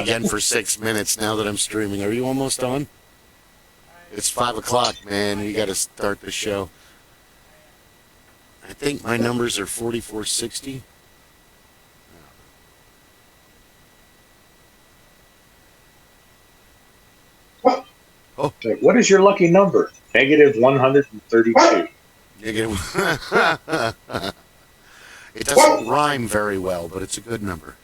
again for 6 minutes now that I'm streaming. Are you almost on? It's 5 o'clock, man. You got to start the show. I think my numbers are 4460. Oh. What is your lucky number? Negative 132. Negative. It doesn't rhyme very well, but it's a good number.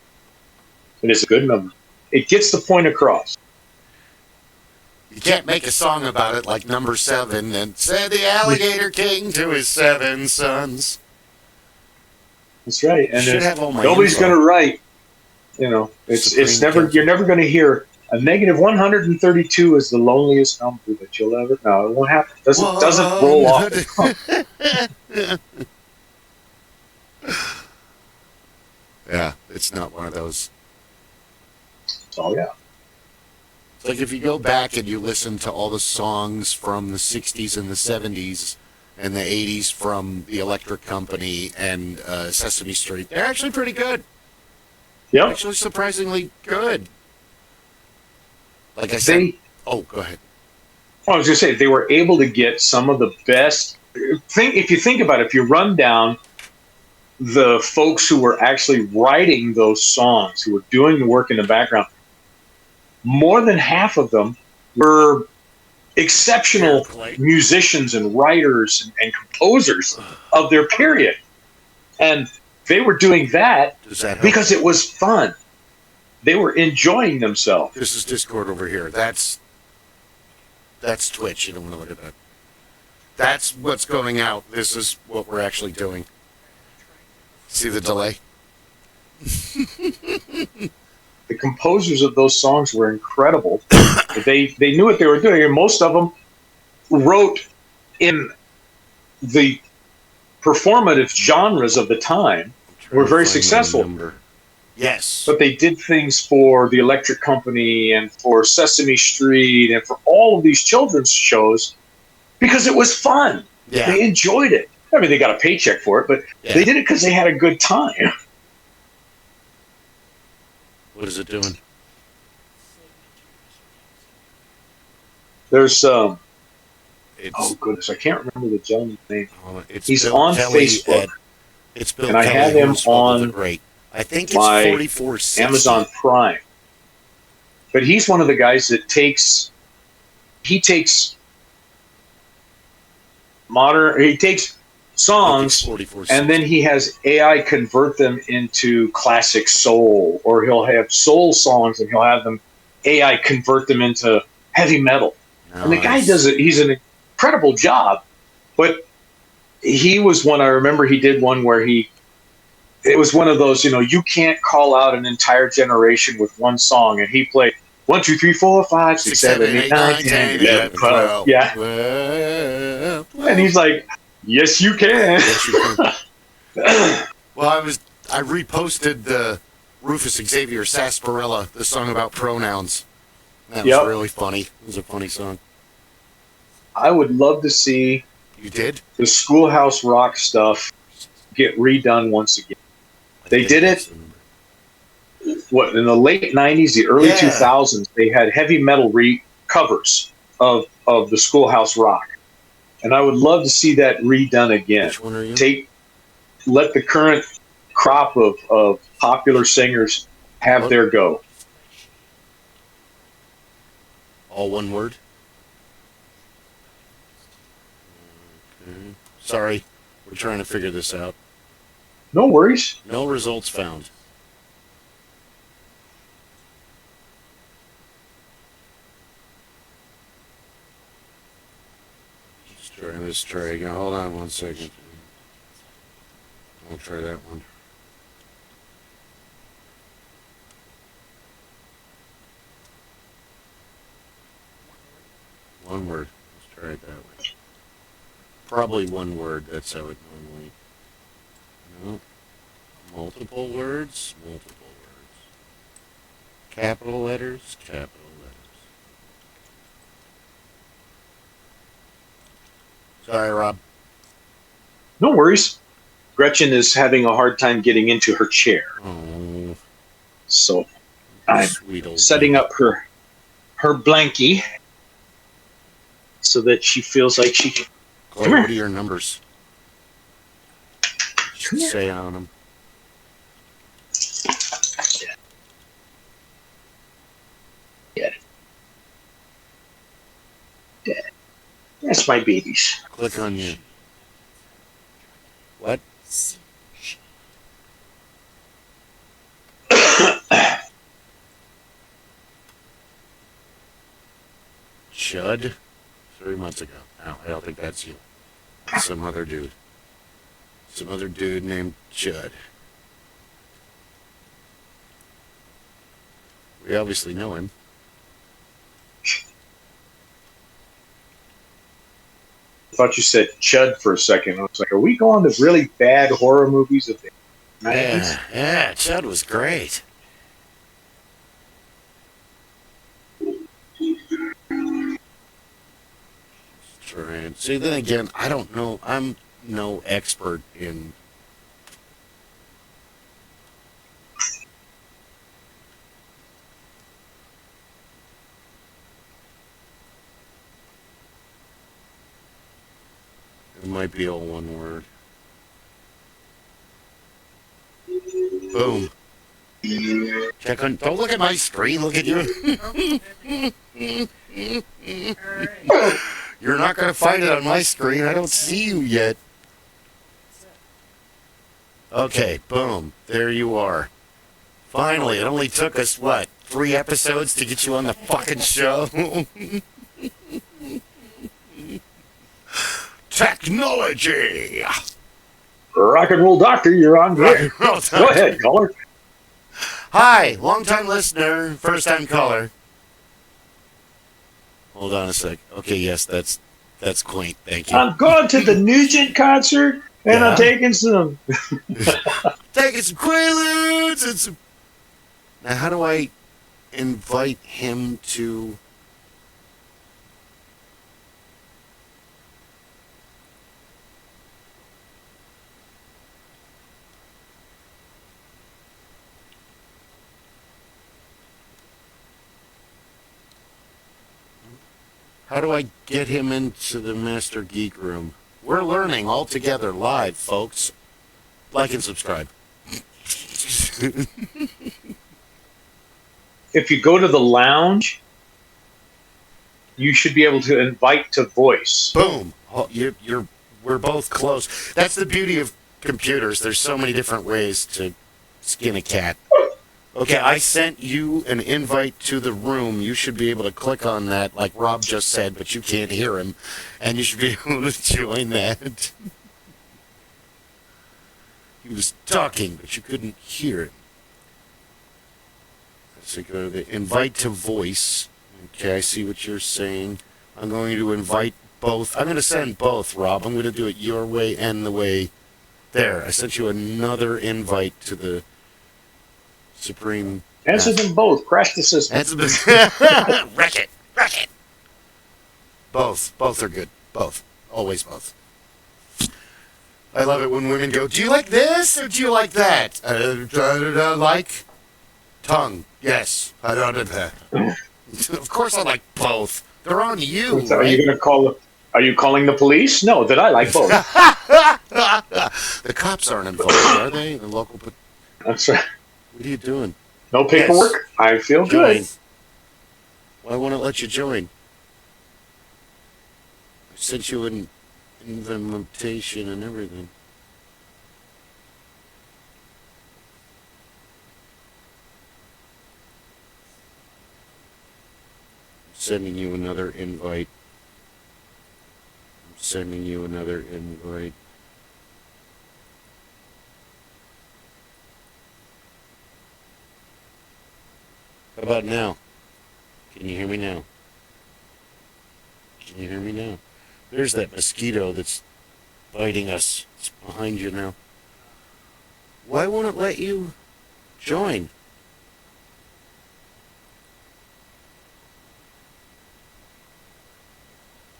It is a good number. It gets the point across. You can't make a song about it like number 7 and said the alligator king to his 7 sons. That's right. And nobody's info. going to write. You know, it's never. You're never going to hear a negative 132 is the loneliest number that you'll ever. No, it won't happen. Doesn't roll off. Yeah, it's not one of those. Oh yeah. It's like if you go back and you listen to all the songs from the 60s and the 70s and the 80s from the Electric Company and Sesame Street, they're actually pretty good. Yeah. Actually surprisingly good. Like I said... go ahead. I was going to say, they were able to get some of the best... If you think about it, if you run down the folks who were actually writing those songs, who were doing the work in the background, more than half of them were exceptional musicians and writers and composers of their period. And they were doing that because it was fun. They were enjoying themselves. This is Discord over here. That's Twitch. You don't want to look at that. That's what's going out. This is what we're actually doing. See the delay? The composers of those songs were incredible. They knew what they were doing, and most of them wrote in the performative genres of the time. Were very successful. Yes. But they did things for the Electric Company and for Sesame Street and for all of these children's shows because it was fun. Yeah. They enjoyed it. I mean, they got a paycheck for it, but they did it because they had a good time. What is it doing? There's oh goodness, I can't remember the gentleman's name. He's Bill on Kelly Facebook. It's Bill and I Kelly, have him on I think it's my 4460. Amazon Prime. But he's one of the guys that takes songs and then he has AI convert them into classic soul, or he'll have soul songs and he'll have them AI convert them into heavy metal. Nice. And the guy does it. He's an incredible job. But he was one, I remember he did one where it was one of those, you can't call out an entire generation with one song, and he played 1, 2, 3, 4, 5, 6, 7, 8, 9, 10, 11, 12. Yeah. And he's like, yes, you can. Yes, you can. Well, I reposted the Rufus Xavier Sarsaparilla, the song about pronouns. That was really funny. It was a funny song. I would love to see You did? the Schoolhouse Rock stuff get redone once again. They did it in the late 90s, the early 2000s. They had heavy metal covers of the Schoolhouse Rock. And I would love to see that redone again. Which one are you? Let the current crop of popular singers have their go. All one word? Okay. Sorry, we're trying to figure this out. No worries. No results found. Let's try again. Hold on 1 second. I'll try that one. One word. Let's try it that way. Probably one word. That's how it normally... No. Multiple words. Multiple words. Capital letters. Capital letters. Sorry, Rob. No worries. Gretchen is having a hard time getting into her chair. Oh. So I'm Sweet old setting baby. up her blankie so that she feels like she can. Chloe, Come here. what are your numbers? Come here. Say on them. Get it. That's my babies. Click on you. What? Chud? 3 months ago. No, I don't think that's you. That's some other dude. Some other dude named Chud. We obviously know him. I thought you said Chud for a second. I was like, are we going to really bad horror movies of the 90s? Yeah, Chud was great. Trying. See, then again, I don't know. I'm no expert in. It might be all one word. Boom. Check on. Don't look at my screen. Look at you. You're not going to find it on my screen. I don't see you yet. Okay, boom. There you are. Finally, it only took us, what, 3 episodes to get you on the fucking show? Technology! Rock and roll doctor, you're on here. Go ahead, caller. Hi, long-time listener, first-time caller. Hold on a sec. Okay, yes, that's quaint. Thank you. I'm going to the Nugent concert, and Yeah. I'm taking some. Taking some Quaaludes and some. Now, how do I invite him to? How do I get him into the Master Geek Room? We're learning all together live, folks. Like and subscribe. If you go to the lounge, you should be able to invite to voice. Boom. Oh, we're both close. That's the beauty of computers. There's so many different ways to skin a cat. Okay, I sent you an invite to the room. You should be able to click on that, like Rob just said, but you can't hear him. And you should be able to join that. He was talking, but you couldn't hear it. So go to the invite to voice. Okay, I see what you're saying. I'm going to invite both. I'm going to send both, Rob. I'm going to do it your way and the way. There, I sent you another invite to the Supreme. Answer them both. Crash the system. Wreck it. Wreck it. Both are good. Both. Always both. I love it when women go, do you like this or do you like that? Like tongue. Yes. Of course I like both. They're on you, Are right? you going to call? Are you calling the police? No, that I like both. The cops aren't involved, are they? The local. That's right. What are you doing? No paperwork. Yes. I feel Join. good. Why won't it let you join? I sent you an invitation and everything. I'm sending you another invite. I'm sending you another invite. How about now? Can you hear me now? Can you hear me now? There's that mosquito that's biting us. It's behind you now. Why won't it let you join?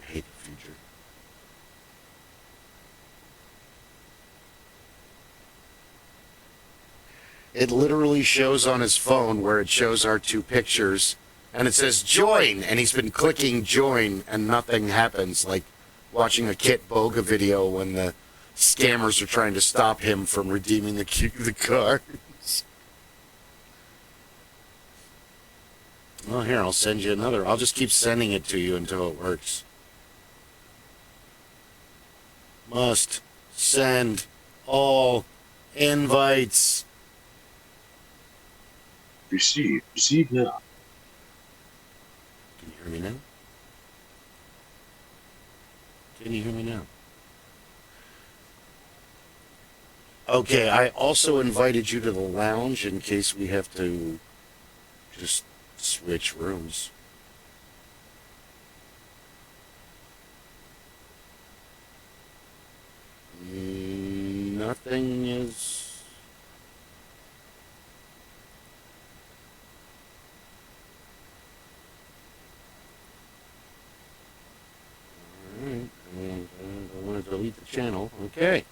I hate the future. It literally shows on his phone where it shows our two pictures, and it says join, and he's been clicking join, and nothing happens, like watching a Kit Boga video when the scammers are trying to stop him from redeeming the cards. Well, here, I'll send you another. I'll just keep sending it to you until it works. Must send all invites. Receive now. Can you hear me now? Can you hear me now? Okay, I also invited you to the lounge in case we have to just switch rooms. Nothing is... Alright, I want to delete the channel. Okay.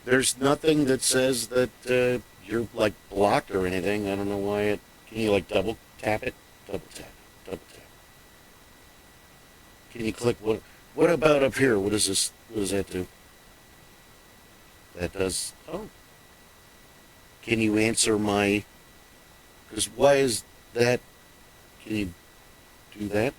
There's nothing that says that you're, like, blocked or anything. I don't know why it... Can you, like, double tap it? Double tap it. Double tap it. Can you click... What about up here? What is this? What does that do? That does... Oh. Can you answer my... Because why is that... Can you do that?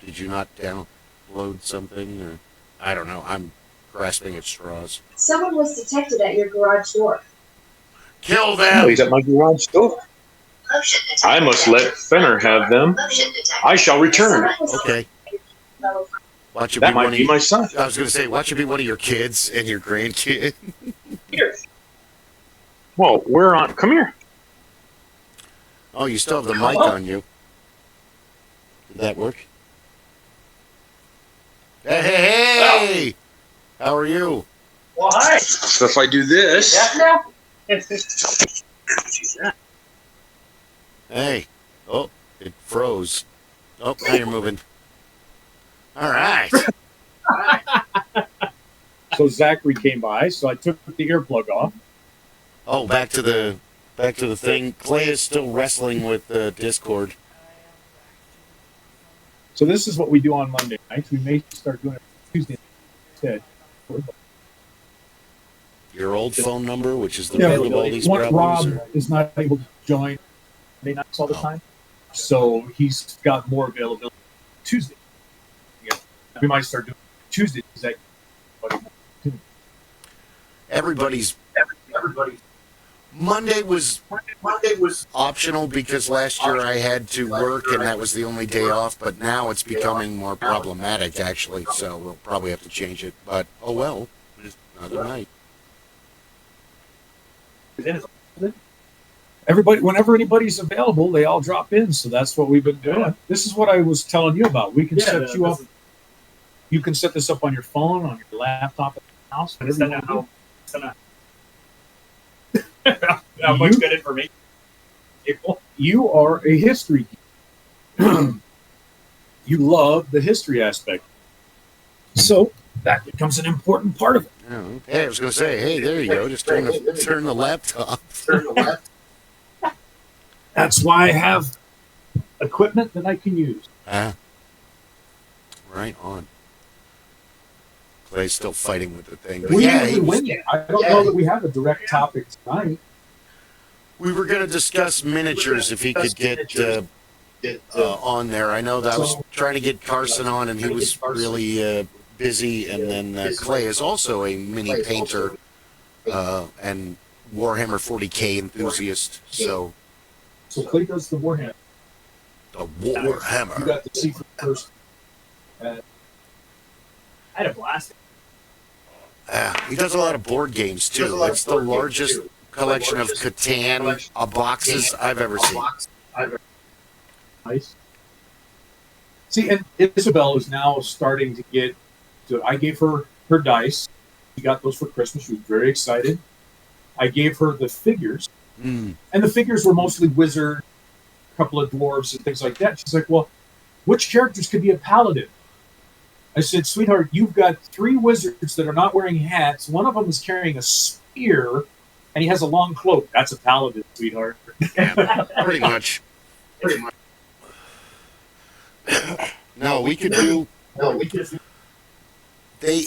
Did you not download something? Or I don't know. I'm grasping at straws. Someone was detected at your garage door. Kill them! Oh, he's at my garage door. I must let Fenner have them. I shall return. Okay. Watch it That be might one be of my son. I was going to say, watch it be one of your kids and your grandkid. Here. Well, we're on. Come here. Oh, you still have the mic on you. Did that work? Hey, hey, hey! How are you? Well, hi. So if I do this. Yeah, no. Hey. Oh, it froze. Oh, now you're moving. All right. So Zachary came by, so I took the earplug off. Oh, back to the thing. Clay is still wrestling with Discord. So this is what we do on Monday nights. We may start doing it Tuesday instead. Your old phone number, which is the root of all these Rob problems. Or? is not able to join Monday nights all the time, so he's got more availability Tuesday. Yeah, we might start doing Tuesday. Everybody's. Monday was optional because last year I had to work and that was the only day off, but now it's becoming more problematic actually, so we'll probably have to change it. But oh well, just another night. Everybody, whenever anybody's available, they all drop in. So that's what we've been doing. This is what I was telling you about. We can set you up. You can set this up on your phone, on your laptop at the house. How much good information? You are a history geek. You love the history aspect. So that becomes an important part of it. Oh, hey, I was going to say, hey, there you go. Just turn the laptop. That's why I have equipment that I can use. Right on. Clay's still fighting with the thing. But We yeah, usually win it. I don't know that we have a direct topic tonight. we were going to discuss miniatures if he could get on there. I know that I was trying to get Carson on, and he was really busy. And then Clay is also a mini painter and Warhammer 40K enthusiast. So Clay does the Warhammer. The Warhammer. You got to see first. I had a blast. He does a lot of board games too. It's the largest collection of Catan boxes I've ever seen. Nice. See, and Isabel is now starting to get. I gave her dice. She got those for Christmas. She was very excited. I gave her the figures, and the figures were mostly wizard, a couple of dwarves, and things like that. She's like, "Well, which characters could be a paladin?" I said, "Sweetheart, you've got 3 wizards that are not wearing hats. One of them is carrying a spear, and he has a long cloak. That's a paladin, sweetheart. Yeah, pretty much. No, we could do. They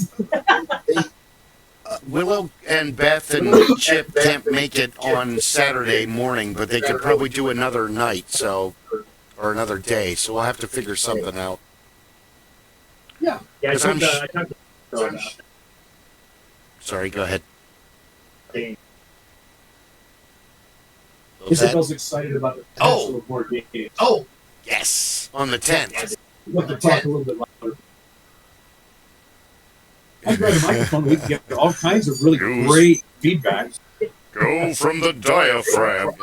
Willow and Beth and Chip can't make it on Saturday morning, but they could probably do another night, or another day. So we'll have to figure something out. Yeah. Yeah, I 'Cause talked I'm to Phil about Sorry, go ahead. that. What was that? Isabel's excited about the potential of more games. Oh, yes, on the 10th. We'll have to talk a little bit louder. I've got a microphone. We can get all kinds of really great feedback. Go from the diaphragm.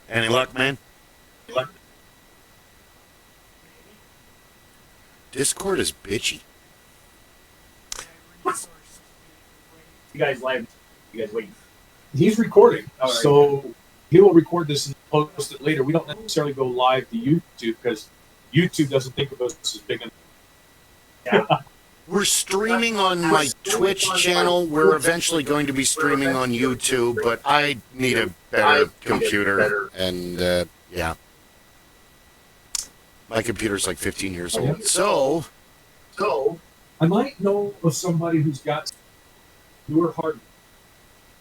Any luck, man? Discord is bitchy. You guys live. You guys wait. He's recording, All right. so he will record this and post it later. We don't necessarily go live to YouTube because YouTube doesn't think of us as big enough. Yeah. We're streaming on my Twitch channel. We're eventually going to be streaming on YouTube, but I need a better computer. And, yeah. My computer's like 15 years old. So, I might know of somebody who's got newer hardware.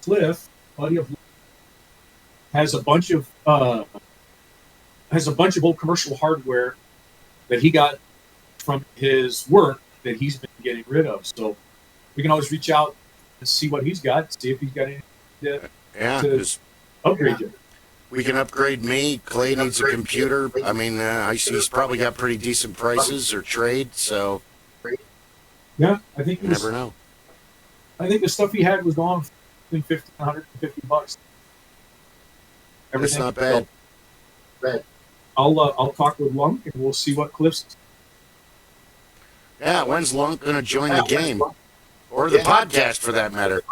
Cliff, buddy of has a bunch of old commercial hardware that he got from his work that he's been getting rid of. So we can always reach out and see what he's got, see if he's got anything to yeah, 'cause upgrade you. we can upgrade me. Clay needs a computer. I mean, I see he's probably got pretty decent prices or trade, so Yeah, I think you never know. I think the stuff he had was gone between $50 and $150. It's not bad. I'll talk with Lunk and we'll see what Cliff's. Yeah, when's Lunk going to join the game? Or the podcast, for that matter.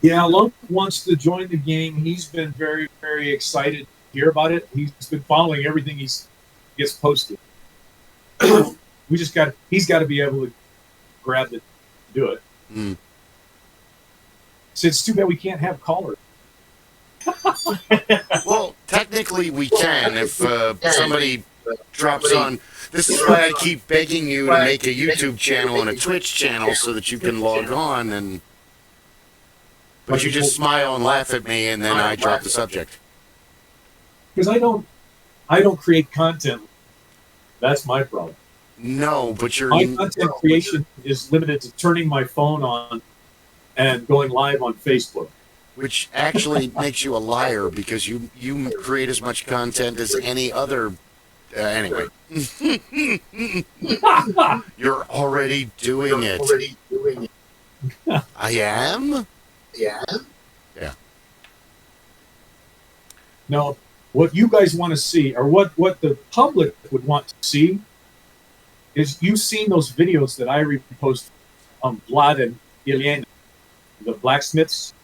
Yeah, Lunk wants to join the game. He's been very, very excited to hear about it. He's been following everything he gets posted. He's got to be able to grab it, do it. Mm. So it's too bad we can't have callers. Well, technically we can if somebody drops on. This is why I keep begging you to make a YouTube channel and a Twitch channel so that you can log on and. But you just smile and laugh at me, and then I drop the subject. Because I don't create content. That's my problem. No, but you're. My content creation is limited to turning my phone on and going live on Facebook. Which actually makes you a liar because you create as much content as any other. Anyway. You're already doing it. I am? Yeah. Now, what you guys want to see, or what the public would want to see, is you've seen those videos that I repost on Vlad and Ilyana, the blacksmiths.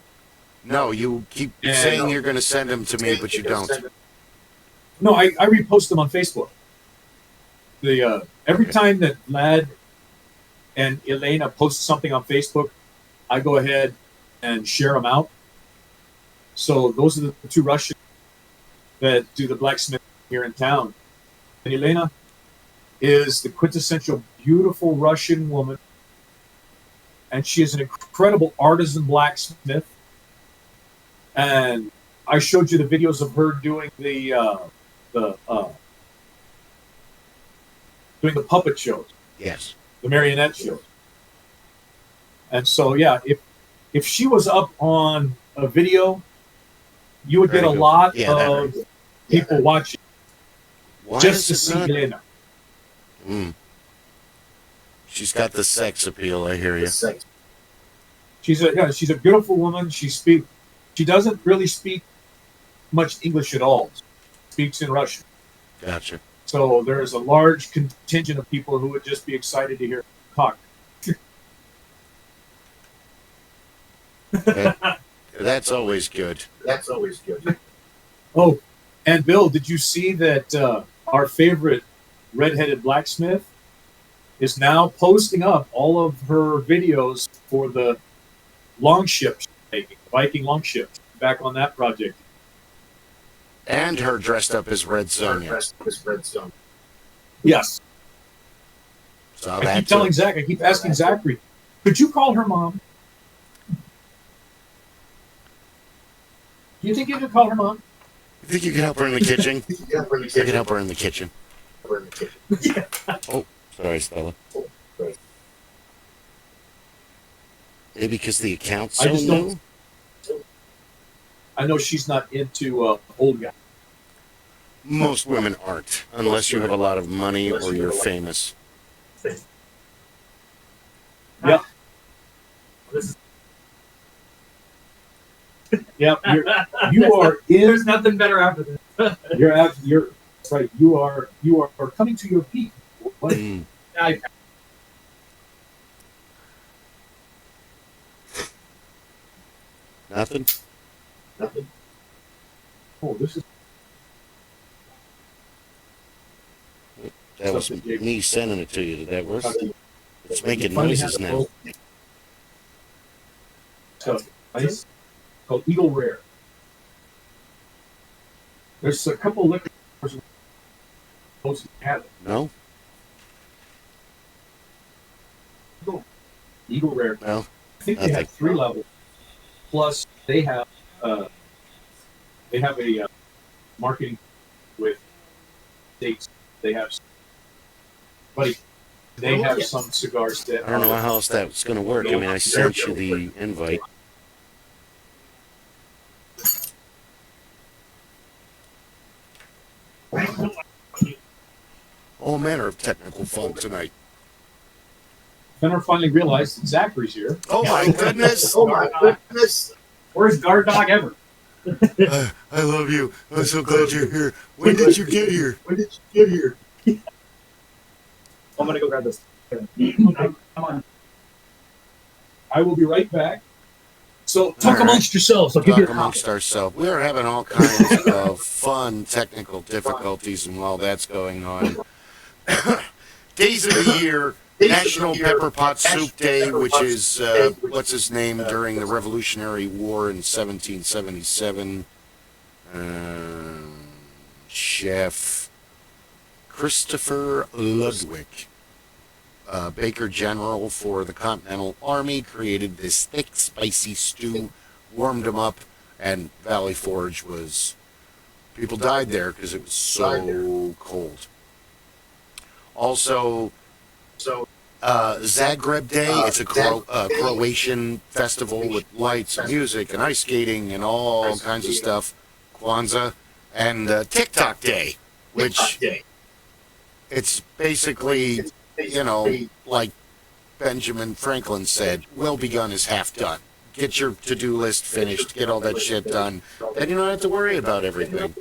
No, you keep saying you're going to send them to me, but you don't. No, I repost them on Facebook. Every time that Vlad and Elena post something on Facebook, I go ahead and share them out. So those are the two Russians that do the blacksmith here in town. And Elena is the quintessential beautiful Russian woman, and she is an incredible artisan blacksmith. And I showed you the videos of her doing the puppet shows. Yes. The marionette shows. And so, yeah, if she was up on a video, you would get a lot of people watching just to see Elena. Mm. She's got the sex appeal, I hear you. She's a beautiful woman. She doesn't really speak much English at all. She speaks in Russian. Gotcha. So there's a large contingent of people who would just be excited to hear her talk. That's always good. Oh, and Bill, did you see that our favorite redheaded blacksmith is now posting up all of her videos for the longships making, Viking longships, back on that project. And her dressed up as Red Sonja. Yes. So I keep telling Zach, I keep asking Zachary, could you call her mom? Do you think you could call her mom? You think you can help her in the kitchen? I can help her in the kitchen. Yeah. Oh, sorry, Stella. Maybe because the account's so new? I know she's not into old guys. Most women aren't, unless you have a lot of money or you're famous. Yep. Yep. You are in. There's nothing better after this. You're right. You are coming to your peak. What? Nothing? Oh, this is. That was me sending it to you. Did that work? It's making Finally noises have a now. boat. So, ice called Eagle Rare. There's a couple liquor stores supposed to have it. No? Eagle Rare. No. I think they have 3 levels. Plus, they have a marketing with dates. They have, buddy. They have some cigars that I don't know how else that's going to work. I mean, I sent you the invite. All manner of technical fun tonight. Fenner finally realized that Zachary's here. Oh my goodness! Oh my goodness! Worst guard dog ever. I love you. I'm so glad you're here. When did you get here? I'm gonna go grab this. Come on. I will be right back. So talk All right. amongst yourselves. I'll give you Talk a amongst ourselves. We are having all kinds of fun technical difficulties, and while that's going on, days of the year, National Pepper Pot Soup Day, which is, what's his name, during the Revolutionary War in 1777. Chef Christopher Ludwig, Baker General for the Continental Army, created this thick, spicy stew, warmed them up, and Valley Forge was... People died there because it was so cold. Also, Zagreb Day, it's a Croatian festival with lights and music and ice skating and all kinds of stuff. Kwanzaa. And TikTok Day, which it's basically, you know, like Benjamin Franklin said, well begun is half done. Get your to-do list finished, get all that shit done, then you don't have to worry about everything.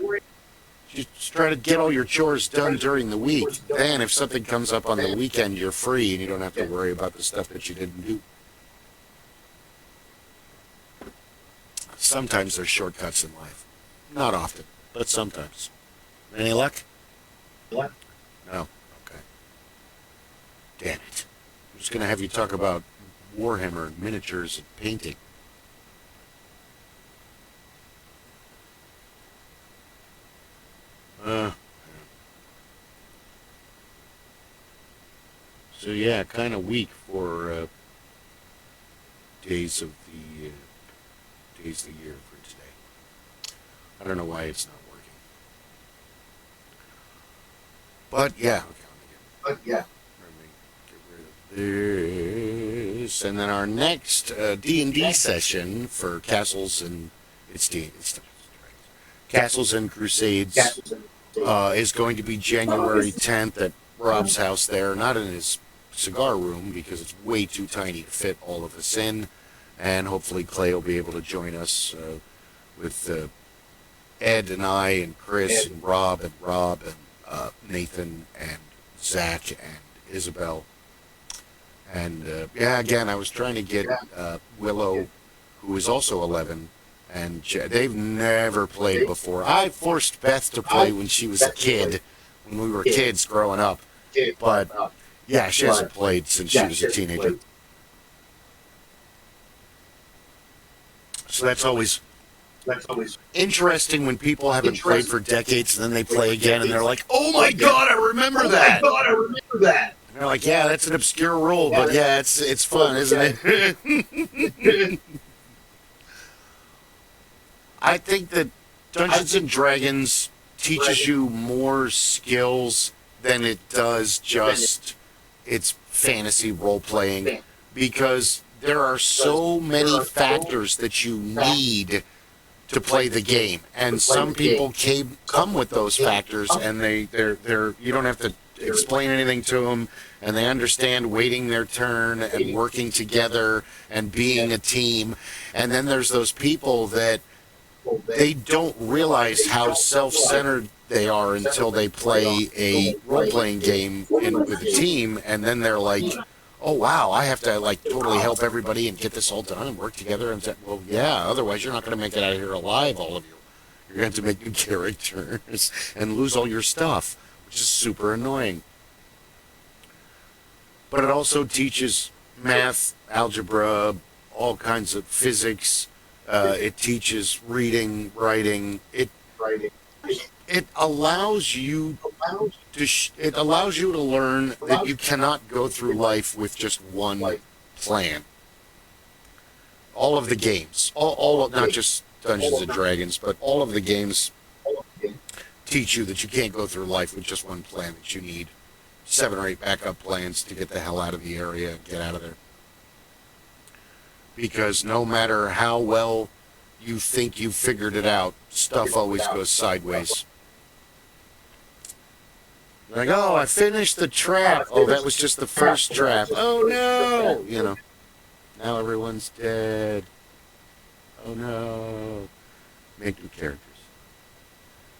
Just try to get all your chores done during the week. Then if something comes up on the weekend, you're free and you don't have to worry about the stuff that you didn't do. Sometimes there's shortcuts in life. Not often, but sometimes. Any luck? No? Okay. Damn it. I'm just going to have you talk about Warhammer and miniatures and painting. So yeah, kind of weak for days of the year for today. I don't know why it's not working, but yeah. Okay, let me get rid of this, and then our next D&D session for Castles and Castles and Crusades is going to be January 10th at Rob's house there, not in his cigar room because it's way too tiny to fit all of us in, and hopefully Clay will be able to join us with Ed and I and Chris and Rob and Nathan and Zach and Isabel. And yeah, again, I was trying to get Willow, who is also 11, and they've never played before. I forced Beth to play when she was a kid, when we were kids growing up. But Yeah, she hasn't played since she was a teenager. So that's always interesting when people haven't played for decades and then they play again and they're like, "Oh my god, I remember that." And they're like, "Yeah, that's an obscure rule, but yeah, it's fun, isn't it?" I think that Dungeons and Dragons teaches you more skills than it does just its fantasy role playing, because there are so many factors that you need to play the game, and some people come with those factors, and they're you don't have to explain anything to them, and they understand waiting their turn and working together and being a team. And then there's those people that they don't realize how self-centered they are until they play a role-playing game with a team, and then they're like, "Oh wow, I have to like totally help everybody and get this all done and work together." And say, "Well, yeah, otherwise you're not going to make it out of here alive, all of you. You're going to have to make new characters and lose all your stuff," which is super annoying. But it also teaches math, algebra, all kinds of physics. It teaches reading, writing. It allows you to learn that you cannot go through life with just one plan. All of the games, all not just Dungeons and Dragons, but all of the games teach you that you can't go through life with just one plan. That you need 7 or 8 backup plans to get the hell out of the area and get out of there. Because no matter how well you think you figured it out, stuff always goes sideways. Like, "Oh, I finished the trap. Oh, that was just the first trap. Oh no!" You know, now everyone's dead. Oh no! Make new characters.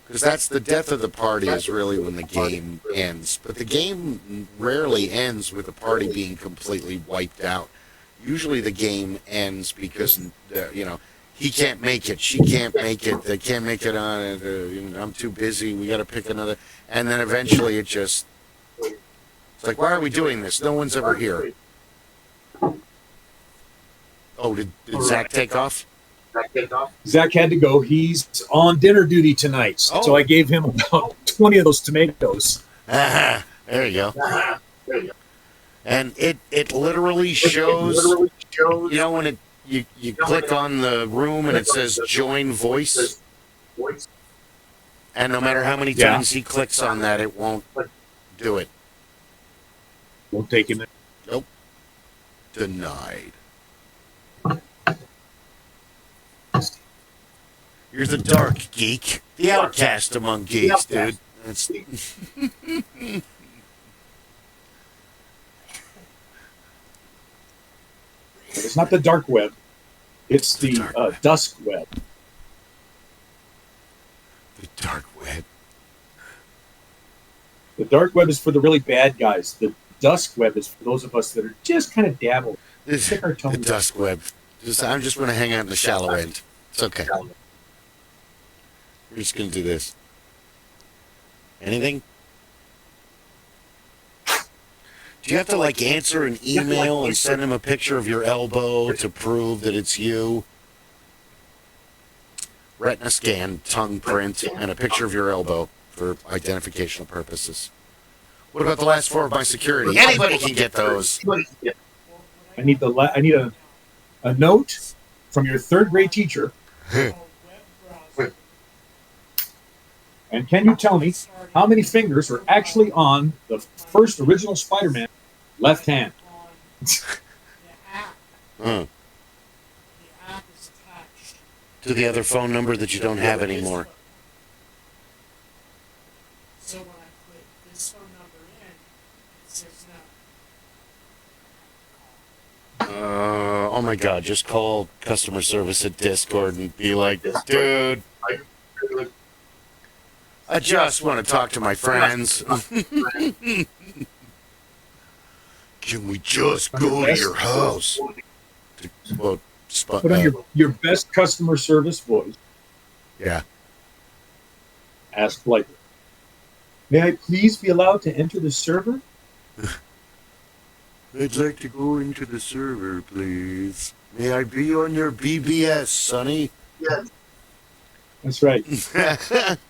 Because that's the death of the party, is really when the game ends. But the game rarely ends with the party being completely wiped out. Usually the game ends because, he can't make it, she can't make it, they can't make it on it, I'm too busy, we got to pick another. And then eventually it's like, "Why are we doing this? No one's ever here." Oh, did Zach take off? Zach had to go. He's on dinner duty tonight. So I gave him about 20 of those tomatoes. There you go. And it literally shows, when you click on the room and it says join voice, and no matter how many times he clicks on that, it won't do it. Won't take him in. Nope. Denied. You're the dark geek, the outcast among geeks, dude. That's It's not the dark web. It's the dusk web. The dark web. The dark web is for the really bad guys. The dusk web is for those of us that are just kind of dabbled. The dusk web. I'm just going to hang out in the shallow end. It's okay. We're just going to do this. Anything? Do you have to answer an email and send him a picture of your elbow to prove that it's you? Retina scan, tongue print, and a picture of your elbow for identificational purposes. What about the last 4 of my security? Anybody can get those. I need a note from your 3rd grade teacher. And can you tell me how many fingers are actually on the first original Spider-Man left hand? To the other phone number that you don't have anymore. So when I put this phone number in, it says no. Oh my God, just call customer service at Discord and be like, "Dude, I just want to talk to my friends. Can we just go to your house?" Put on your best customer service voice. Yeah. Ask politely, "May I please be allowed to enter the server?" I'd like to go into the server, please. May I be on your BBS, Sonny? That's right.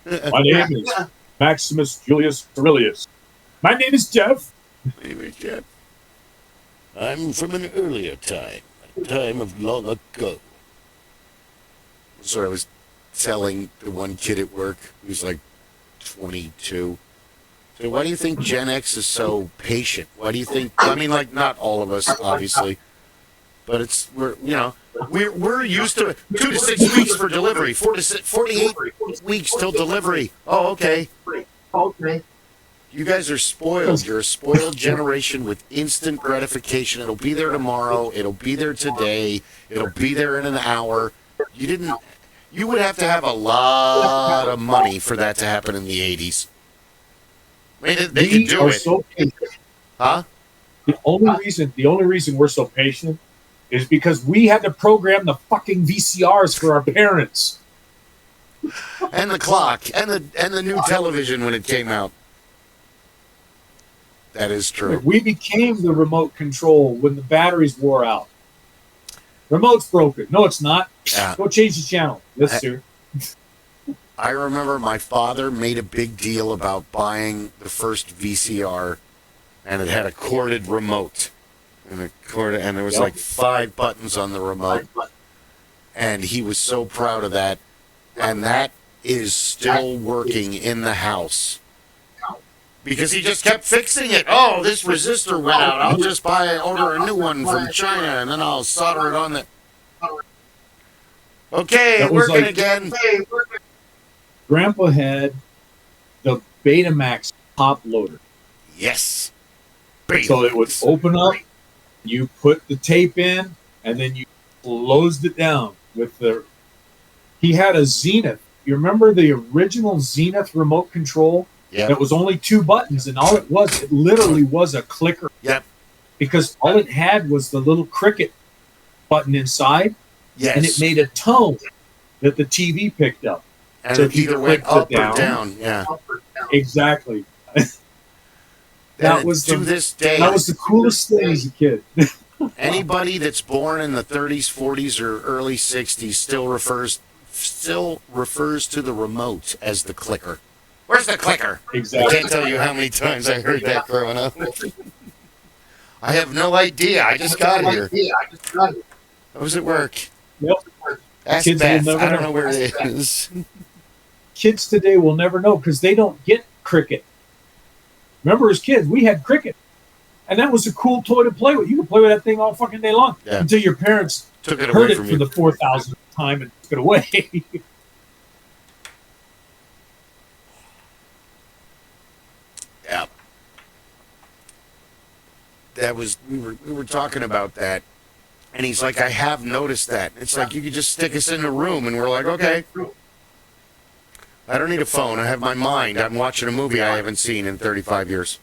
My name is Maximus Julius Aurelius. My name is Jeff. My name is Jeff. I'm from an earlier time, a time of long ago. So I was telling the one kid at work who's like 22. So why do you think Gen X is so patient? Why do you think? I mean, like, not all of us, obviously, but we're used to 2 to 6 weeks for delivery, 48 weeks till delivery. Oh, okay. You guys are spoiled. You're a spoiled generation with instant gratification. It'll be there tomorrow. It'll be there today. It'll be there in an hour. You would have to have a lot of money for that to happen in the 80s. I mean, they could do it. So Huh? The only reason we're so patient is because we had to program the fucking VCRs for our parents. And the clock. And the new television when it came out. That is true. We became the remote control when the batteries wore out. Remote's broken. No, it's not. Yeah. Go change the channel. Yes, sir. I remember my father made a big deal about buying the first VCR, and it had a corded remote. And there was like 5 buttons on the remote. And he was so proud of that. And that is still working in the house. Because he just kept fixing it. Oh, this resistor went out. I'll just order a new one from China, and then I'll solder it on the... Okay, working again. Grandpa had the Betamax top loader. Yes. So it would open up, you put the tape in, and then you closed it down with the... He had a Zenith. You remember the original Zenith remote control? Yep. It was only 2 buttons, and all it literally was a clicker. Yep. Because all it had was the little cricket button inside, Yes. and it made a tone that the TV picked up. And so it either went up or down. Yeah. Exactly. That was to this day. That was the coolest thing as a kid. Anybody that's born in the 30s, 40s, or early 60s still refers to the remote as the clicker. Where's the clicker? Exactly. I can't tell you how many times I heard that growing up. I have no idea. I just got here. I was at work. Yep. Ask Kids Beth. will never I don't know. know where it is. Kids today will never know because they don't get cricket. Remember, as kids, we had cricket. And that was a cool toy to play with. You could play with that thing all fucking day long until your parents took it heard away it from for you. the 4,000th time and took it away. Yeah. That was we were talking about that, and he's like, I have noticed that. It's like you could just stick us in a room, and we're like, okay. I don't need a phone. I have my mind. I'm watching a movie I haven't seen in 35 years.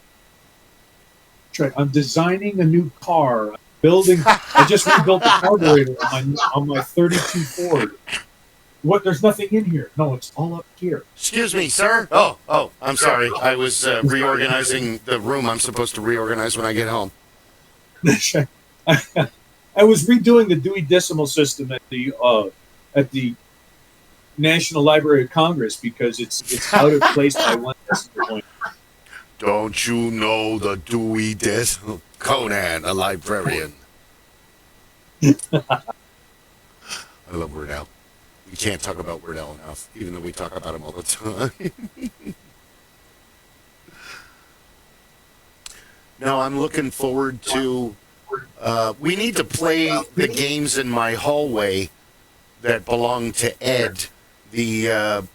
I'm designing a new car. I just rebuilt the carburetor on my 32 Ford. What? There's nothing in here. No, it's all up here. Excuse me, sir. Oh, I'm sorry. I was reorganizing the room I'm supposed to reorganize when I get home. I was redoing the Dewey Decimal System at the National Library of Congress because it's out of place by 1 decimal point. Don't you know the Dewey Decimal? Conan, a librarian. I love Weird Al. We can't talk about Weird Al enough, even though we talk about him all the time. No, I'm looking forward to... we need to play the games in my hallway that belong to Ed. The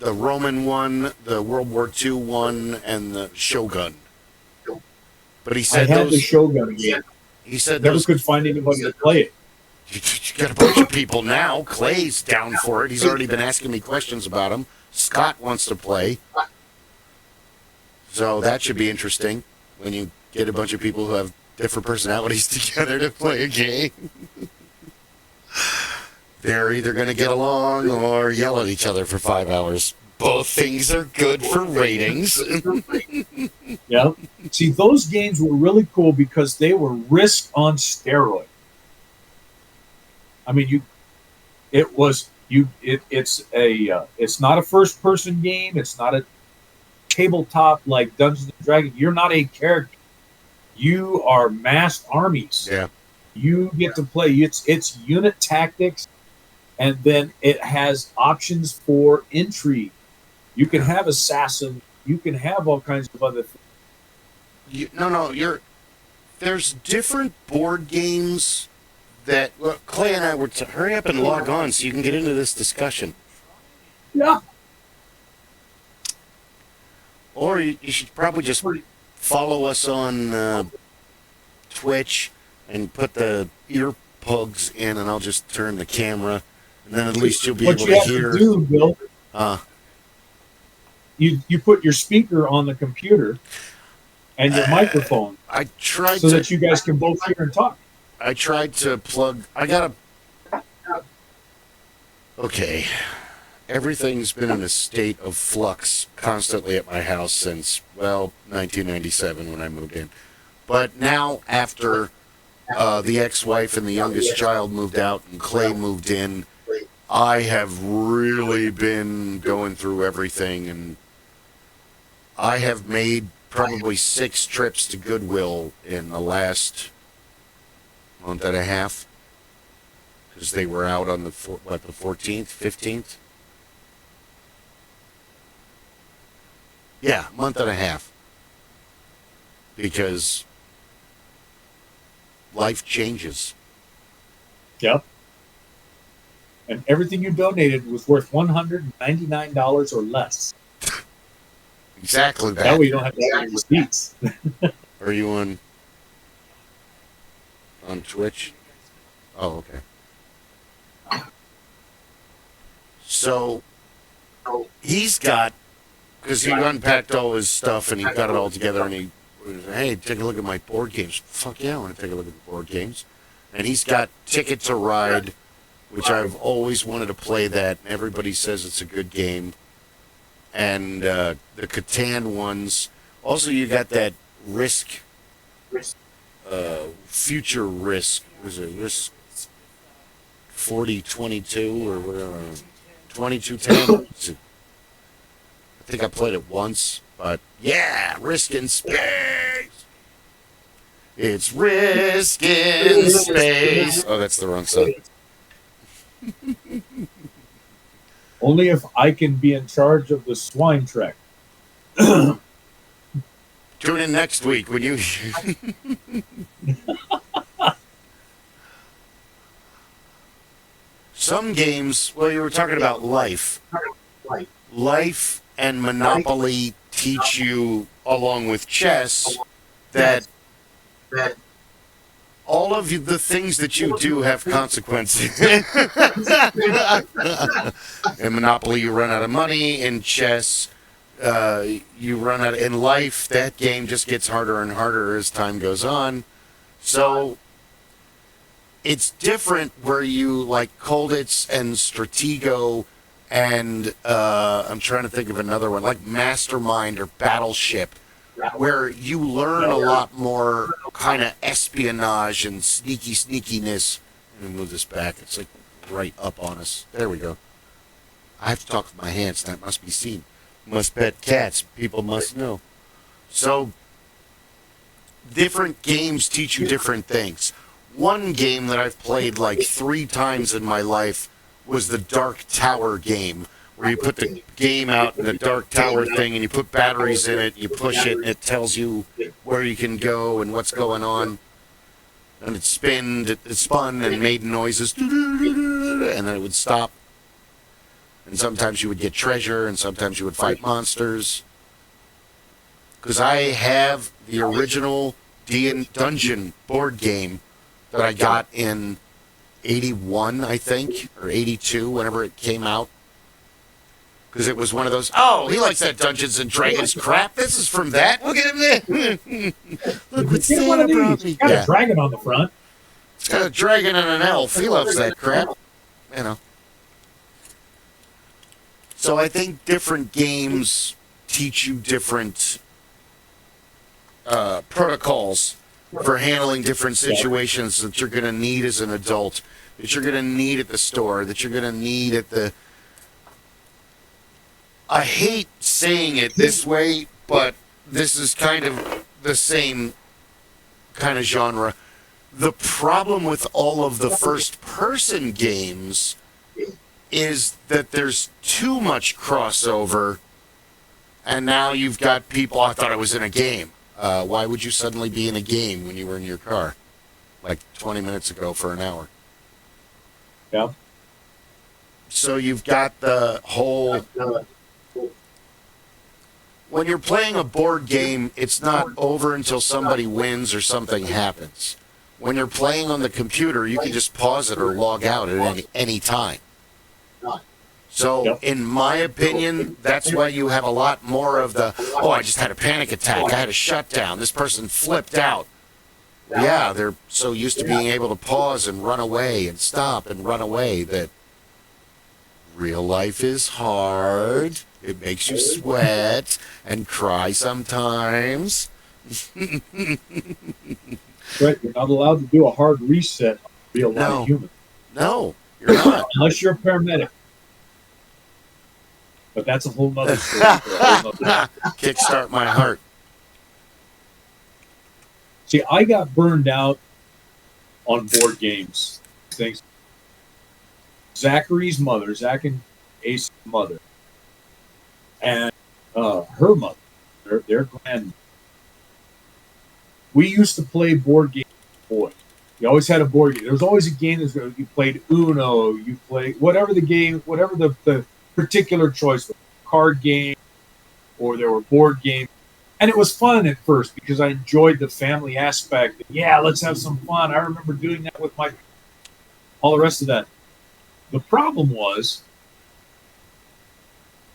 Roman one, the World War II one, and the Shogun. But he said I had the Shogun game. He said never could find anybody to play it. You got a bunch of people now. Clay's down for it. He's already been asking me questions about him. Scott wants to play. So that should be interesting when you get a bunch of people who have different personalities together to play a game. They're either going to get along or yell at each other for 5 hours. Both things are good for ratings. Yeah. See, those games were really cool because they were Risk on steroid. I mean, it's not a first person game. It's not a tabletop like Dungeons and Dragons. You're not a character. You are massed armies. Yeah. You get to play. It's unit tactics, and then it has options for intrigue. You can have assassin. You can have all kinds of other things. There's different board games that Clay and I were hurry up and log on so you can get into this discussion. Yeah. Or you should probably just follow us on Twitch and put the ear plugs in, and I'll just turn the camera, and then at least you'll be able to hear. What you have to do, Bill, you put your speaker on the computer and your microphone. I tried so that you guys can both hear and talk. I tried to plug. Okay. Everything's been in a state of flux constantly at my house since, 1997 when I moved in. But now, after the ex-wife and the youngest child moved out and Clay moved in, I have really been going through everything, and I have made probably 6 trips to Goodwill in the last month and a half, because they were out on the 14th, 15th? Yeah, month and a half. Because life changes. Yep. And everything you donated was worth $199 or less. Exactly that. That way you don't have to have any receipts. Are you on Twitch? Oh, okay. So he's got, because he unpacked all his stuff and he got it all together, and he was, hey, take a look at my board games. Fuck yeah, I want to take a look at the board games. And he's got Ticket to Ride, which I've always wanted to play that. And everybody says it's a good game. And the Catan ones. Also, you got that Risk, Future Risk. Was it Risk 4022 or whatever? 2210? I think I played it once, but yeah, Risk in Space. It's Risk in Space. Oh, that's the wrong song. Only if I can be in charge of the swine trek. Tune in next week when you. Some games, well, you were talking about life. Life and Monopoly teach you, along with chess, that all of the things that you do have consequences. In Monopoly, you run out of money. In chess, you run out. In life, that game just gets harder and harder as time goes on. So it's different where you like Colditz and Stratego, and I'm trying to think of another one, like Mastermind or Battleship, where you learn a lot more kind of espionage and sneakiness. Let me move this back. It's like right up on us. There we go. I have to talk with my hands. That must be seen. Must pet cats. People must know. So, different games teach you different things. One game that I've played like 3 times in my life was the Dark Tower game, where you put the game out in the Dark Tower thing and you put batteries in it, you push it, and it tells you where you can go and what's going on. And it spun and made noises, and then it would stop. And sometimes you would get treasure, and sometimes you would fight monsters. Because I have the original Dungeon board game that I got in 81, I think, or 82, whenever it came out. Because it was one of those, oh, he likes that Dungeons and Dragons crap. This is from that. Look at him there. Look what Santa brought me. It's got a dragon on the front. It's got a dragon and an elf. He loves that crap. You know. So I think different games teach you different protocols for handling different situations that you're going to need as an adult, that you're going to need at the store, that you're going to need at the... I hate saying it this way, but this is kind of the same kind of genre. The problem with all of the first-person games is that there's too much crossover, and now you've got people, I thought I was in a game. Why would you suddenly be in a game when you were in your car? Like 20 minutes ago for an hour. Yeah. So you've got the whole... When you're playing a board game, it's not over until somebody wins or something happens. When you're playing on the computer, you can just pause it or log out at any time. So, in my opinion, that's why you have a lot more of the, oh, I just had a panic attack, I had a shutdown, this person flipped out. Yeah, they're so used to being able to pause and run away and stop and run away that real life is hard. It makes you sweat and cry sometimes. Right, you're not allowed to do a hard reset on real life human. No, you're not. Unless you're a paramedic. But that's a whole nother story. Kickstart my heart. See, I got burned out on board games. Things. Zachary's mother, Zach and Ace's mother, and her mother, their grandmother. We used to play board games with boys. You always had a board game. There was always a game that you played Uno, you played whatever the game, whatever the particular choice was, card game, or there were board games. And it was fun at first because I enjoyed the family aspect. Yeah, let's have some fun. I remember doing that with all the rest of that. The problem was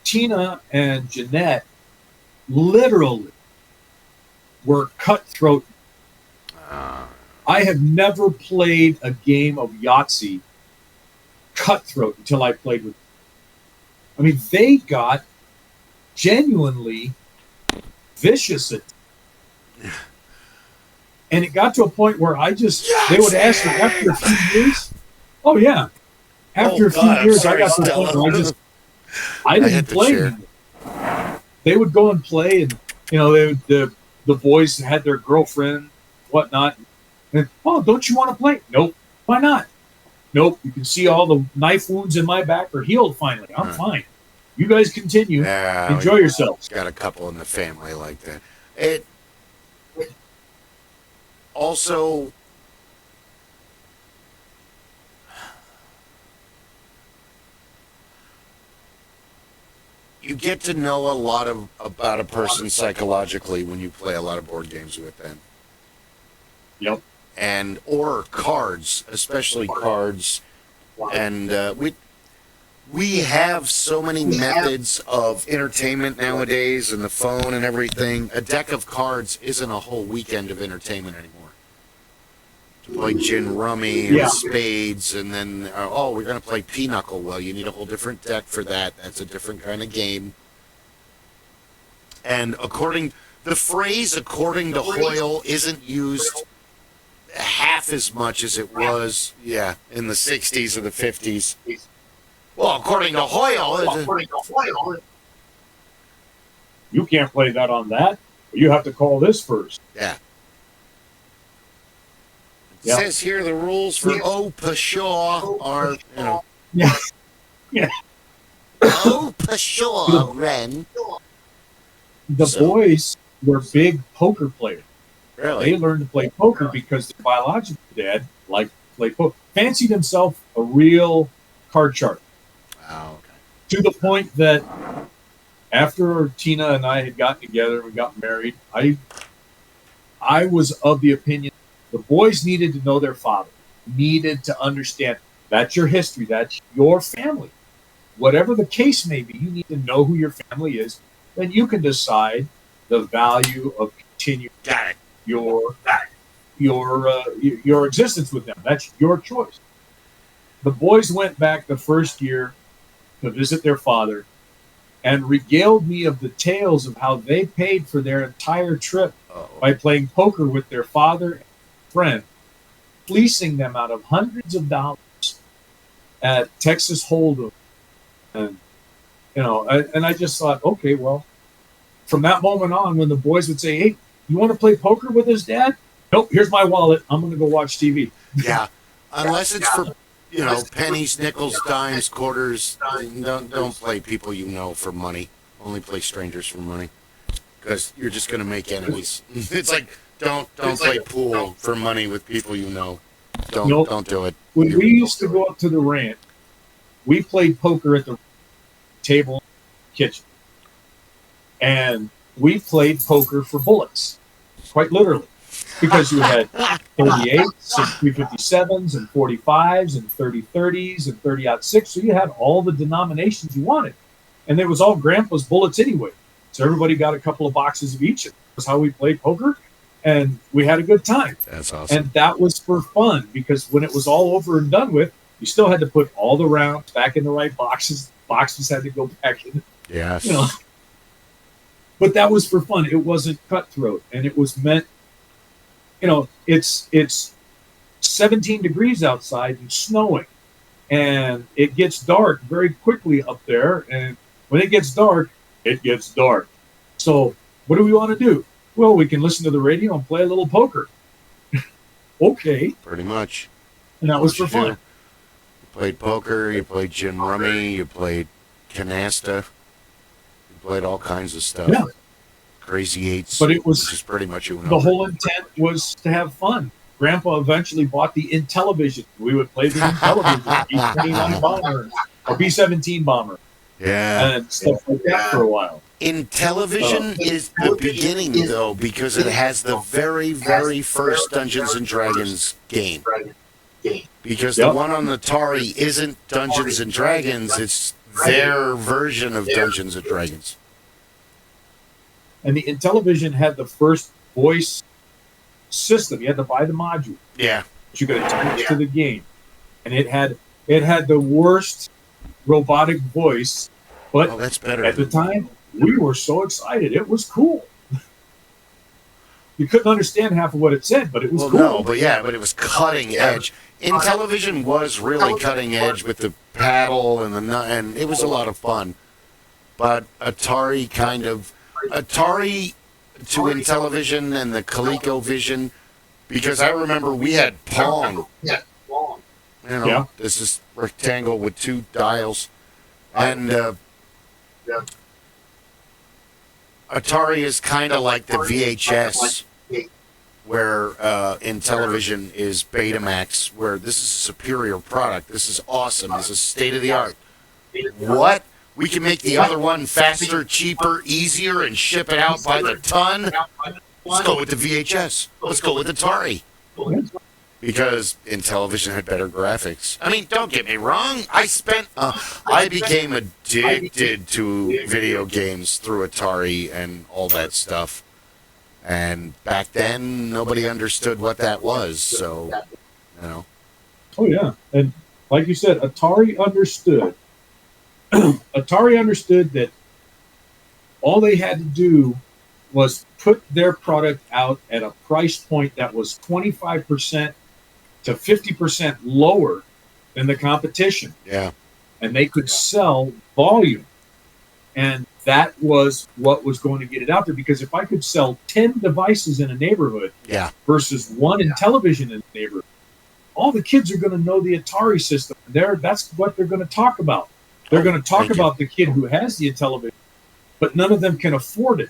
Tina and Jeanette literally were cutthroat. I have never played a game of Yahtzee cutthroat until I played with them. I mean, they got genuinely vicious at and it got to a point where they would ask me after a few years. Oh yeah. After a few years, I got to the point where I didn't play anymore. They would go and play, and the boys had their girlfriend, whatnot. And, oh, don't you want to play? Nope. Why not? Nope. You can see all the knife wounds in my back are healed finally. I'm fine. You guys continue. Yeah, enjoy yourselves. Got a couple in the family like that. It also... You get to know a lot about a person psychologically when you play a lot of board games with them. Yep. Or cards, especially cards. And we have so many methods of entertainment nowadays, and the phone and everything. A deck of cards isn't a whole weekend of entertainment anymore. To play gin rummy and spades, and then, we're going to play pinochle. Well, you need a whole different deck for that. That's a different kind of game. And the phrase according to Hoyle isn't used half as much as it was, in the 60s or the 50s. Well, according to Hoyle... You can't play that on that. You have to call this first. Yeah. It says here the rules for Pshaw are, Yeah. Pshaw, Ren. The boys were big poker players. Really? They learned to play poker because their biological dad liked to play poker. Fancied himself a real card sharp. Oh, okay. To the point that after Tina and I had gotten together and we got married, I was of the opinion the boys needed to know their father, needed to understand that's your history, that's your family. Whatever the case may be, you need to know who your family is. Then you can decide the value of continuing your existence with them. That's your choice. The boys went back the first year to visit their father, and regaled me of the tales of how they paid for their entire trip Oh. by playing poker with their father and friend, fleecing them out of hundreds of dollars at Texas Hold'em. And, and I just thought, okay, well, from that moment on, when the boys would say, hey, you want to play poker with us, Dad? Nope, here's my wallet. I'm going to go watch TV. Yeah, unless it's for, pennies, nickels, dimes, quarters. Don't play people you know for money. Only play strangers for money, because you're just going to make enemies. It's like, don't play pool for money with people you know. Don't do it. When we used to go up to the ranch, we played poker at the table in the kitchen. And we played poker for bullets, quite literally, because you had 38s and 357s and 45s and 30-30s and 30-06. So you had all the denominations you wanted. And it was all Grandpa's bullets anyway. So everybody got a couple of boxes of each. That's how we played poker. And we had a good time. That's awesome. And that was for fun, because when it was all over and done with, you still had to put all the rounds back in the right boxes. Boxes had to go back in. Yes. But that was for fun. It wasn't cutthroat. And it was meant, it's 17 degrees outside and snowing. And it gets dark very quickly up there. And when it gets dark, it gets dark. So what do we want to do? Well, we can listen to the radio and play a little poker. Okay. Pretty much. And that was for fun. You played poker, you played gin rummy, you played canasta, you played all kinds of stuff. Yeah. Crazy eights. But it was just pretty much the whole intent was to have fun. Grandpa eventually bought the Intellivision. We would play the Intellivision, B-29 bomber or B-17 bomber. Yeah. And stuff like that for a while. Intellivision is the beginning, though, because it has the very, very first Dungeons and Dragons game. Because the one on Atari isn't Dungeons and Dragons, it's their version of Dungeons and Dragons. And the Intellivision had the first voice system. You had to buy the module. Yeah. That you could attach to the game. And it had the worst robotic voice, but that's better. At the time, we were so excited. It was cool. You couldn't understand half of what it said, but it was cool. No, but it was cutting edge. Intellivision was really cutting edge with the paddle and it was a lot of fun. But Atari to Intellivision and the ColecoVision, because I remember we had Pong. This is rectangle with two dials, and Atari is kind of like the VHS, where Intellivision is Betamax, where this is a superior product. This is awesome. This is state of the art. What? We can make the other one faster, cheaper, easier, and ship it out by the ton? Let's go with the VHS. Let's go with Atari. Because Intellivision had better graphics. I mean, don't get me wrong. I became addicted to video games through Atari and all that stuff. And back then, nobody understood what that was. So, Oh, yeah. And like you said, Atari understood. Atari understood that all they had to do was put their product out at a price point that was 25% to 50% lower than the competition. Yeah. And they could sell volume. And that was what was going to get it out there. Because if I could sell 10 devices in a neighborhood versus one Intellivision in the neighborhood, all the kids are going to know the Atari system. That's what they're going to talk about. They're going to talk about the kid who has the Intellivision, but none of them can afford it.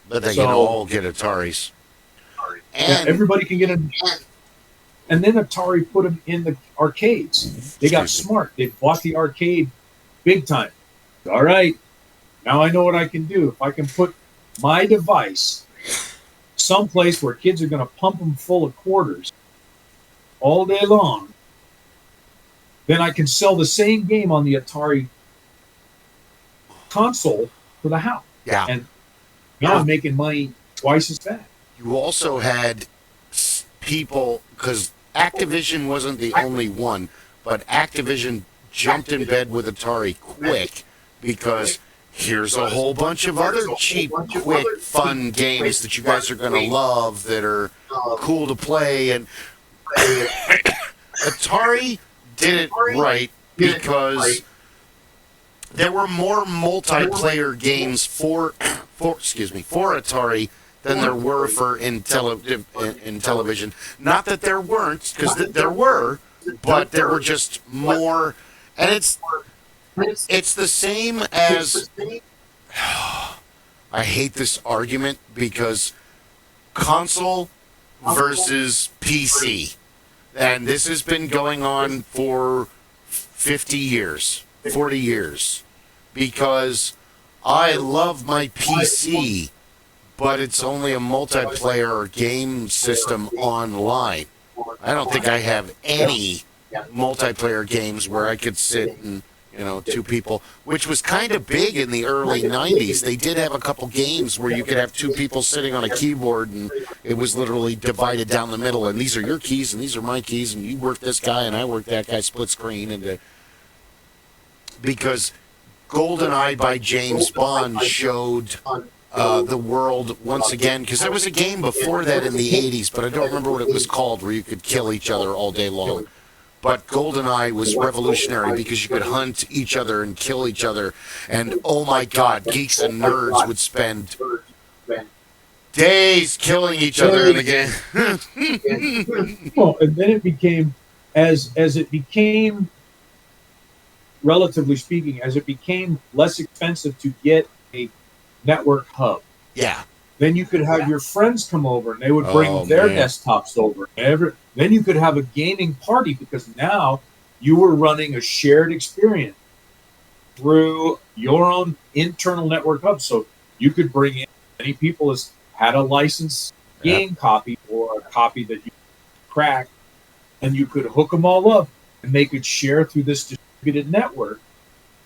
But they can all get Ataris. And everybody can get them. And then Atari put them in the arcades. They got smart. They bought the arcade big time. All right, now I know what I can do. If I can put my device someplace where kids are going to pump them full of quarters all day long, then I can sell the same game on the Atari console for the house. Yeah. And now I'm making money twice as fast. You also had people, because Activision wasn't the only one, but Activision jumped in bed with Atari quick because here's a whole bunch of other cheap, quick, fun games that you guys are going to love that are cool to play. And Atari did it right because there were more multiplayer games for Atari than there were in television. Not that there weren't, because there were, but there were just more. And it's the same as. I hate this argument because console versus PC. And this has been going on for 50 years, 40 years. Because I love my PC, but it's only a multiplayer game system online. I don't think I have any multiplayer games where I could sit and, two people, which was kind of big in the early 90s. They did have a couple games where you could have two people sitting on a keyboard and it was literally divided down the middle, and these are your keys and these are my keys, and you work this guy and I work that guy, split screen. And because GoldenEye by James Bond showed the world once again, because there was a game before that in the 80s, but I don't remember what it was called, where you could kill each other all day long. But GoldenEye was revolutionary because you could hunt each other and kill each other. And oh my God, geeks and nerds would spend days killing each other in the game. Well, and then it became, as it became, relatively speaking, as it became less expensive to get a network hub. Yeah. Then you could have your friends come over and they would bring their desktops over. Then you could have a gaming party, because now you were running a shared experience through your own internal network hub. So you could bring in many people as had a licensed game copy or a copy that you crack, and you could hook them all up and they could share through this distributed network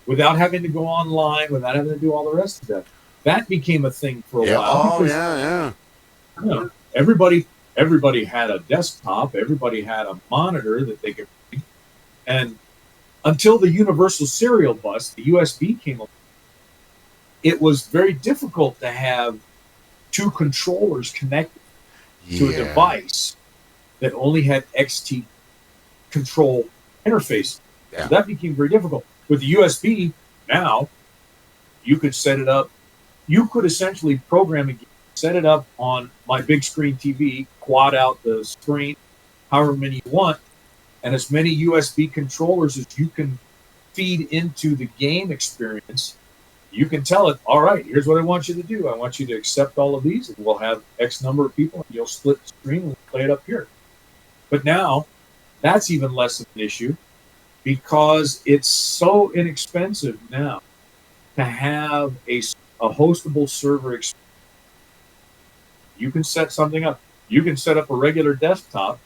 without having to go online, without having to do all the rest of that. That became a thing for a while. Oh, Everybody had a desktop. Everybody had a monitor that they could read. And until the universal serial bus, the USB came along, it was very difficult to have two controllers connected to a device that only had XT control interface. Yeah. So that became very difficult. With the USB, now you could set it up. You could essentially program a game, set it up on my big screen TV, quad out the screen, however many you want, and as many USB controllers as you can feed into the game experience. You can tell it, all right, here's what I want you to do. I want you to accept all of these, and we'll have X number of people, and you'll split the screen and play it up here. But now, that's even less of an issue, because it's so inexpensive now to have a hostable server experience. You can set something up. You can set up a regular desktop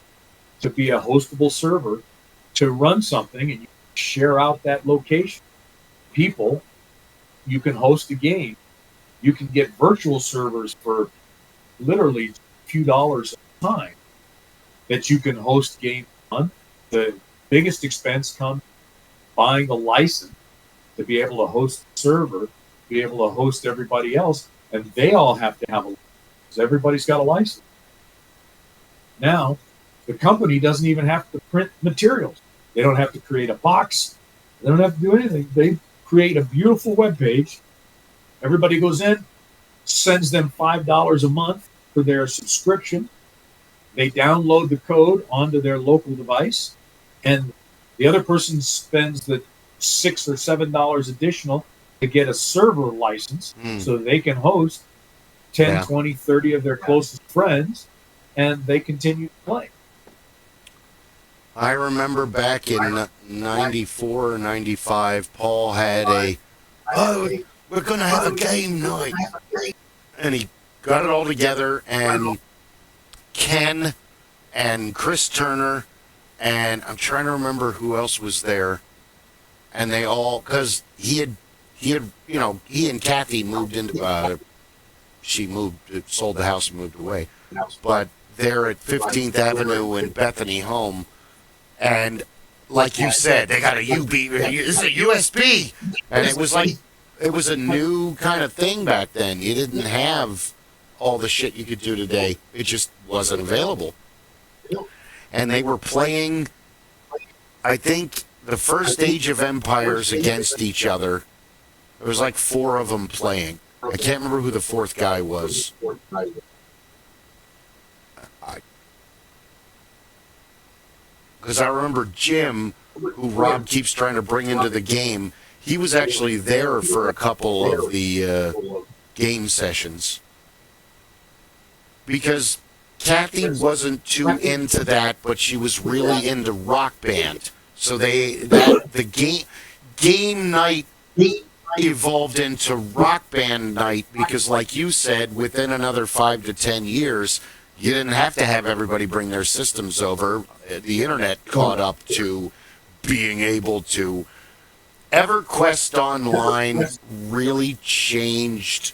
to be a hostable server to run something, and you share out that location. People, you can host a game. You can get virtual servers for literally a few dollars a time that you can host games on. The biggest expense comes buying the license to be able to host the server, be able to host everybody else, and they all have to have a license, because everybody's got a license. Now, the company doesn't even have to print materials. They don't have to create a box. They don't have to do anything. They create a beautiful web page. Everybody goes in, sends them $5 a month for their subscription. They download the code onto their local device, and the other person spends the $6 or $7 additional to get a server license so they can host 10, 20, 30 of their closest friends, and they continue to play. I remember back in 94 or 95, Paul had we're going to have a game night. And he got it all together, and Ken and Chris Turner, and I'm trying to remember who else was there. And they all, because he had, he and Kathy moved into, sold the house and moved away. But they're at 15th Avenue in Bethany Home. And like you said, they got it's a USB. And it was like, it was a new kind of thing back then. You didn't have all the shit you could do today. It just wasn't available. And they were playing, I think, the first Age of Empires against each other. There was like 4 of them playing. I can't remember who the 4th guy was. Because I remember Jim, who Rob keeps trying to bring into the game, he was actually there for a couple of the game sessions. Because Kathy wasn't too into that, but she was really into Rock Band. So the game night evolved into Rock Band night because, like you said, within another 5 to 10 years, you didn't have to have everybody bring their systems over. The internet caught up to being able to. EverQuest Online really changed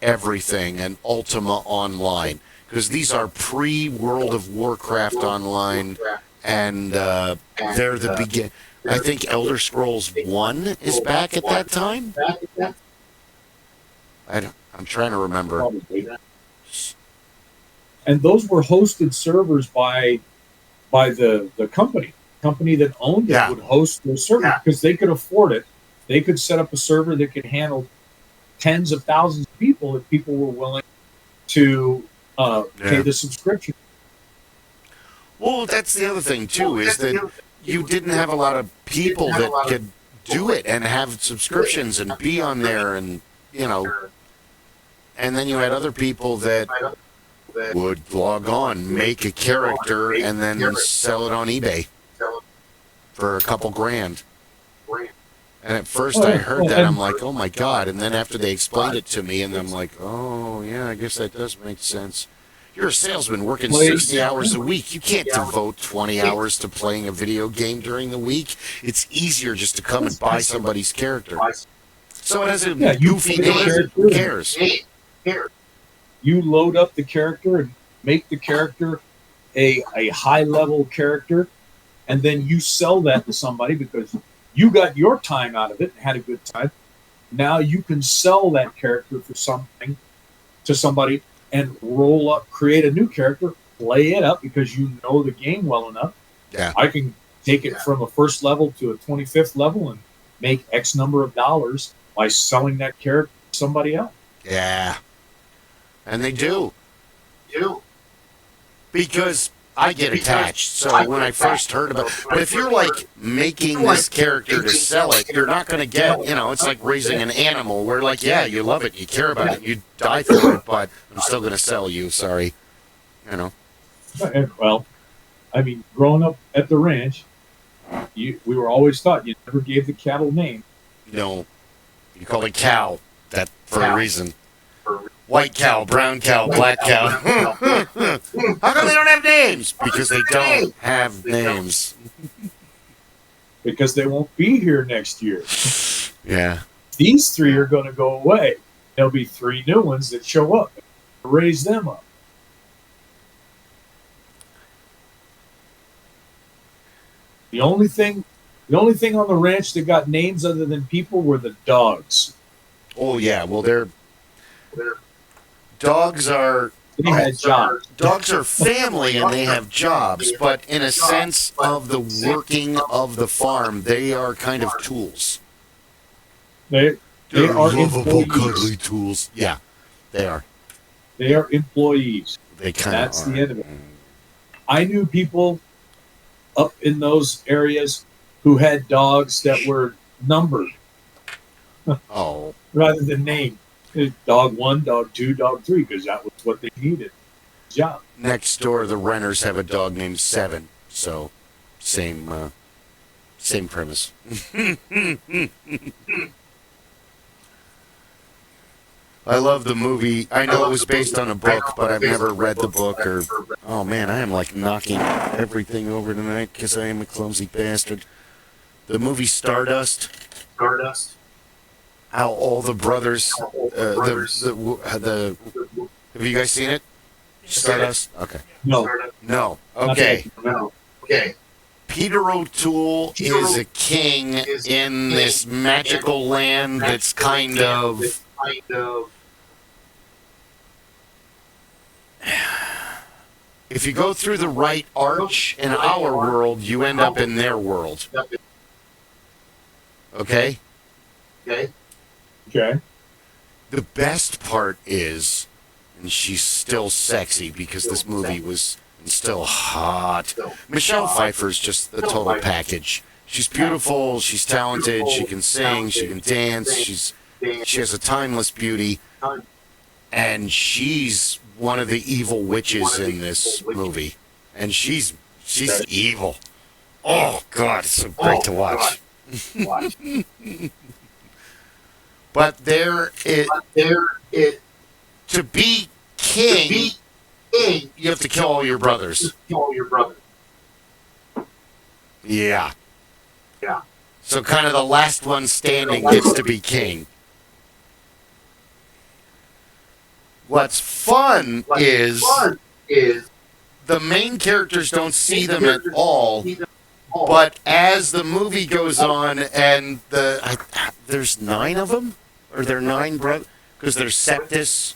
everything, and Ultima Online, because these are pre-World of Warcraft Online, and they're the begin. I think Elder Scrolls 1 is back at that time. I'm trying to remember. And those were hosted servers by the company that owned it would host those servers because they could afford it. They could set up a server that could handle tens of thousands of people if people were willing to pay the subscription. Well, that's the other thing too, is that you didn't have a lot of people that could do it and have subscriptions and be on there, and and then you had other people that would log on, make a character, and then sell it on eBay for a couple grand. And at first I heard that, I'm like, oh my God. And then after they explained it to me, and I'm like, oh yeah, I guess that does make sense. You're a salesman working 60 hours a week. You can't devote 20 hours to playing a video game during the week. It's easier just to come and buy somebody's character. So it has a goofy name. Who cares? You load up the character and make the character a high-level character, and then you sell that to somebody because you got your time out of it and had a good time. Now you can sell that character for something to somebody and create a new character, play it up because you know the game well enough. Yeah. I can take it from a first level to a 25th level and make X number of dollars by selling that character to somebody else. Yeah. And they do. Because I get attached. So when I first heard about it, but if you're like making this character to sell it, you're not going to get, it's like raising an animal where like, yeah, you love it, you care about it, you die for it, but I'm still going to sell you, sorry. Well, I mean, growing up at the ranch, we were always taught you never gave the cattle name. No. You call it cow. That for a reason. White cow, brown cow, black cow. How come they don't have names? Because they don't have names. Because they won't be here next year. Yeah. These 3 are going to go away. There'll be 3 new ones that show up. Raise them up. The only thing on the ranch that got names other than people were the dogs. Oh yeah, well dogs are they had jobs. Dogs are family and they have jobs, but in a sense of the working of the farm, they are kind of tools. They They're are lovable, employees. cuddly tools. Yeah, they are. They are employees. They kind of That's are. the end of it. I knew people up in those areas who had dogs that were numbered Oh, rather than named. Dog 1, dog 2, dog 3, because that was what they needed. Job. next door the renters have a dog named Seven, so same premise. I love the movie. I know it was based on a book, but I've never read the book. Oh man, I am like knocking everything over tonight because I am a clumsy bastard. The movie Stardust. How all the brothers, have you guys seen it? Stardust. Okay. No. No. Okay. Peter O'Toole is a king in this magical land that's kind of... If you go through the right arch in our world, you end up in their world. Okay? Okay. The best part is, and she's still sexy because this movie was still hot. Michelle Pfeiffer's just the total package. She's beautiful, she's talented, she can sing, she can dance, she has a timeless beauty, and she's one of the evil witches in this movie. And she's evil. Oh God, it's so great to watch. But to be king, you have to kill all your brothers. Yeah. So kind of the last one standing gets to be king. What's fun is the main characters don't see them at all. But as the movie goes on, and there's 9 of them, or there are 9 brothers, because there's Septus,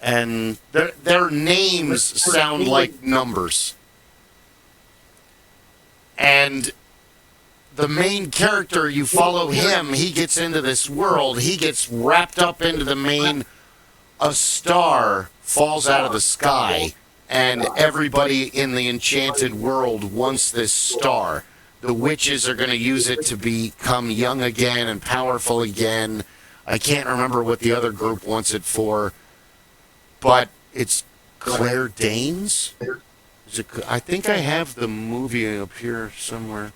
and their names sound like numbers. And the main character, you follow him, he gets into this world, he gets wrapped up into the main, a star falls out of the sky, and everybody in the enchanted world wants this star. The witches are going to use it to become young again and powerful again. I can't remember what the other group wants it for, but it's Claire Danes? I think I have the movie up here somewhere.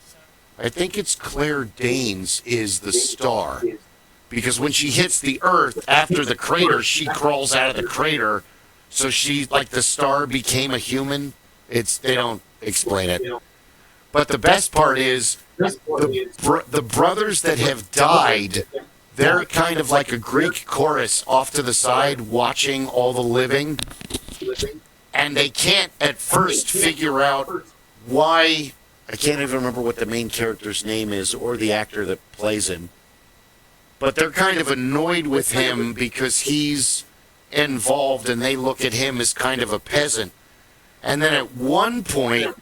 I think it's Claire Danes is the star. Because when she hits the earth after the crater, she crawls out of the crater. So she, like the star became a human. They don't explain it. But the best part is the brothers that have died, they're kind of like a Greek chorus off to the side watching all the living. And they can't at first figure out why. I can't even remember what the main character's name is or the actor that plays him. But they're kind of annoyed with him because he's involved and they look at him as kind of a peasant. And then at one point,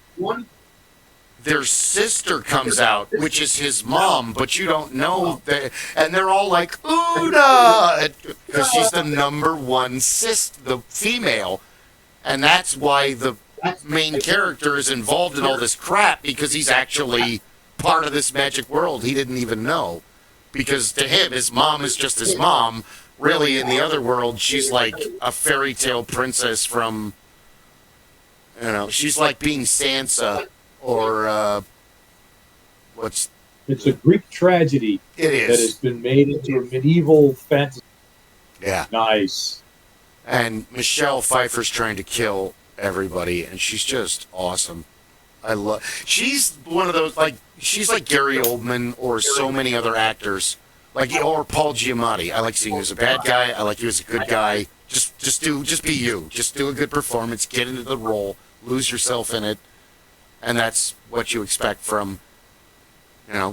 their sister comes out, which is his mom, but you don't know that. And they're all like, Una! Because she's the number one the female. And that's why the main character is involved in all this crap, because he's actually part of this magic world he didn't even know. Because to him, his mom is just his mom. Really, in the other world, she's like a fairy tale princess from, she's like being Sansa or, It's a Greek tragedy. It is. That has been made into a medieval fantasy. Yeah. Nice. And Michelle Pfeiffer's trying to kill everybody, and she's just awesome. She's one of those, she's like Gary Oldman or so many other actors, or Paul Giamatti. I like seeing you as a bad guy. I like you as a good guy. Just be you. Just do a good performance. Get into the role. Lose yourself in it. And that's what you expect from,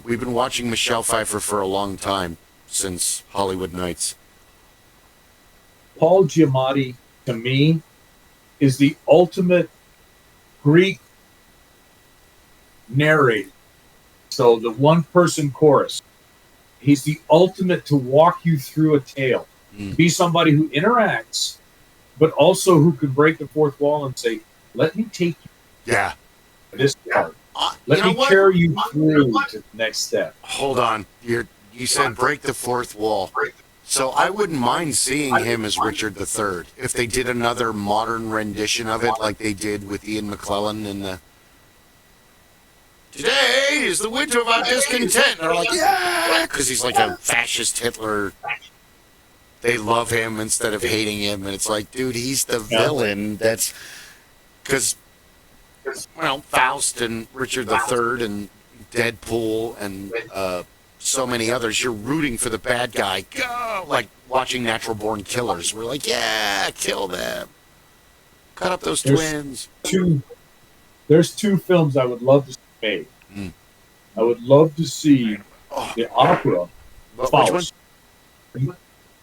we've been watching Michelle Pfeiffer for a long time, since Hollywood Nights. Paul Giamatti, to me, is the ultimate Greek narrator. So the one-person chorus. He's the ultimate to walk you through a tale. Be somebody who interacts, but also who can break the fourth wall and say, let me take you to this part. Let me carry you through to the next step. Hold on. You said break the fourth wall. So I wouldn't mind seeing him as Richard III if they did another modern rendition of it like they did with Ian McClellan in the Today is the winter of our discontent. And they're like, yeah, because he's like a fascist Hitler. They love him instead of hating him, and it's like, dude, he's the villain. That's because, Faust and Richard III and Deadpool and so many others, you're rooting for the bad guy. Go! Like watching Natural Born Killers. We're like, yeah, kill them. Cut up those twins. There's two films I would love to see made. Mm. I would love to see the opera Which one? Faust.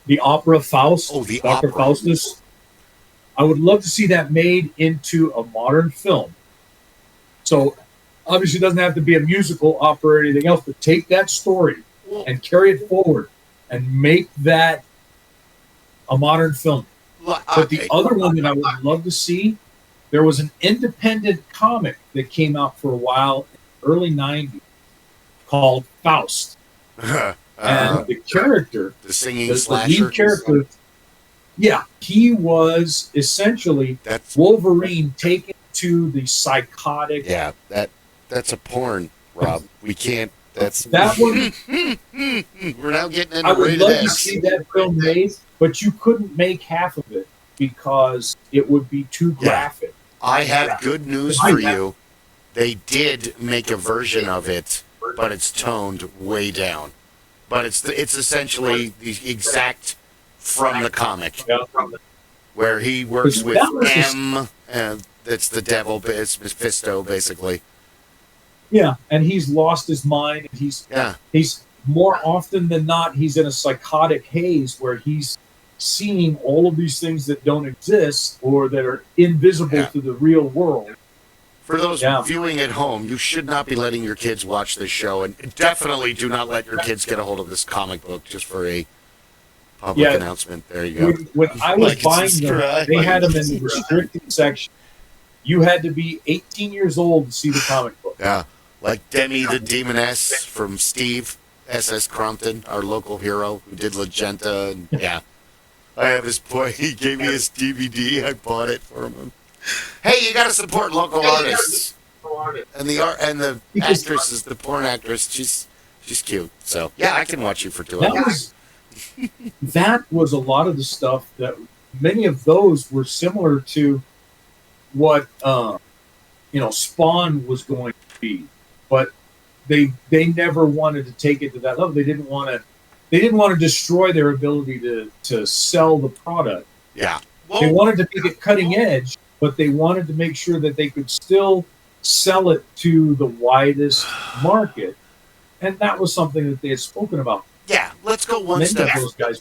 The opera Faust. Oh, the Dr. opera. Faustus. I would love to see that made into a modern film. So, obviously, it doesn't have to be a musical, opera, or anything else, but take that story and carry it forward and make that a modern film. But the other one that I would love to see, there was an independent comic that came out for a while in the early 90s called Faust. And the character, the singing the slasher. lead character, yeah, he was essentially That's Wolverine taken to the psychotic. yeah. That's a porn, Rob. We can't. That's That one. We're now getting into I would rated love to X. see that film made, but you couldn't make half of it because it would be too graphic. I have good news for you. They did make a version of it, but it's toned way down. But it's essentially the exact from the comic, where he works with M, and that's the devil. It's Mephisto, basically. Yeah, and he's lost his mind. He's more often than not, he's in a psychotic haze where he's seeing all of these things that don't exist or that are invisible to the real world. For those viewing at home, you should not be letting your kids watch this show, and definitely do not let your kids get a hold of this comic book just for a public announcement. There you go. When I was buying them, they had them in the restricted section. You had to be 18 years old to see the comic book. Yeah, like Demi the Demoness from Steve S.S. Crompton, our local hero who did Legenta, and I have his boy. He gave me his DVD. I bought it for him. Hey, you got to support local artists. And the actress is the porn actress. She's cute. So yeah, I can watch you for 2 hours. That was a lot of the stuff that many of those were similar to what Spawn was going to be, but they never wanted to take it to that level. They didn't want to destroy their ability to sell the product. Yeah, they wanted to make it cutting edge, but they wanted to make sure that they could still sell it to the widest market, and that was something that they had spoken about. Yeah, let's go one step. Those guys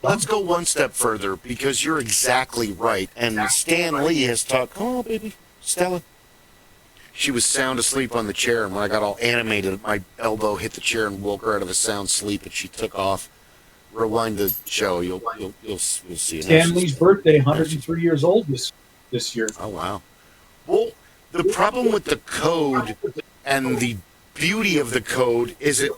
Let's go one step further, because you're exactly right. And Stan Lee has talked. Come on, baby, Stella. She was sound asleep on the chair, and when I got all animated, my elbow hit the chair and woke her out of a sound sleep, and she took off. Rewind the show. You'll see it. Stan Lee's birthday, 103 years old this year. Oh wow. Well, the problem with the code and the beauty of the code is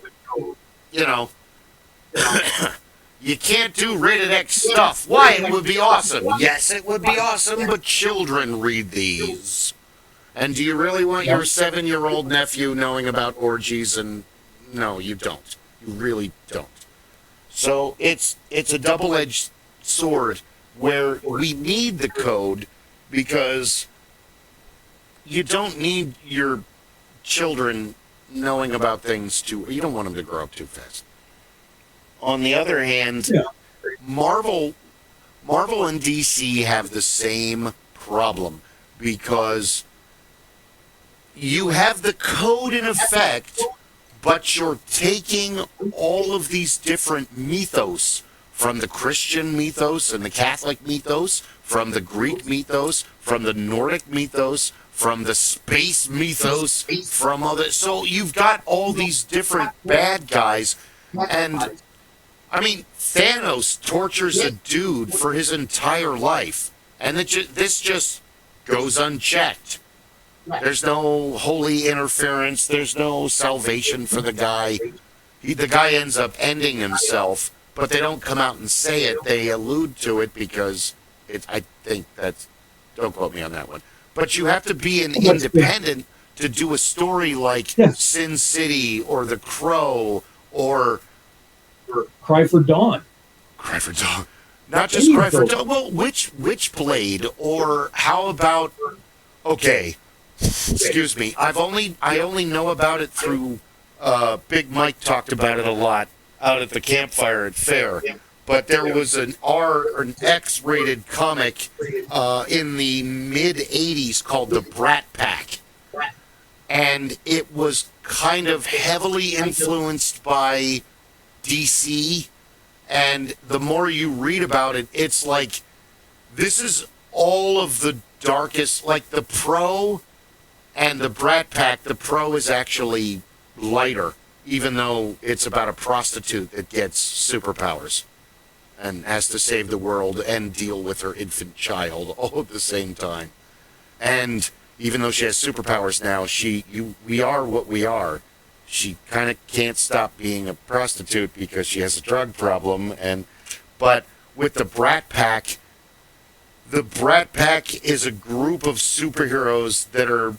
you can't do rated X stuff. Why? It would be awesome. Yes, it would be awesome, but children read these. And do you really want your 7-year-old nephew knowing about orgies? And no, you don't. You really don't. So it's a double-edged sword where we need the code, because you don't need your children knowing about things you don't want them to grow up too fast. On the other hand, Marvel and DC have the same problem, because you have the code in effect, but you're taking all of these different mythos, from the Christian mythos and the Catholic mythos, from the Greek mythos, from the Nordic mythos, from the space mythos, from other. So you've got all these different bad guys, and I mean, Thanos tortures a dude for his entire life, and this just goes unchecked. There's no holy interference. There's no salvation for the guy. The guy ends up ending himself, but they don't come out and say it. They allude to it because I think that's. Don't quote me on that one. But you have to be an independent to do a story like Sin City or The Crow or Cry for Dawn. Cry for Dawn. Not just Cry for Dawn. Well, Witchblade, or how about? Okay, excuse me. I only know about it through. Big Mike talked about it a lot out at the campfire at Fair. But there was an X-rated comic in the mid '80s called the Brat Pack, and it was kind of heavily influenced by DC. And the more you read about it, it's like this is all of the darkest, like the Pro and the Brat Pack. The Pro is actually lighter, even though it's about a prostitute that gets superpowers and has to save the world and deal with her infant child all at the same time. And even though she has superpowers now, we are what we are. She kind of can't stop being a prostitute because she has a drug problem. But with the Brat Pack is a group of superheroes that are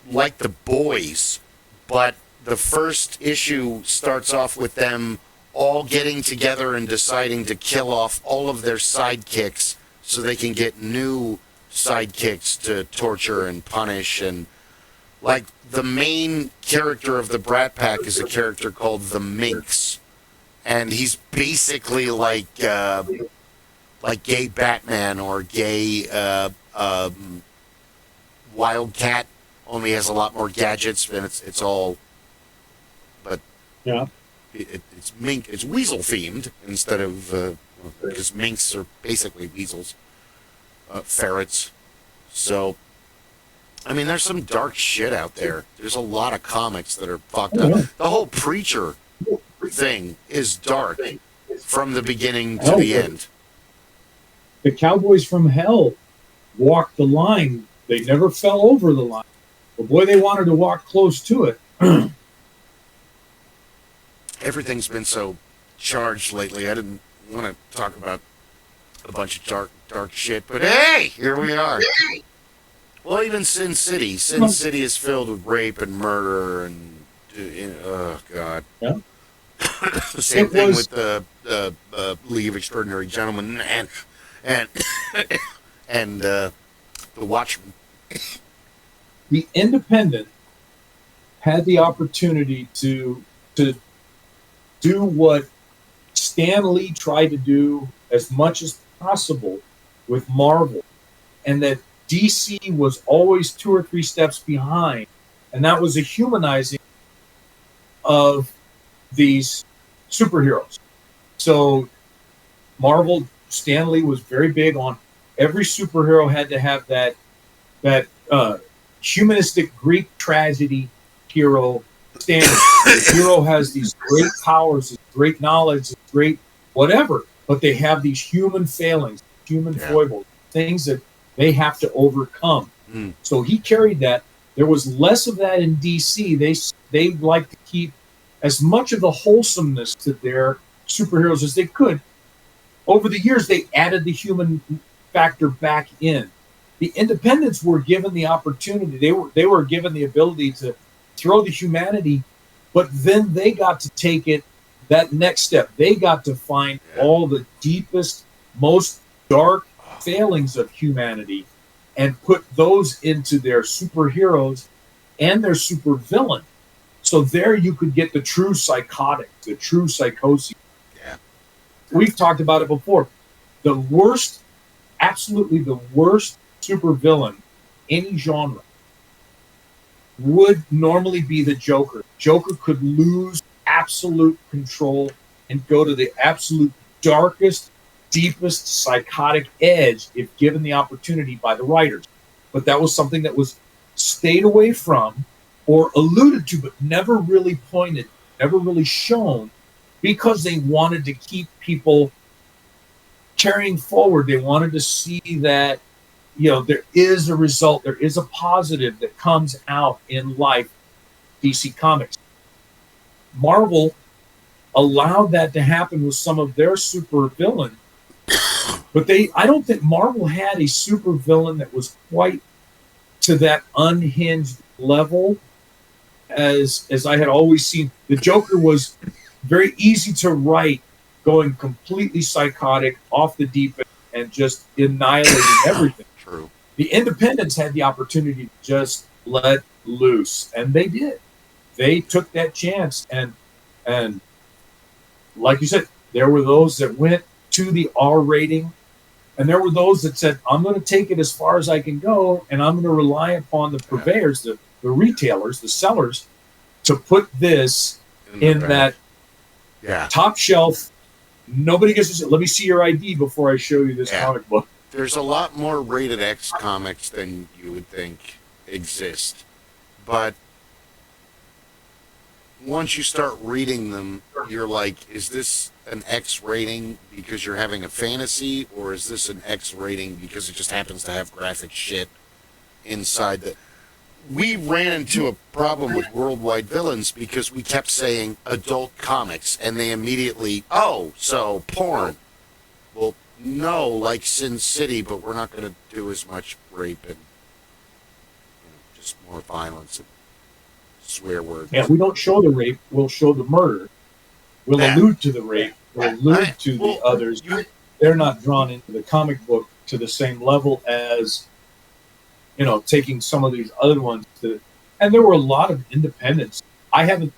like the boys, but the first issue starts off with them all getting together and deciding to kill off all of their sidekicks so they can get new sidekicks to torture and punish. And like the main character of the Brat Pack is a character called the Minx, and he's basically like gay Batman or gay Wildcat, only has a lot more gadgets, and it's all, but Yeah. It's weasel themed instead of because minks are basically weasels, ferrets. So, I mean, there's some dark shit out there. There's a lot of comics that are fucked up. The whole Preacher thing is dark from the beginning to the end. The Cowboys from Hell walked the line. They never fell over the line. But boy, they wanted to walk close to it. Everything's been so charged lately. I didn't want to talk about a bunch of dark shit, but hey, here we are. Well, even Sin City. Sin City is filled with rape and murder and oh god. Yeah. Same thing with the League of Extraordinary Gentlemen and the Watchmen. The Independent had the opportunity to do what Stan Lee tried to do as much as possible with Marvel, and that DC was always 2 or 3 steps behind, and that was a humanizing of these superheroes. So Marvel, Stan Lee was very big on every superhero had to have that humanistic Greek tragedy hero standard. The hero has these great powers, this great knowledge, this great whatever, but they have these human failings, human foibles, things that they have to overcome. So he carried that. There was less of that in DC. They like to keep as much of the wholesomeness to their superheroes as they could. Over the years, they added the human factor back in. The Independents were given the opportunity. They were given the ability to throw the humanity, but then they got to take it that next step. They got to find all the deepest, most dark failings of humanity and put those into their superheroes and their supervillain. So there you could get the true psychotic, the true psychosis. Yeah. We've talked about it before. The worst, absolutely the worst supervillain, any genre, would normally be the Joker. Joker could lose absolute control and go to the absolute darkest, deepest psychotic edge if given the opportunity by the writers. But that was something that was stayed away from or alluded to, but never really pointed, never really shown, because they wanted to keep people carrying forward. They wanted to see that, there is a result, there is a positive that comes out in life, DC Comics. Marvel allowed that to happen with some of their supervillain, but I don't think Marvel had a supervillain that was quite to that unhinged level as I had always seen. The Joker was very easy to write, going completely psychotic, off the deep end, and just annihilating everything. True. The Independents had the opportunity to just let loose, and they did. They took that chance, and like you said, there were those that went to the R rating, and there were those that said, I'm going to take it as far as I can go, and I'm going to rely upon the purveyors, the retailers, the sellers, to put this in that top shelf. Nobody gets to say, let me see your ID before I show you this comic book. There's a lot more rated X comics than you would think exist. But once you start reading them, you're like, is this an X rating because you're having a fantasy, or is this an X rating because it just happens to have graphic shit inside the... We ran into a problem with Worldwide Villains because we kept saying adult comics, and they immediately, oh, so porn. Well, no, like Sin City, but we're not going to do as much rape and just more violence and swear words. Yeah, we don't show the rape, we'll show the murder. We'll allude to the rape, we'll allude to the others. They're not drawn into the comic book to the same level as, taking some of these other ones to, and there were a lot of independents. I haven't,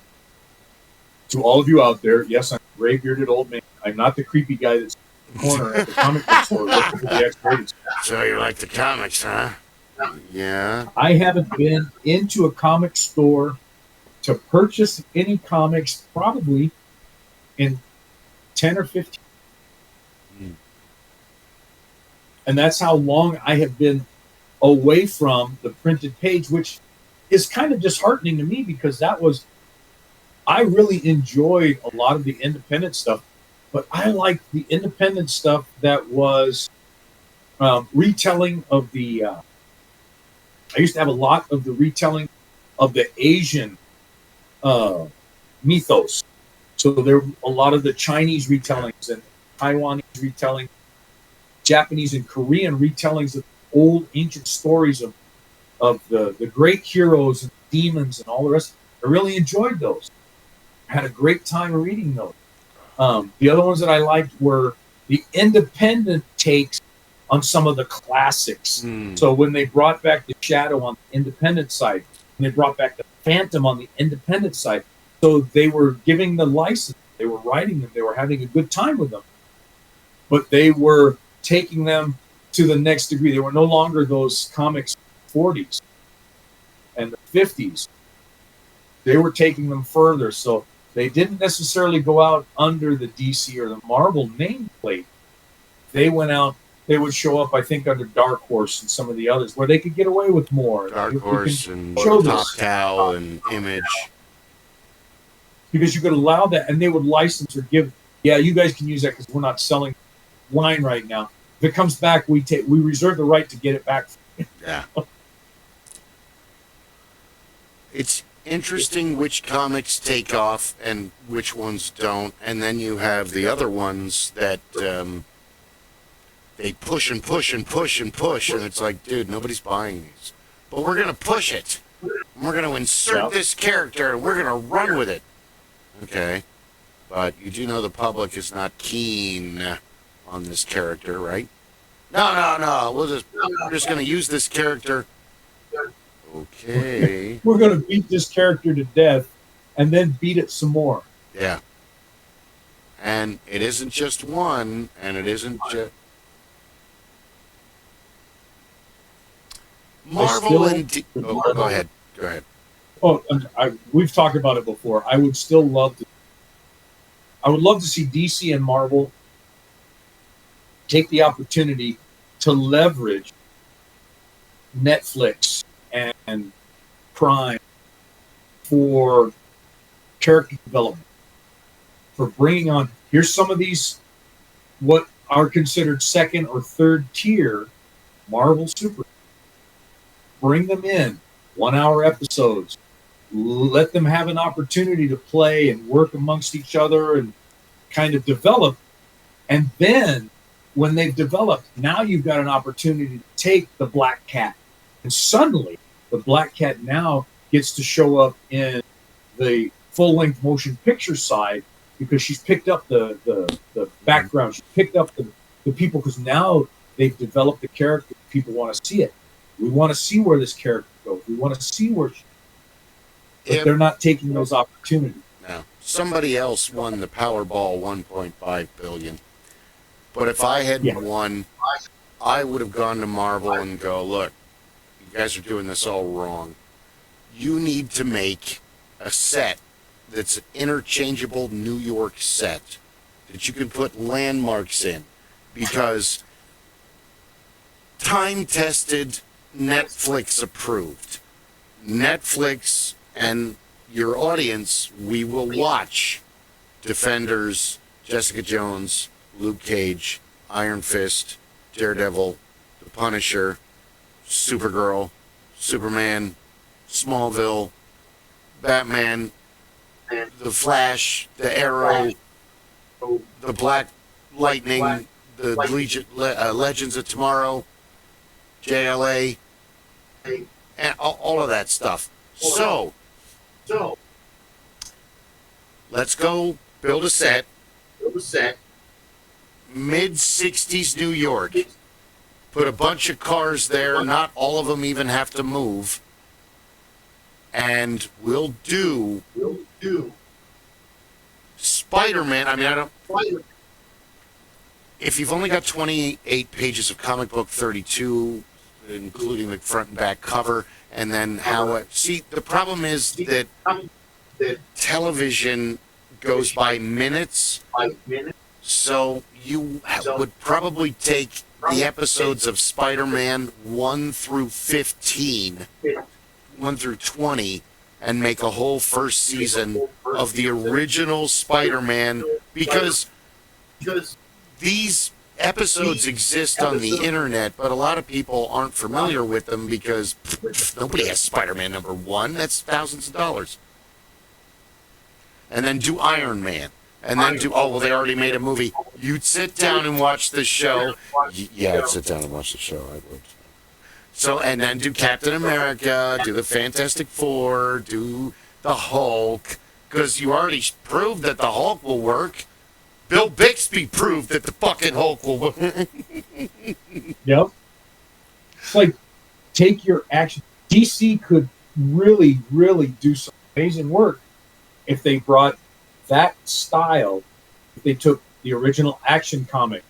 to all of you out there, yes, I'm a gray-bearded old man. I'm not the creepy guy that's in the corner at the comic book store looking for the X-rated stuff. So you like the comics, huh? Yeah. I haven't been into a comic store to purchase any comics probably in 10 or 15. And that's how long I have been away from the printed page, which is kind of disheartening to me because I really enjoyed a lot of the independent stuff, but I liked the independent stuff that was retelling of the, I used to have a lot of the retelling of the Asian mythos. So there were a lot of the Chinese retellings and Taiwanese retelling, Japanese and Korean retellings of old ancient stories of the great heroes and demons and all the rest. I really enjoyed those. I had a great time reading those. The other ones that I liked were the independent takes on some of the classics. So when they brought back the Shadow on the independent side, when they brought back the Phantom on the independent side, so they were giving the license, they were writing them, they were having a good time with them, but they were taking them to the next degree. They were no longer those comics 40s and the 50s. They were taking them further. So they didn't necessarily go out under the DC or the Marvel nameplate. They went out, they would show up, I think, under Dark Horse and some of the others where they could get away with more. Dark Horse and Top Cow and Image. Because you could allow that, and they would license or give, you guys can use that because we're not selling line right now. If it comes back, we reserve the right to get it back. Yeah. It's interesting which comics take off and which ones don't, and then you have the other ones that they push and push and push and push, and it's like, dude, nobody's buying these. But we're going to push it. We're going to insert this character, and we're going to run with it. Okay. But you do know the public is not keen on this character, right? No. We're just going to use this character. Okay. We're going to beat this character to death and then beat it some more. Yeah. And it isn't just one, and it isn't just... Marvel and... Oh, go ahead. Go ahead. Oh, we've talked about it before. I would love to see DC and Marvel take the opportunity to leverage Netflix and Prime for character development, for bringing on, here's some of these what are considered second or third tier Marvel super. Bring them in, 1 hour episodes. Let them have an opportunity to play and work amongst each other and kind of develop. And then when they've developed, now you've got an opportunity to take the Black Cat. And suddenly the Black Cat now gets to show up in the full-length motion picture side because she's picked up the background. She's picked up the people because now they've developed the character. People want to see it. We want to see where this character goes. We want to see where she... But they're not taking those opportunities. No. Somebody else won the Powerball $1.5 billion. But if I had won, I would have gone to Marvel and go, look, you guys are doing this all wrong. you need to make a set that's an interchangeable New York set that you can put landmarks in, because time-tested, Netflix approved. Netflix and your audience, we will watch Defenders, Jessica Jones, Luke Cage, Iron Fist, Daredevil, The Punisher, Supergirl, Superman, Smallville, Batman, The Flash, The Arrow, The Black Lightning, The Legends of Tomorrow, JLA, and all of that stuff. So, let's go build a set. Mid-60s New York. Put a bunch of cars there. Not all of them even have to move. And we'll do Spider-Man. I mean, I don't... If you've only got 28 pages of comic book 32, including the front and back cover, and then how it... See, the problem is that television goes by minutes. So you would probably take the episodes of Spider-Man 1 through 15, 1 through 20, and make a whole first season of the original Spider-Man, because these episodes exist on the internet, but a lot of people aren't familiar with them because nobody has Spider-Man #1. That's thousands of dollars. And then do Iron Man. And then do, oh, well, they already made a movie. You'd sit down and watch the show. Yeah, I'd sit down and watch the show. I would. So, and then do Captain America, do the Fantastic Four, do the Hulk, because you already proved that the Hulk will work. Bill Bixby proved that the fucking Hulk will work. Yep. It's like, take your action. DC could really, really do some amazing work if they brought that style. If they took the original Action comic,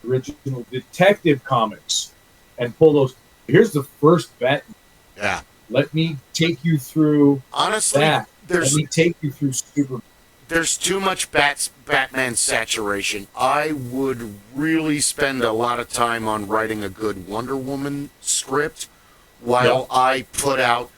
original Detective comics, and pull those. Here's the first Batman. Yeah. Let me take you through. Honestly, that. Let me take you through Superman. There's too much Batman saturation. I would really spend a lot of time on writing a good Wonder Woman script while I put out...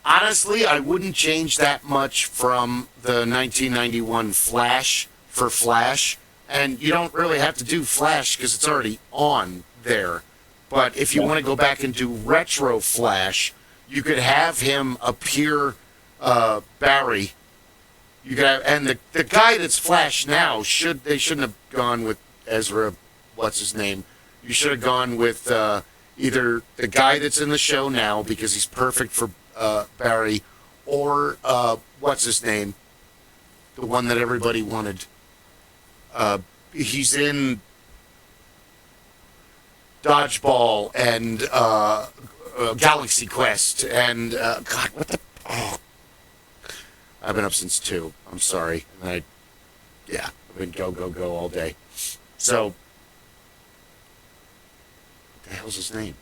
Honestly, I wouldn't change that much from the 1991 Flash for Flash. And you don't really have to do Flash because it's already on there. But if you want to go back and do retro Flash, you could have him appear Barry. You could have, and the guy that's Flash now, they shouldn't have gone with Ezra, what's his name? You should have gone with either the guy that's in the show now, because he's perfect for Barry, or what's his name? The one that everybody wanted. He's in Dodgeball and Galaxy Quest and God, what the? Oh. I've been up since 2. I'm sorry. And I've been go all day. So, what the hell's his name?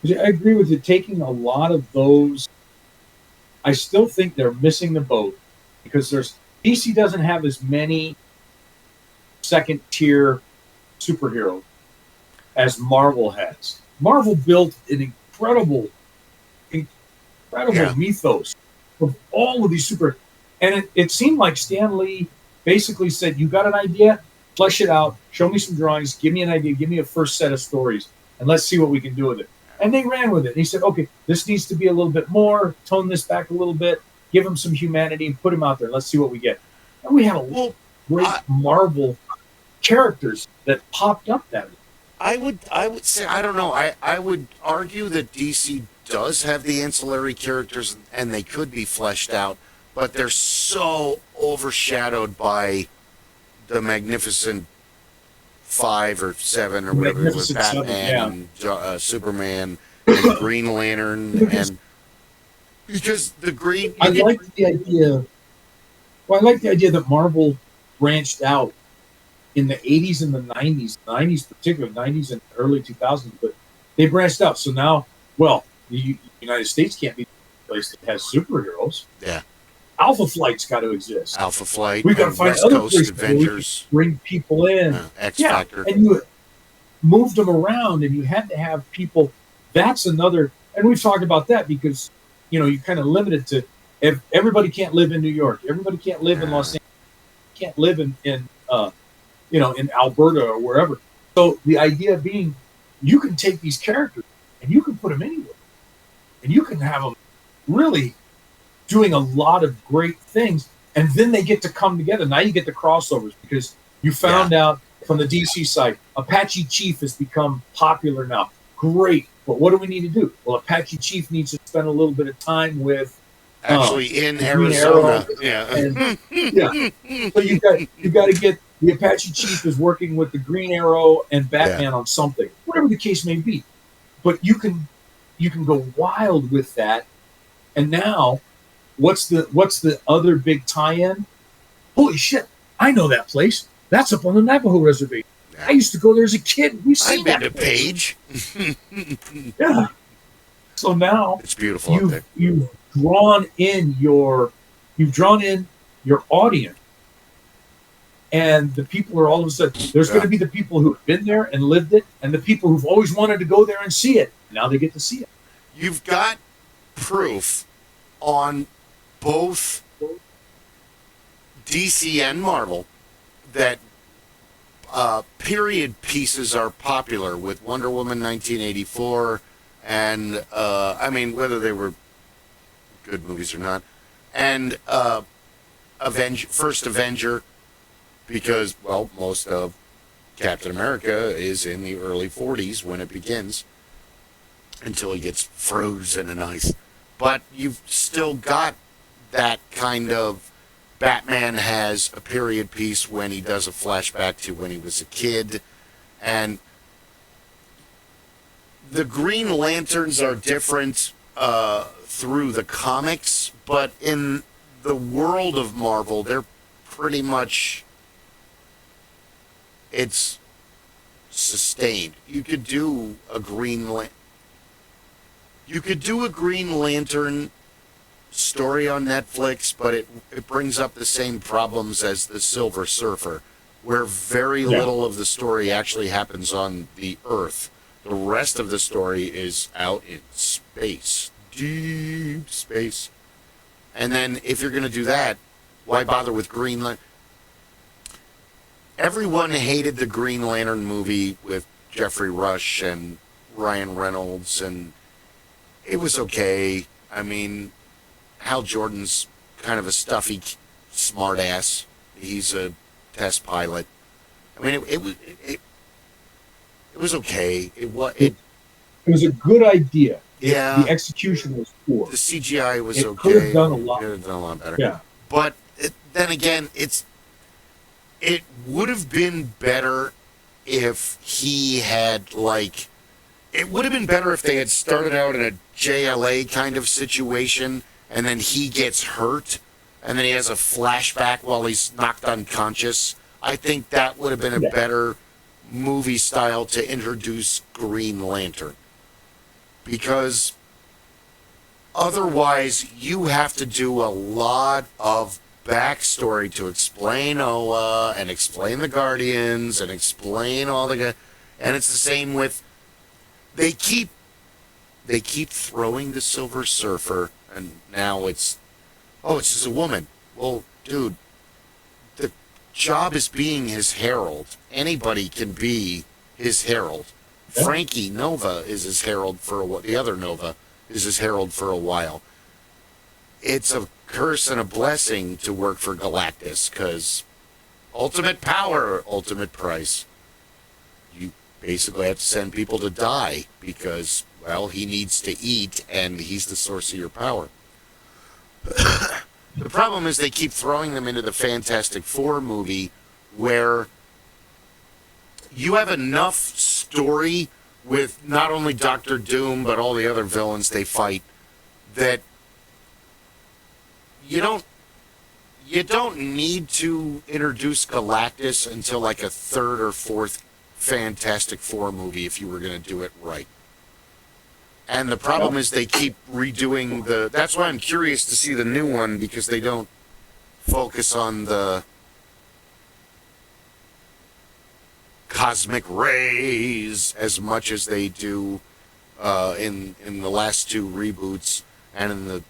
I agree with you. Taking a lot of those, I still think they're missing the boat because DC doesn't have as many second tier superheroes as Marvel has. Marvel built an incredible mythos of all of these and it seemed like Stan Lee basically said, you got an idea, flesh it out, show me some drawings, give me an idea, give me a first set of stories, and let's see what we can do with it. And they ran with it. And he said, okay, this needs to be a little bit more, tone this back a little bit, give him some humanity, and put him out there. Let's see what we get. And we had a great Marvel characters that popped up that way. I would say, I don't know, I would argue that DC does have the ancillary characters and they could be fleshed out, but they're so overshadowed by the Magnificent 5 or 7 or whatever it was, Batman and Superman and Green Lantern, and because the Green... I like the idea that Marvel branched out in the 80s and the 90s, 90s particularly, 90s and early 2000s, but they branched out. So now Well, the United States can't be the place that has superheroes. Yeah. Alpha Flight's got to exist. Alpha Flight. We've got to and find West other Coast places where we can Avengers. bring people in. X Yeah, Factor. and you moved them around, and you had to have people. That's another, and we've talked about that because, you kind of limit it to everybody can't live in New York. Everybody can't live in Los Angeles. Can't live in in Alberta or wherever. So the idea being, you can take these characters and you can put them anywhere, and you can have them really doing a lot of great things, and then they get to come together. Now you get the crossovers because you found out from the DC side, Apache Chief has become popular now. Great, but what do we need to do? Well, Apache Chief needs to spend a little bit of time with Actually, in Green Arizona. Arrow. Yeah. And, yeah. So you got to get the Apache Chief is working with the Green Arrow and Batman on something, whatever the case may be. But you can go wild with that. And now, what's the other big tie-in? Holy shit! I know that place. That's up on the Navajo reservation. I used to go there as a kid. We've seen I've been that to Page. Yeah. So now It's beautiful up there. you've drawn in your audience, and the people are all of a sudden there's going to be the people who've been there and lived it, and the people who've always wanted to go there and see it. Now they get to see it. You've got proof on both DC and Marvel that period pieces are popular, with Wonder Woman 1984 and whether they were good movies or not, and First Avenger, because most of Captain America is in the early 40s when it begins, until he gets frozen in ice. But you've still got that kind of Batman has a period piece when he does a flashback to when he was a kid. And the Green Lanterns are different through the comics, but in the world of Marvel, they're pretty much, it's sustained. You could do a Green Lantern story on Netflix, but it brings up the same problems as the Silver Surfer, where very little of the story actually happens on the Earth. The rest of the story is out in space, deep space. And then if you're going to do that, why bother with Green Lantern? Everyone hated the Green Lantern movie with Jeffrey Rush and Ryan Reynolds, and it was okay. I mean, Hal Jordan's kind of a stuffy smartass. He's a test pilot. I mean, it was okay. It was a good idea. Yeah. The execution was poor. The CGI was okay. Could have done a lot. Could have done a lot better. Yeah. But then again, it would have been better if he had it would have been better if they had started out in a JLA kind of situation, and then he gets hurt, and then he has a flashback while he's knocked unconscious. I think that would have been a better movie style to introduce Green Lantern. Because otherwise, you have to do a lot of backstory to explain Oa and explain the Guardians and explain all the... And it's the same with... They keep throwing the Silver Surfer, and now it's just a woman. Well, dude, the job is being his herald. Anybody can be his herald. Yeah. Frankie Nova is his herald for a while. The other Nova is his herald for a while. It's a curse and a blessing to work for Galactus, because ultimate power, ultimate price. You basically have to send people to die because, well, he needs to eat, and he's the source of your power. The problem is they keep throwing them into the Fantastic Four movie, where you have enough story with not only Doctor Doom, but all the other villains they fight, that you don't need to introduce Galactus until like a third or fourth Fantastic Four movie if you were going to do it right. And the problem is they keep redoing the... That's why I'm curious to see the new one, because they don't focus on the cosmic rays as much as they do in the last two reboots. And in the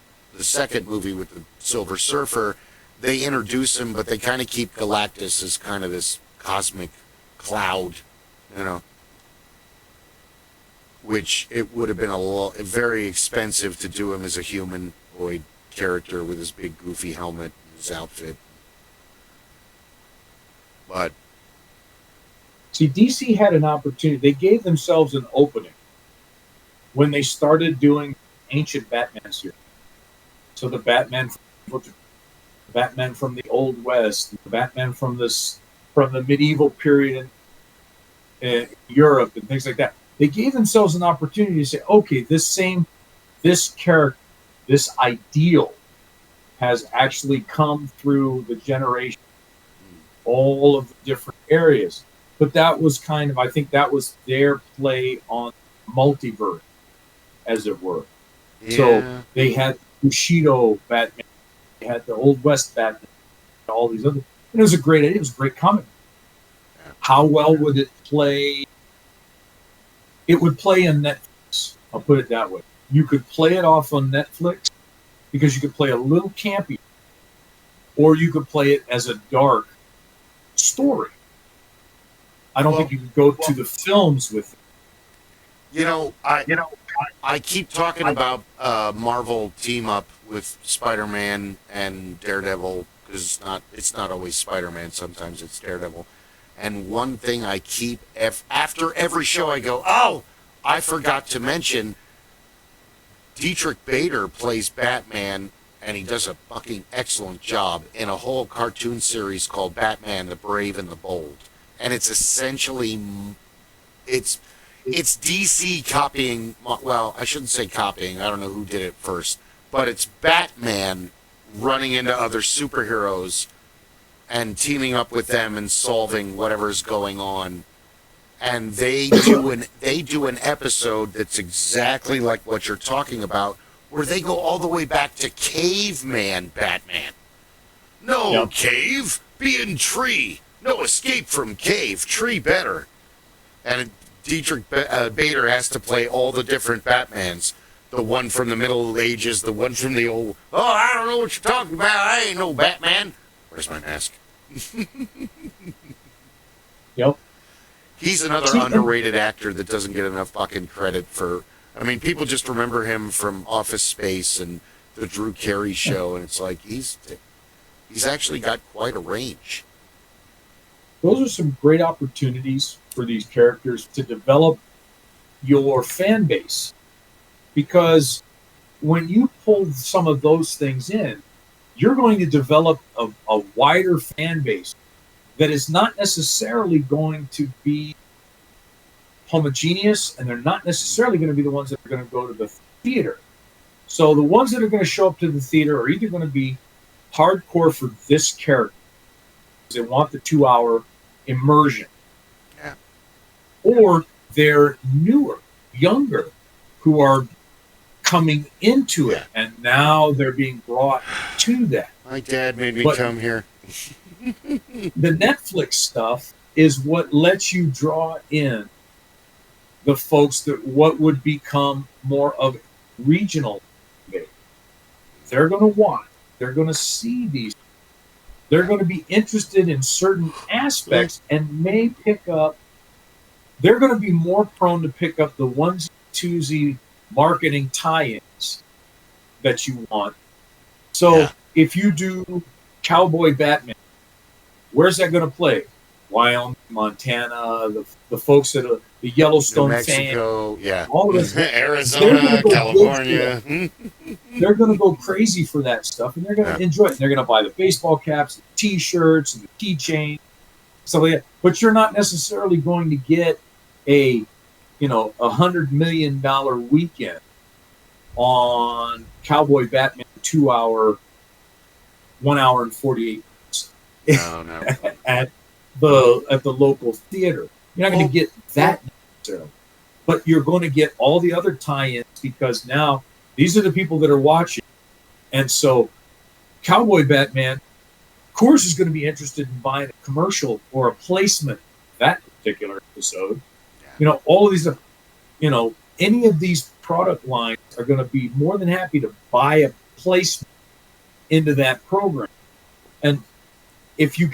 second movie with the Silver Surfer, they introduce him, but they kind of keep Galactus as kind of this cosmic cloud, you know. Which it would have been very expensive to do him as a humanoid character with his big goofy helmet and his outfit. But see, DC had an opportunity. They gave themselves an opening when they started doing ancient Batman series. So the Batman from the Old West, the Batman from the medieval period in Europe and things like that. They gave themselves an opportunity to say, okay, this character, this ideal has actually come through the generation, all of the different areas. But that was kind of, I think that was their play on multiverse, as it were. Yeah. So they had Bushido Batman, they had the Old West Batman, all these other, and it was a great idea, it was a great comic. Yeah. How well would it play? It would play on Netflix. I'll put it that way. You could play it off on Netflix because you could play a little campy, or you could play it as a dark story. I don't think you could go to the films with it. I keep talking about Marvel team up with Spider-Man and Daredevil, because it's not always Spider-Man. Sometimes it's Daredevil. And one thing I keep, after every show I go, oh, I forgot to mention, Dietrich Bader plays Batman, and he does a fucking excellent job in a whole cartoon series called Batman, the Brave and the Bold. And it's essentially, it's DC copying, well, I shouldn't say copying, I don't know who did it first, but it's Batman running into other superheroes and teaming up with them and solving whatever's going on. And they do an episode that's exactly like what you're talking about, where they go all the way back to caveman Batman. No cave, be in tree. No escape from cave, tree better. And Dietrich Bader has to play all the different Batmans. The one from the Middle Ages, the one from the old... Oh, I don't know what you're talking about. I ain't no Batman. Where's my mask? Yep. He's another underrated actor that doesn't get enough fucking credit for... I mean, people just remember him from Office Space and the Drew Carey show, and it's like, he's actually got quite a range. Those are some great opportunities for these characters to develop your fan base. Because when you pull some of those things in, you're going to develop a wider fan base that is not necessarily going to be homogeneous, and they're not necessarily going to be the ones that are going to go to the theater. So the ones that are going to show up to the theater are either going to be hardcore for this character, they want the 2-hour immersion, or they're newer, younger, who are coming into it, and now they're being brought to that. My dad made me come here. The Netflix stuff is what lets you draw in the folks that what would become more of regional. They're going to watch. They're going to see these. They're going to be interested in certain aspects and may pick up. They're going to be more prone to pick up the onesie-twosie marketing tie-ins that you want. So if you do Cowboy Batman, where's that going to play? Wyoming, Montana, the folks that are the Yellowstone New Mexico, fan, all of this, Arizona, California. They're going to go crazy for that stuff, and they're going to enjoy it. They're going to buy the baseball caps, the T-shirts, and the keychain, stuff like that. But you're not necessarily going to get a $100 million weekend on Cowboy Batman 2-hour, 1 hour and 48 minutes at the local theater. You're not going to get that necessarily. but you're going to get all the other tie-ins because now these are the people that are watching. And so Cowboy Batman, Coors is going to be interested in buying a commercial or a placement that particular episode. All of these, any of these product lines are going to be more than happy to buy a placement into that program. And if you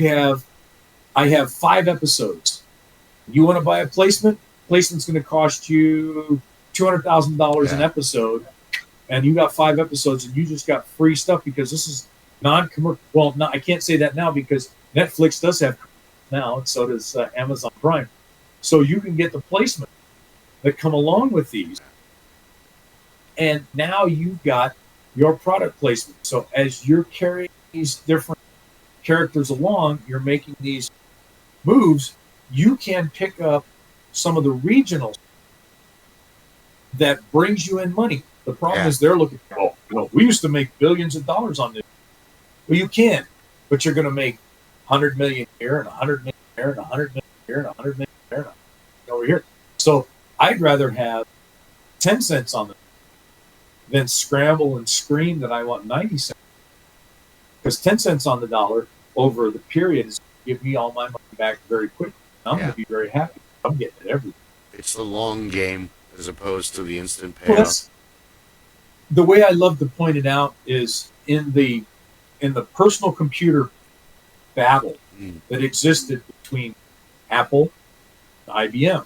I have 5 episodes. You want to buy a placement? Placement's going to cost you $200,000 an episode, and you got 5 episodes, and you just got free stuff because this is non-commercial. Well, no, I can't say that now because Netflix does have now, and so does Amazon Prime. So you can get the placement that come along with these, and now you've got your product placement. So as you're carrying these different characters along, you're making these moves, you can pick up some of the regionals that brings you in money. The problem is they're looking, we used to make billions of dollars on this. Well, you can, but you're going to make 100 million here and 100 million here and 100 million here and 100 million here and 100 million over here. So I'd rather have 10 cents on them than scramble and scream that I want 90 cents. Because 10 cents on the dollar over the period is going to give me all my money back very quickly. I'm going to be very happy. I'm getting it every day. It's the long game as opposed to the instant payoff. Well, the way I love to point it out is in the personal computer battle that existed between Apple and IBM.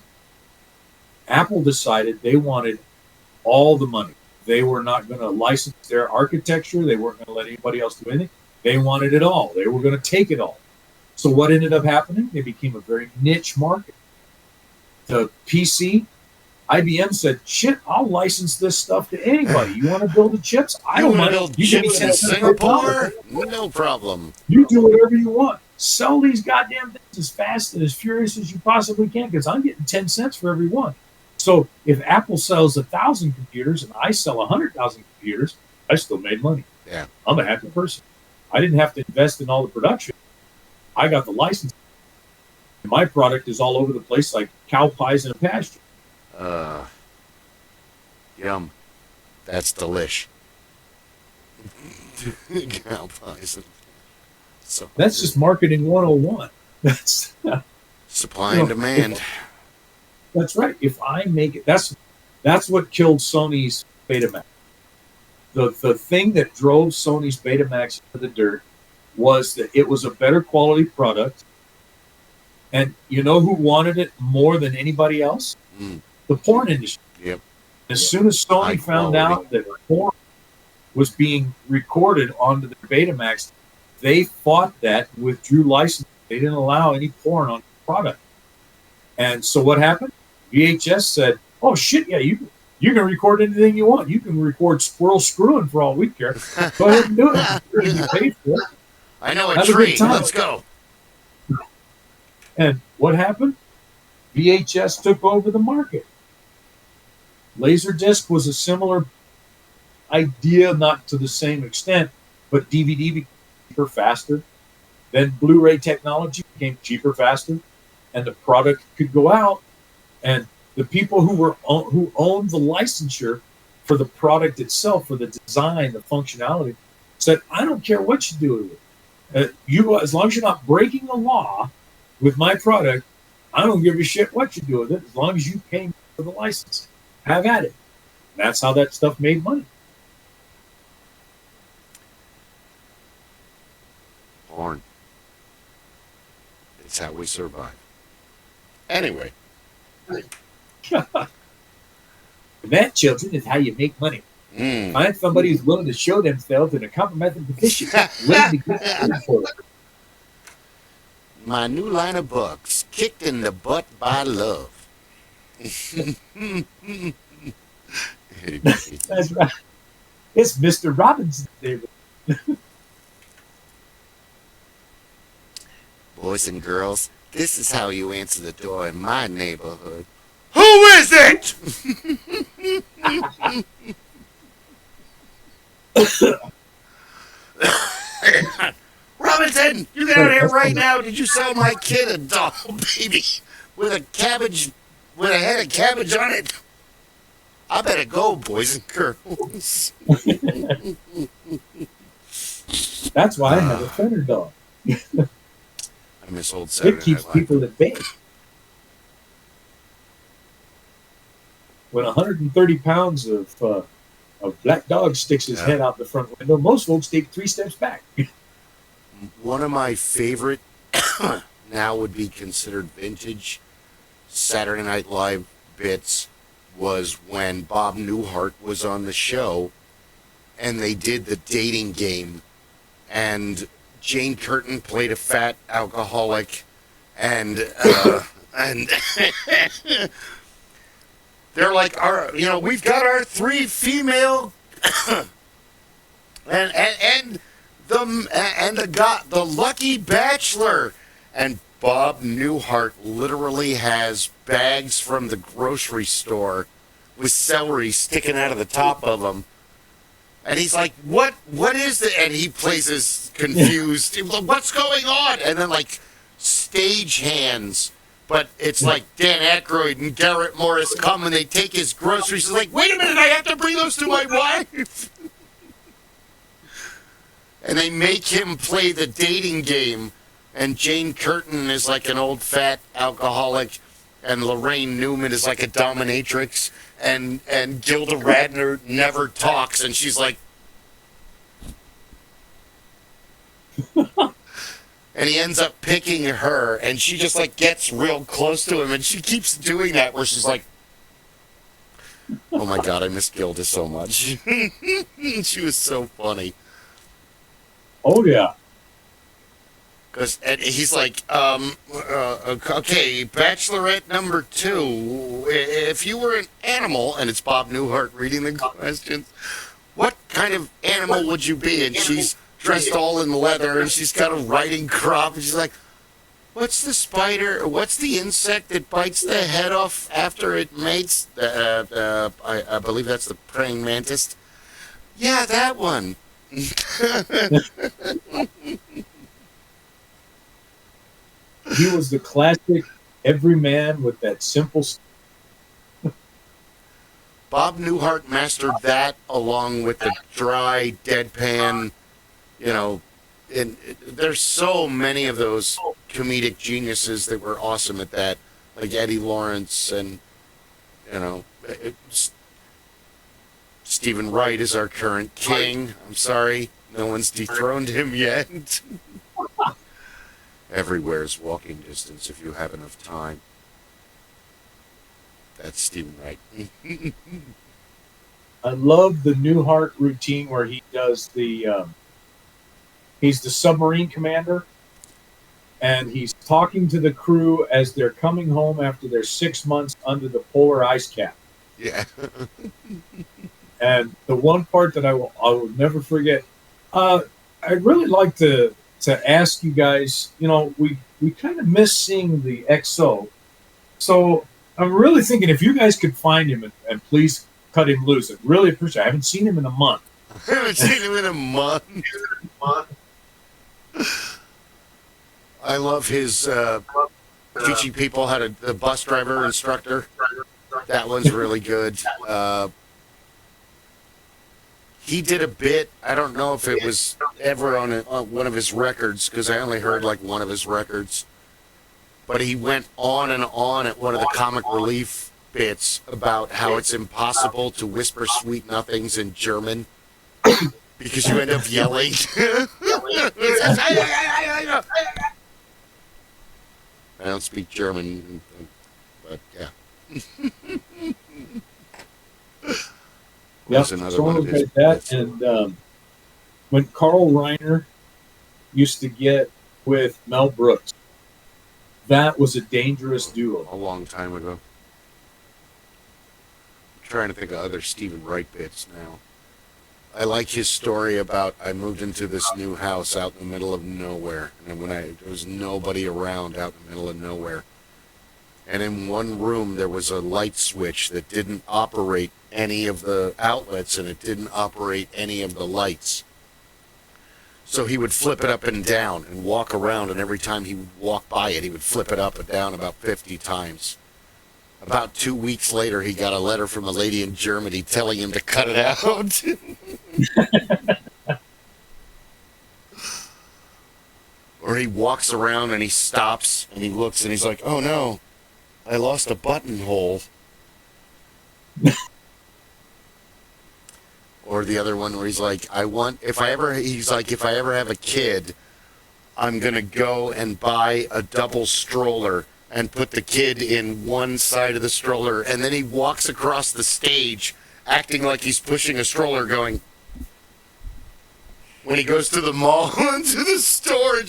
Apple decided they wanted all the money. They were not going to license their architecture. They weren't going to let anybody else do anything. They wanted it all. They were going to take it all. So what ended up happening? They became a very niche market. The PC, IBM said, shit, I'll license this stuff to anybody. You want to build the chips? I don't mind. Build chips in Singapore? No problem. You do whatever you want. Sell these goddamn things as fast and as furious as you possibly can because I'm getting 10 cents for every one. So if Apple sells 1,000 computers and I sell 100,000 computers, I still made money. Yeah, I'm a happy person. I didn't have to invest in all the production. I got the license. My product is all over the place like cow pies in a pasture. Yum. That's delish. Cow pies. So that's just marketing 101. That's supply and demand. That's right. If I make it, that's what killed Sony's Betamax. The thing that drove Sony's Betamax into the dirt was that it was a better quality product. And you know who wanted it more than anybody else? The porn industry. Yep. As soon as Sony found out that porn was being recorded onto their Betamax, they fought that and withdrew license. They didn't allow any porn on the product. And so what happened? VHS said, oh, shit, yeah, you can record anything you want. You can record squirrel screwing for all we care. Go ahead and do it. You're going to get paid for it. I know a tree. Let's go. And what happened? VHS took over the market. Laserdisc was a similar idea, not to the same extent, but DVD became cheaper, faster. Then Blu-ray technology became cheaper, faster, and the product could go out. And the people who owned the licensure for the product itself, for the design, the functionality, said, I don't care what you do with it. As long as you're not breaking the law with my product, I don't give a shit what you do with it, as long as you pay me for the license. Have at it. That's how that stuff made money. Porn. It's how we survive. Anyway. That, children, is how you make money. Find somebody who's willing to show themselves in a compromising position, willing to get paid for it. My new line of books, Kicked in the Butt by Love. That's right. It's Mr. Robinson, David. Boys and girls, this is how you answer the door in my neighborhood. Who is it? Robinson, you get out of here right now. Did you sell my kid a doll baby with a cabbage with a head of cabbage on it. I better go, boys and girls. That's why I have a fender dog. I miss old Saturday It keeps Night Live. people at bay. When 130 pounds of black dog sticks his head out the front window, most folks take 3 steps back. One of my favorite now would be considered vintage Saturday Night Live bits was when Bob Newhart was on the show and they did the dating game, and Jane Curtin played a fat alcoholic, and they're like, we've got our 3 female and the lucky bachelor, and Bob Newhart literally has bags from the grocery store with celery sticking out of the top of them. And he's like, what is it? And he plays as confused. What's going on? And then, like, stage hands. But it's like Dan Aykroyd and Garrett Morris come and they take his groceries. He's like, wait a minute, I have to bring those to my wife. And they make him play the dating game. And Jane Curtin is like an old fat alcoholic, and Lorraine Newman is like a dominatrix, and Gilda Radner never talks, and she's like, and he ends up picking her, and she just like gets real close to him, and she keeps doing that where she's like, oh my God, I miss Gilda so much. She was so funny. Oh, yeah. And he's like, okay, Bachelorette number 2, if you were an animal, and it's Bob Newhart reading the questions, what kind of animal would you be? And she's dressed all in leather, and she's got a riding crop, and she's like, what's the spider, what's the insect that bites the head off after it mates? I believe that's the praying mantis. Yeah, that one. He was the classic everyman with that simple. Bob Newhart mastered that along with the dry, deadpan, and there's so many of those comedic geniuses that were awesome at that, like Eddie Lawrence and, Stephen Wright is our current king. I'm sorry, no one's dethroned him yet. Everywhere's walking distance if you have enough time. That's Stephen Wright. I love the Newhart routine where he does he's the submarine commander, and he's talking to the crew as they're coming home after their 6 months under the polar ice cap. Yeah. And the one part that I will never forget, I'd really like to ask you guys, we kind of miss seeing the XO. So I'm really thinking if you guys could find him and please cut him loose. I'd really appreciate it. I haven't seen him in a month. I haven't seen him in a month. I love his teaching people how to, the bus driver instructor. That one's really good. He did a bit, I don't know if it was ever on one of his records, because I only heard like one of his records, but he went on and on at one of the comic relief bits about how it's impossible to whisper sweet nothings in German, because you end up yelling. I don't speak German, but yeah. Yep, Was another so one of his like that. bits. And when Carl Reiner used to get with Mel Brooks, that was a dangerous duo. A long time ago. I'm trying to think of other Stephen Wright bits now. I like his story about I moved into this new house out in the middle of nowhere, and there was nobody around out in the middle of nowhere. And in one room there was a light switch that didn't operate any of the outlets, and it didn't operate any of the lights. So he would flip it up and down and walk around, and every time he would walk by it, he would flip it up and down about 50 times. About 2 weeks later, he got a letter from a lady in Germany telling him to cut it out. Or he walks around and he stops and he looks and he's like, oh no, I lost a buttonhole. Or the other one where he's like, if I ever have a kid, I'm going to go and buy a double stroller and put the kid in one side of the stroller. And then he walks across the stage acting like he's pushing a stroller going, when he goes to the mall and to the store.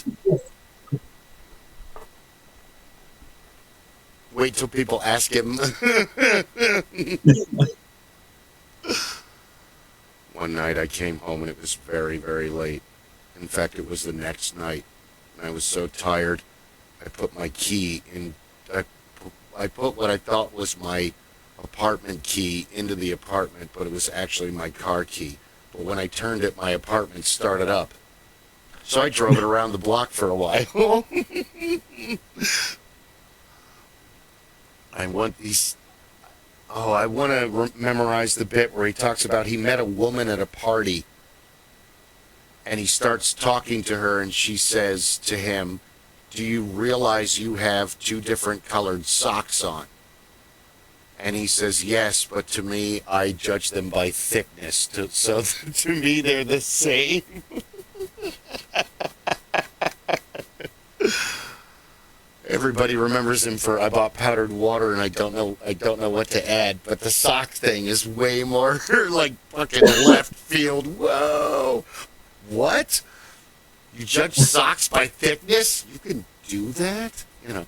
Wait till people ask him. One night I came home and it was very, very late. In fact, it was the next night. And I was so tired, I put my key in. I put what I thought was my apartment key into the apartment, but it was actually my car key. But when I turned it, my apartment started up. So I drove it around the block for a while. I want to memorize the bit where he talks about he met a woman at a party, and he starts talking to her, and she says to him, do you realize you have 2 different colored socks on? And he says, yes, but to me, I judge them by thickness. So to me, they're the same. Everybody remembers him for I bought powdered water and I don't know what to add, but the sock thing is way more like fucking left field. Whoa. What? You judge socks by thickness? You can do that? You know.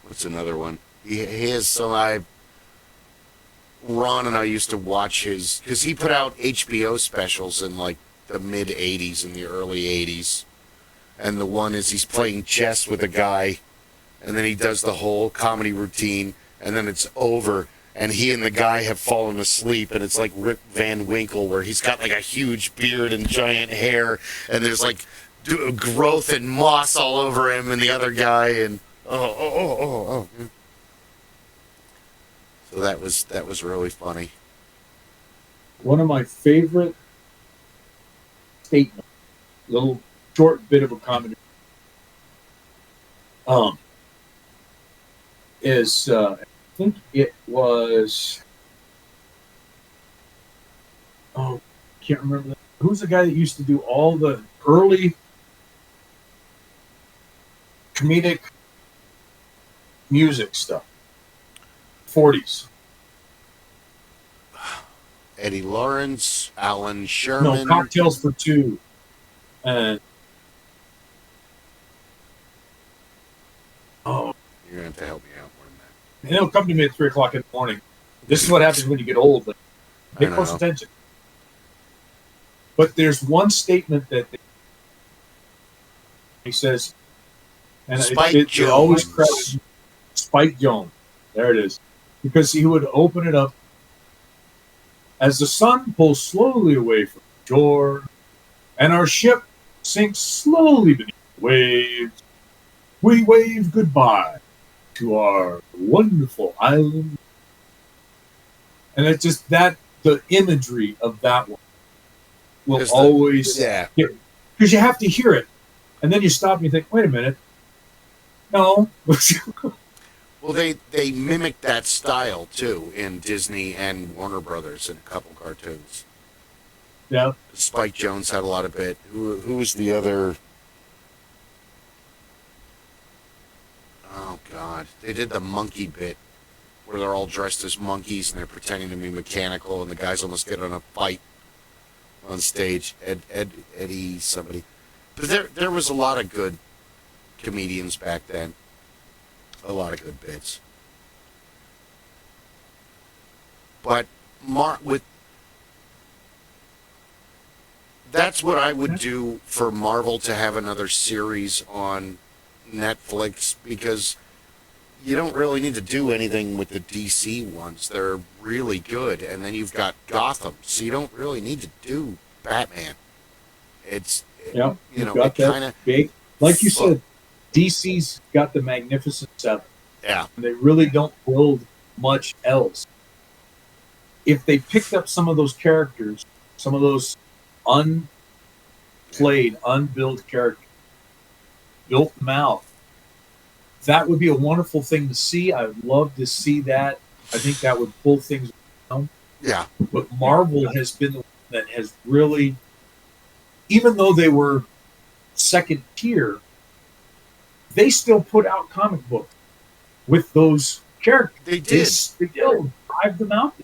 What's another one? He has some Ron and I used to watch his, because he put out HBO specials in like the mid 80s and the early 80s. And the one is he's playing chess with a guy, and then he does the whole comedy routine, and then it's over, and he and the guy have fallen asleep, and it's like Rip Van Winkle, where he's got like a huge beard and giant hair, and there's like growth and moss all over him, and the other guy, and oh. So that was really funny. One of my favorite statements, little short bit of a comedy, is I think it was, I can't remember. Who's the guy that used to do all the early comedic music stuff? 40s. Eddie Lawrence, Alan Sherman. No, Cocktails for Two. And you're gonna have to help me out more than that. and it'll come to me at 3 o'clock in the morning. This is what happens when you get old. But pay I close know. attention. But there's one statement that he says, and Spike it always Jones. credits Spike Jones. There it is. Because he would open it up as the sun pulls slowly away from the shore and our ship sinks slowly beneath the waves. We wave goodbye to our wonderful island. And it's just that, the imagery of that one will always, because you have to hear it. And then you stop and you think, wait a minute. No. Well, they mimicked that style too in Disney and Warner Brothers in a couple cartoons. Yeah. Spike Jones had a lot of it. Who was the other? Oh God, they did the monkey bit where they're all dressed as monkeys and they're pretending to be mechanical, and the guys almost get in a fight on stage. Eddie somebody. But there was a lot of good comedians back then. A lot of good bits. But that's what I would do for Marvel to have another series on Netflix, because you don't really need to do anything with the DC ones. They're really good. And then you've got Gotham, so you don't really need to do Batman. It's, Yeah, you know, got it kind that of, big. Like you said, DC's got the Magnificent Seven. yeah. And they really don't build much else. If they picked up some of those characters, some of those unplayed, unbuilt characters, built them out, that would be a wonderful thing to see. I would love to see that. I think that would pull things down. Yeah. But Marvel has been the one that has really, even though they were second tier, they still put out comic books with those characters. They did. They still drive them out.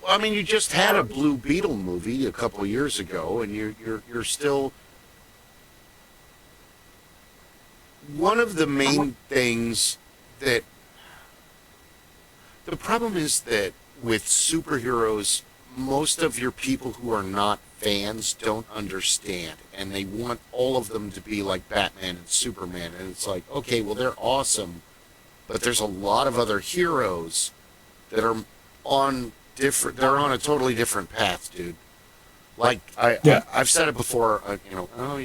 Well, I mean, you just had a Blue Beetle movie a couple years ago, and you're still. One of the main things that the problem is that with superheroes, most of your people who are not fans don't understand, and they want all of them to be like Batman and Superman, and it's like, okay, well, they're awesome, but there's a lot of other heroes that are on different. They're on a totally different path, dude. Like I've said it before. You know,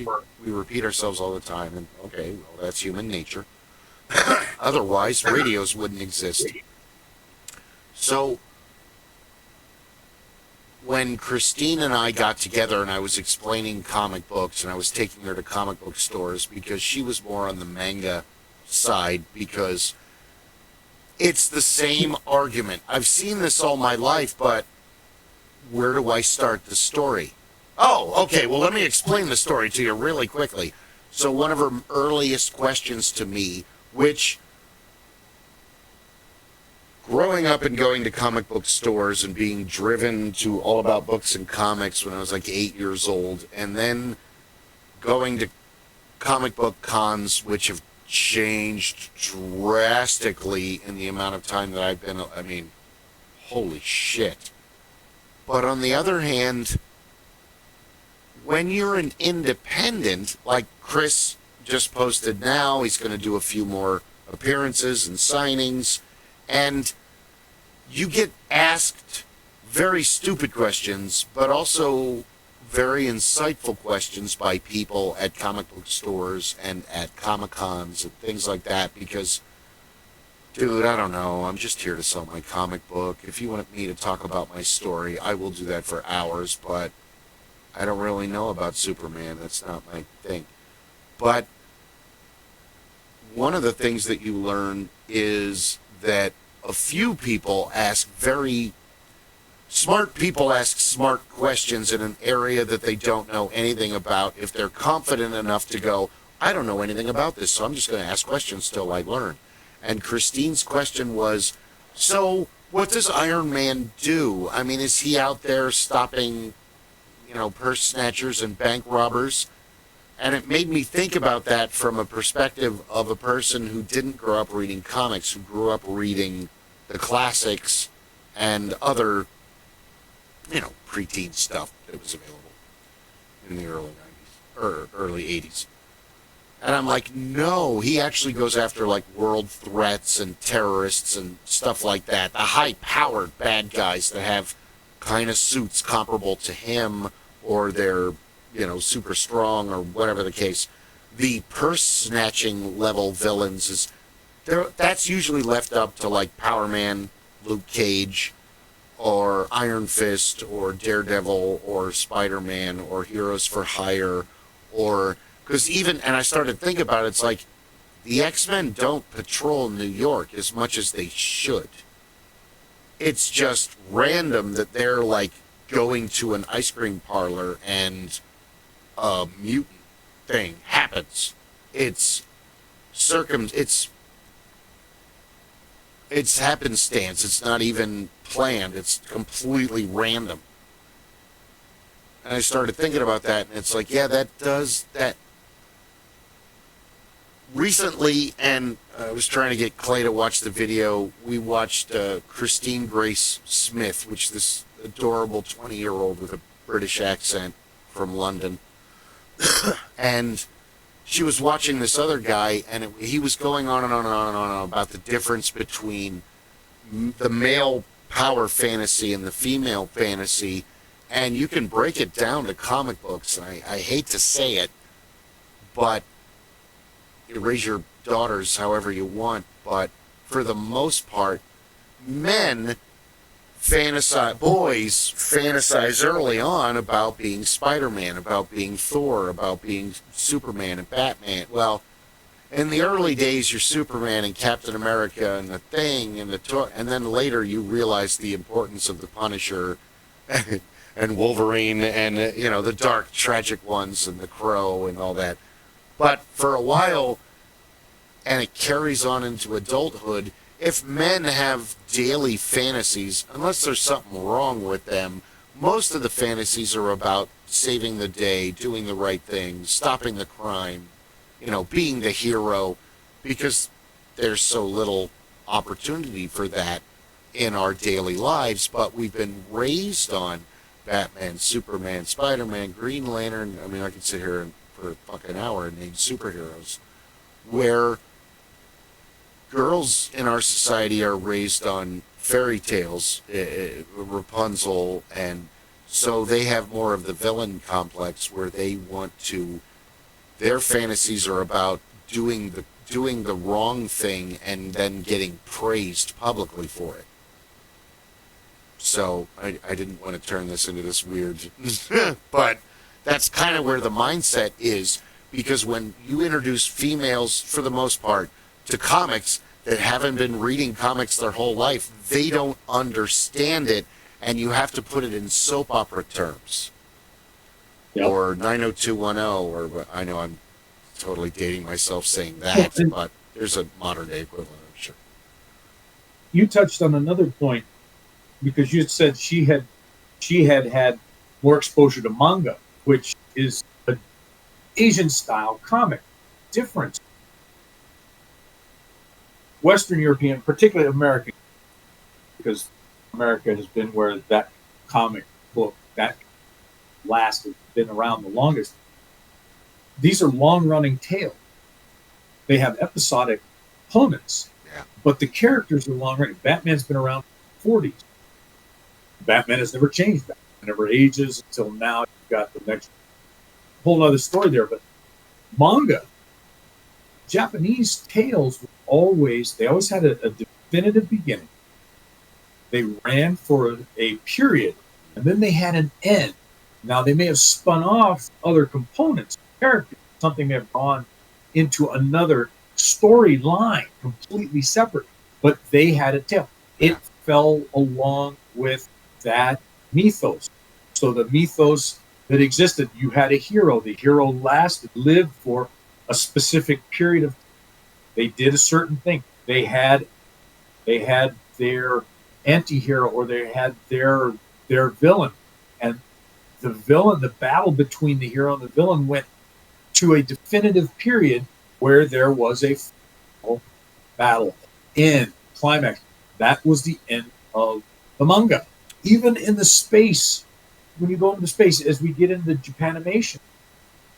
we repeat ourselves all the time, and okay, well, that's human nature. Otherwise, radios wouldn't exist. So when Christine and I got together, and I was explaining comic books, and I was taking her to comic book stores because she was more on the manga side, because it's the same argument. I've seen this all my life, but where do I start the story? Oh, okay, well, let me explain the story to you really quickly. So one of her earliest questions to me, which, growing up and going to comic book stores and being driven to All About Books and Comics when I was like 8 years old, and then going to comic book cons, which have changed drastically in the amount of time that I've been, I mean, holy shit. But on the other hand, when you're an independent, like Chris just posted now, he's going to do a few more appearances and signings, and you get asked very stupid questions, but also very insightful questions by people at comic book stores and at Comic-Cons and things like that, because, dude, I don't know, I'm just here to sell my comic book. If you want me to talk about my story, I will do that for hours, but I don't really know about Superman. That's not my thing. But one of the things that you learn is that a few people ask very smart people ask smart questions in an area that they don't know anything about, if they're confident enough to go, I don't know anything about this, so I'm just going to ask questions till I learn. And Christine's question was, so what does Iron Man do? I mean, is he out there stopping, you know, purse snatchers and bank robbers? And it made me think about that from a perspective of a person who didn't grow up reading comics, who grew up reading the classics and other, you know, preteen stuff that was available in the early 90s, or early 80s. And I'm like, no, he actually goes after, like, world threats and terrorists and stuff like that. The high-powered bad guys that have kind of suits comparable to him, or they're, you know, super strong, or whatever the case. The purse-snatching level villains is, that's usually left up to, like, Power Man, Luke Cage, or Iron Fist, or Daredevil, or Spider-Man, or Heroes for Hire, or, because even, and I started to think about it, it's like, the X-Men don't patrol New York as much as they should. It's just random that they're, like, going to an ice cream parlor and a mutant thing happens. It's happenstance. It's not even planned. It's completely random. And I started thinking about that, and it's like, yeah, that does that. Recently, and I was trying to get Clay to watch the video, we watched Christine Grace Smith, which is this adorable 20-year-old with a British accent from London. And she was watching this other guy, and he was going on and on and on and on about the difference between the male power fantasy and the female fantasy, And you can break it down to comic books. And I hate to say it, but you raise your daughters however you want. But for the most part, boys fantasize early on about being Spider-Man, about being Thor, about being Superman and Batman. Well, in the early days, you're Superman and Captain America and the Thing and and then later you realize the importance of the Punisher and Wolverine and the dark, tragic ones and the Crow and all that. But for a while, and it carries on into adulthood, if men have daily fantasies, unless there's something wrong with them, most of the fantasies are about saving the day, doing the right thing, stopping the crime, being the hero, because there's so little opportunity for that in our daily lives. But we've been raised on Batman, Superman, Spider-Man, Green Lantern. I mean, I could sit here for a fucking hour and name superheroes, where girls in our society are raised on fairy tales, Rapunzel, and so they have more of the villain complex where they want to. Their fantasies are about doing the wrong thing and then getting praised publicly for it. So I didn't want to turn this into this weird, but that's kind of where the mindset is, because when you introduce females, for the most part, to comics that haven't been reading comics their whole life, they don't understand it, and you have to put it in soap opera terms. Yep. Or 90210, or I know I'm totally dating myself saying that, but there's a modern day equivalent, I'm sure. You touched on another point, because you said she had more exposure to manga, which is an Asian style comic. Difference. Western European, particularly American, because America has been where that comic book, that last has been around the longest. These are long-running tales. They have episodic components, but the characters are long-running. Batman's been around for the 40s. Batman has never changed. Batman never ages until now. You've got the next whole other story there. But manga, Japanese tales they always had a definitive beginning. They ran for a period, and then they had an end. Now, they may have spun off other components, characters, something may have gone into another storyline completely separate, but they had a tale. It fell along with that mythos. So the mythos that existed, you had a hero. The hero lived for a specific period of time. They did a certain thing. They had their anti-hero, or they had their villain. And the battle between the hero and the villain went to a definitive period where there was a final battle, end, climax. That was the end of the manga. Even in the space, when you go into space, as we get into the Japanimation,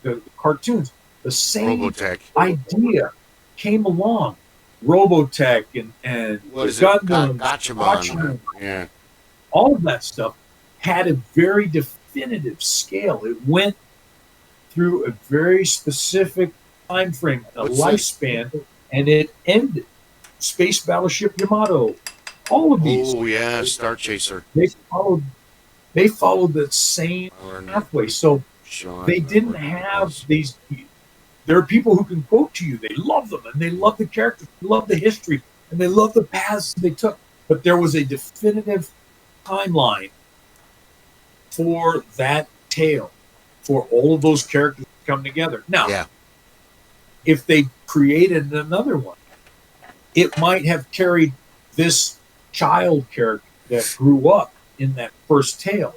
the cartoons, the same Robotech idea came along. Robotech and what is Gundam, Gatchaman. Yeah. All of that stuff had a very definitive scale. It went through a very specific time frame, a lifespan, and it ended. Space Battleship Yamato, all of these. Oh yeah, Star Chaser. They followed the same pathway. So they didn't have these. There are people who can quote to you. They love them, and they love the characters, they love the history, and they love the paths they took. But there was a definitive timeline for that tale, for all of those characters to come together. Now, if they created another one, it might have carried this child character that grew up in that first tale.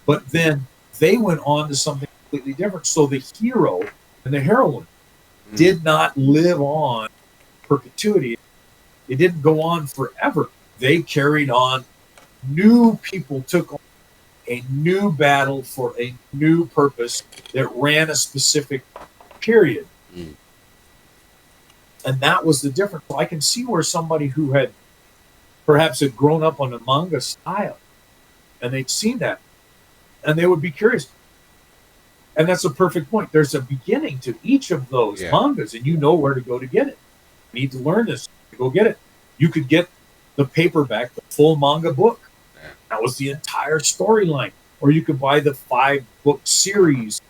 But then they went on to something completely different. So the hero and the heroine did not live on perpetuity. It didn't go on forever. They carried on. New people took on a new battle for a new purpose that ran a specific period. And that was the difference. So I can see where somebody who had perhaps grown up on a manga style, and they'd seen that, and they would be curious. And that's a perfect point. There's a beginning to each of those mangas, and you know where to go to get it. You need to learn this. Go get it. You could get the paperback, the full manga book. That was the entire storyline. Or you could buy the 5-book series.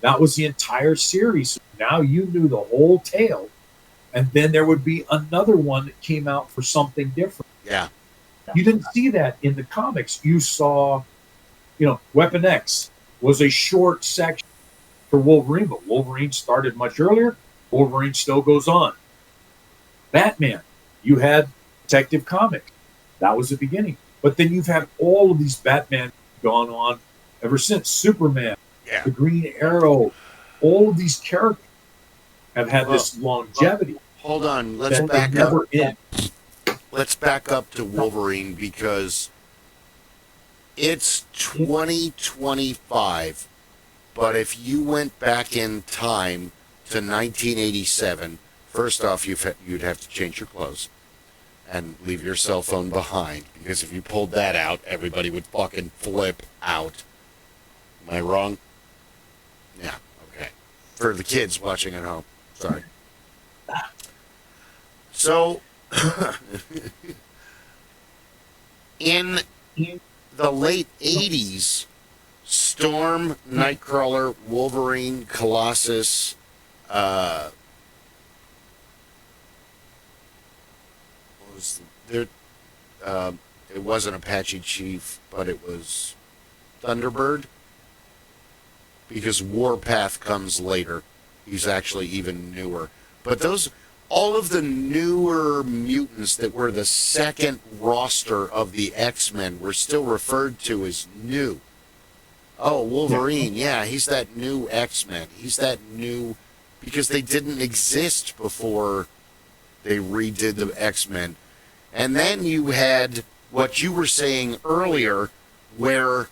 That was the entire series. So now you knew the whole tale. And then there would be another one that came out for something different. Yeah. You didn't see that in the comics. You saw, Weapon X was a short section for Wolverine, but Wolverine started much earlier. Wolverine still goes on. Batman, you had Detective Comics. That was the beginning. But then you've had all of these Batman gone on ever since. Superman, the Green Arrow, all of these characters have had this longevity. Hold on, let's back up. Let's back up to Wolverine because it's 2025. But if you went back in time to 1987, first off, you'd have to change your clothes and leave your cell phone behind, because if you pulled that out, everybody would fucking flip out. Am I wrong? Yeah, okay. For the kids watching at home. Sorry. So, in the late 80s, Storm, Nightcrawler, Wolverine, Colossus, it wasn't Apache Chief, but it was Thunderbird, because Warpath comes later. He's actually even newer. But all of the newer mutants that were the second roster of the X-Men were still referred to as new. Oh, Wolverine, yeah, he's that new X-Men. He's that new, because they didn't exist before they redid the X-Men. And then you had what you were saying earlier, where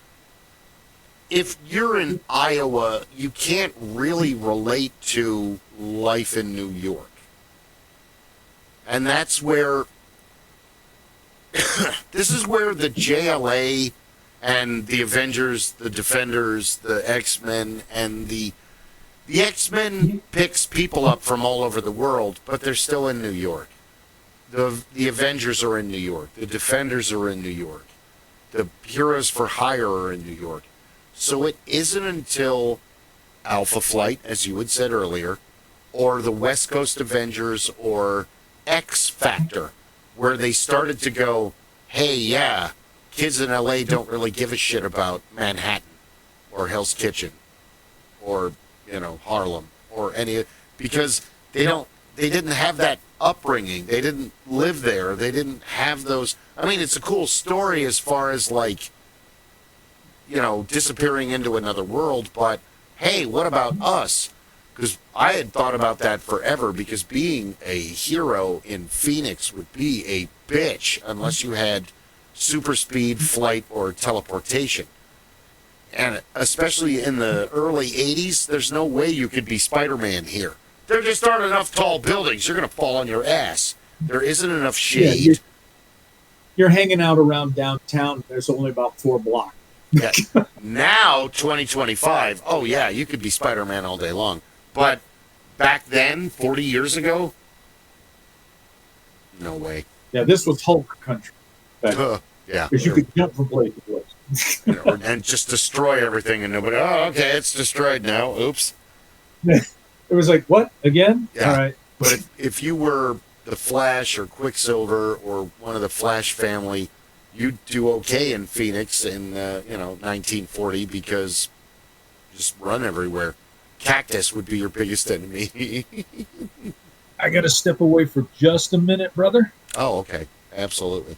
if you're in Iowa, you can't really relate to life in New York. And that's where, this is where the JLA and the Avengers, the Defenders, the X-Men, and the X-Men picks people up from all over the world, but they're still in New York. The Avengers are in New York. The Defenders are in New York. The Heroes for Hire are in New York. So it isn't until Alpha Flight, as you had said earlier, or the West Coast Avengers, or X Factor, where they started to go, hey, yeah, kids in LA don't really give a shit about Manhattan, or Hell's Kitchen, or, Harlem, or any, because they didn't have that upbringing. They didn't live there. They didn't have those. I mean, it's a cool story as far as disappearing into another world, but hey, what about us? Because I had thought about that forever, because being a hero in Phoenix would be a bitch unless you had super speed, flight, or teleportation. And especially in the early 80s, there's no way you could be Spider-Man here. There just aren't enough tall buildings. You're going to fall on your ass. There isn't enough shade. Yeah, you're hanging out around downtown. There's only about 4 blocks. Yeah. Now, 2025, oh yeah, you could be Spider-Man all day long. But back then, 40 years ago, no way. Yeah, this was Hulk country. Yeah. Because you could jump from place to place. And just destroy everything, and nobody, okay, it's destroyed now. Oops. It was like, what? Again? Yeah. All right. But if you were the Flash or Quicksilver or one of the Flash family, you'd do okay in Phoenix in 1940, because just run everywhere. Cactus would be your biggest enemy. I got to step away for just a minute, brother. Oh, okay. Absolutely.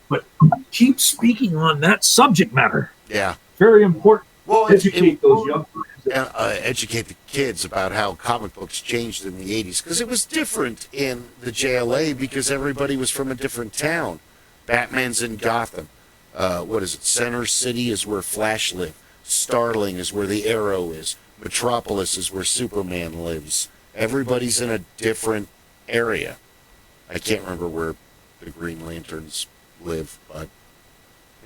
But keep speaking on that subject matter. Yeah. Very important. Well, educate those young educate the kids about how comic books changed in the 80s, because it was different in the JLA, because everybody was from a different town. Batman's in Gotham. What is it? Center City is where Flash lives. Starling is where the Arrow is. Metropolis is where Superman lives. Everybody's in a different area. I can't remember where the Green Lanterns live, but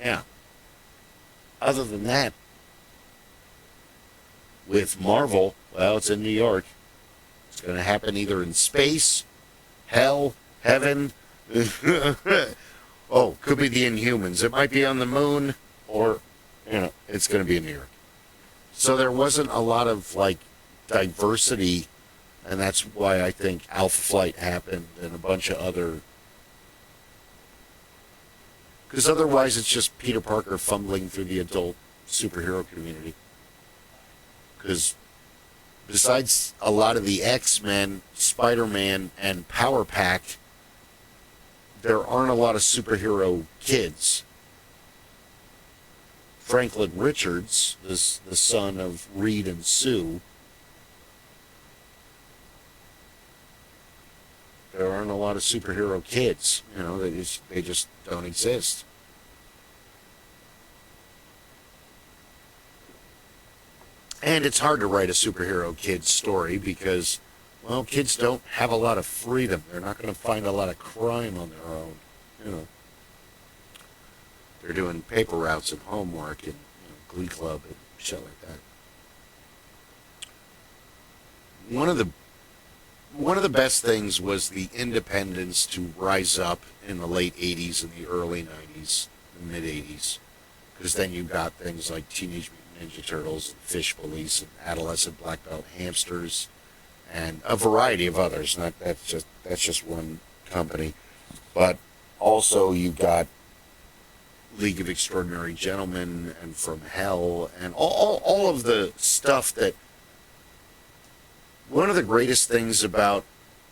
yeah. other than that, with Marvel, well, it's in New York. It's going to happen either in space, hell, heaven. Oh, could be the Inhumans. It might be on the moon, or, it's going to be in New York. So there wasn't a lot of, like, diversity, and that's why I think Alpha Flight happened and a bunch of other... Because otherwise it's just Peter Parker fumbling through the adult superhero community. Because besides a lot of the X-Men, Spider-Man, and Power Pack, there aren't a lot of superhero kids. Franklin Richards, the son of Reed and Sue, there aren't a lot of superhero kids. They just don't exist. And it's hard to write a superhero kid story because, well, kids don't have a lot of freedom. They're not going to find a lot of crime on their own. They're doing paper routes and homework and Glee Club and shit like that. One of the best things was the independence to rise up in the late 80s and the early 90s, the mid 80s, because then you got things like Teenage Mutant Ninja Turtles and Fish Police and Adolescent Black Belt Hamsters and a variety of others. That's just one company, but also you got League of Extraordinary Gentlemen and From Hell and all of the stuff that... One of the greatest things about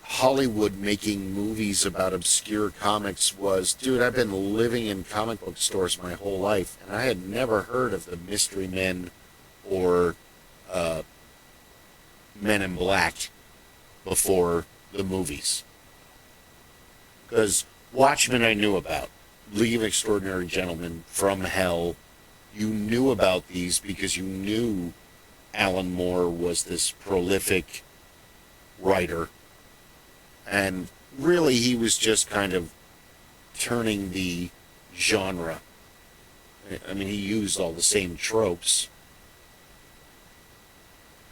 Hollywood making movies about obscure comics was, dude, I've been living in comic book stores my whole life, and I had never heard of the Mystery Men or Men in Black before the movies. Because Watchmen I knew about. League of Extraordinary Gentlemen, From Hell, you knew about these because you knew Alan Moore was this prolific writer, and really he was just kind of turning the genre. I mean, he used all the same tropes.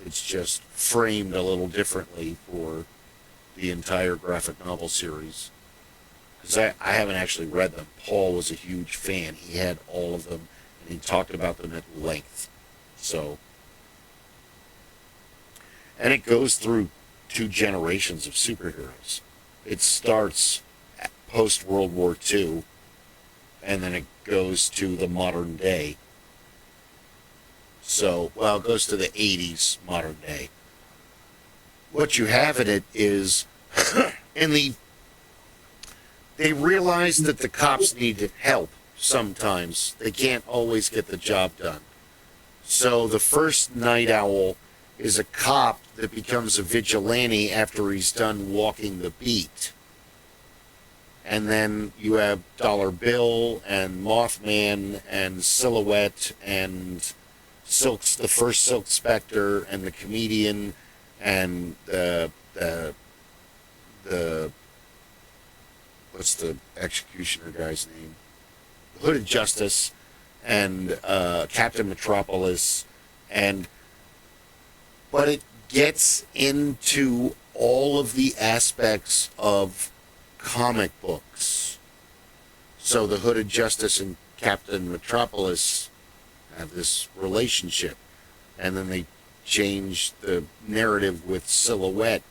It's just framed a little differently for the entire graphic novel series. Because I haven't actually read them. Paul was a huge fan. He had all of them, and he talked about them at length. So, and it goes through 2 generations of superheroes. It starts post-World War II, and then it goes to the modern day. So, well, it goes to the 80s modern day. What you have in it is, they realize that the cops need help sometimes. They can't always get the job done. So the first Night Owl is a cop that becomes a vigilante after he's done walking the beat. And then you have Dollar Bill and Mothman and Silhouette and the first Silk Spectre and the Comedian and the what's the executioner guy's name? Hooded Justice and Captain Metropolis, but it gets into all of the aspects of comic books. So the Hooded Justice and Captain Metropolis have this relationship, and then they change the narrative with Silhouette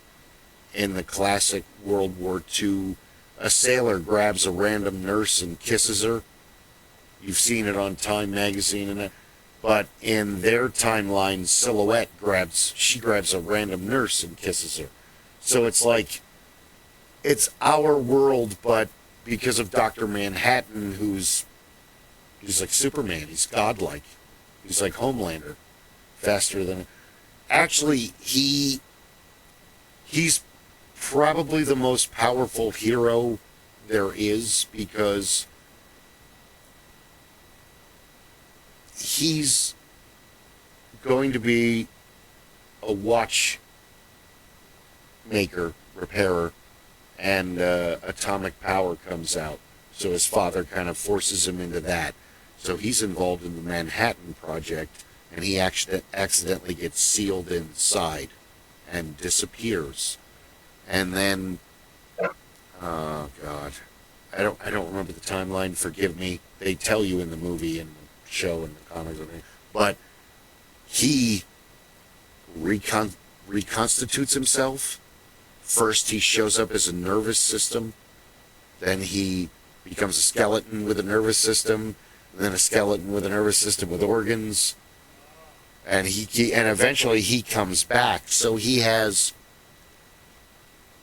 in the classic World War II. A sailor grabs a random nurse and kisses her. You've seen it on Time magazine and that. But in their timeline, Silhouette grabs a random nurse and kisses her. So it's like, it's our world, but because of Dr. Manhattan, he's like Superman, he's godlike. He's like Homelander, faster than... Actually, he's probably the most powerful hero there is, because he's going to be a watch maker, repairer, and atomic power comes out. So his father kind of forces him into that. So he's involved in the Manhattan Project, and he actually accidentally gets sealed inside and disappears. And then, oh God, I don't remember the timeline. Forgive me. They tell you in the movie and the show and the comics, but he reconstitutes himself. First, he shows up as a nervous system. Then he becomes a skeleton with a nervous system. And then a skeleton with a nervous system with organs. And and eventually he comes back. So he has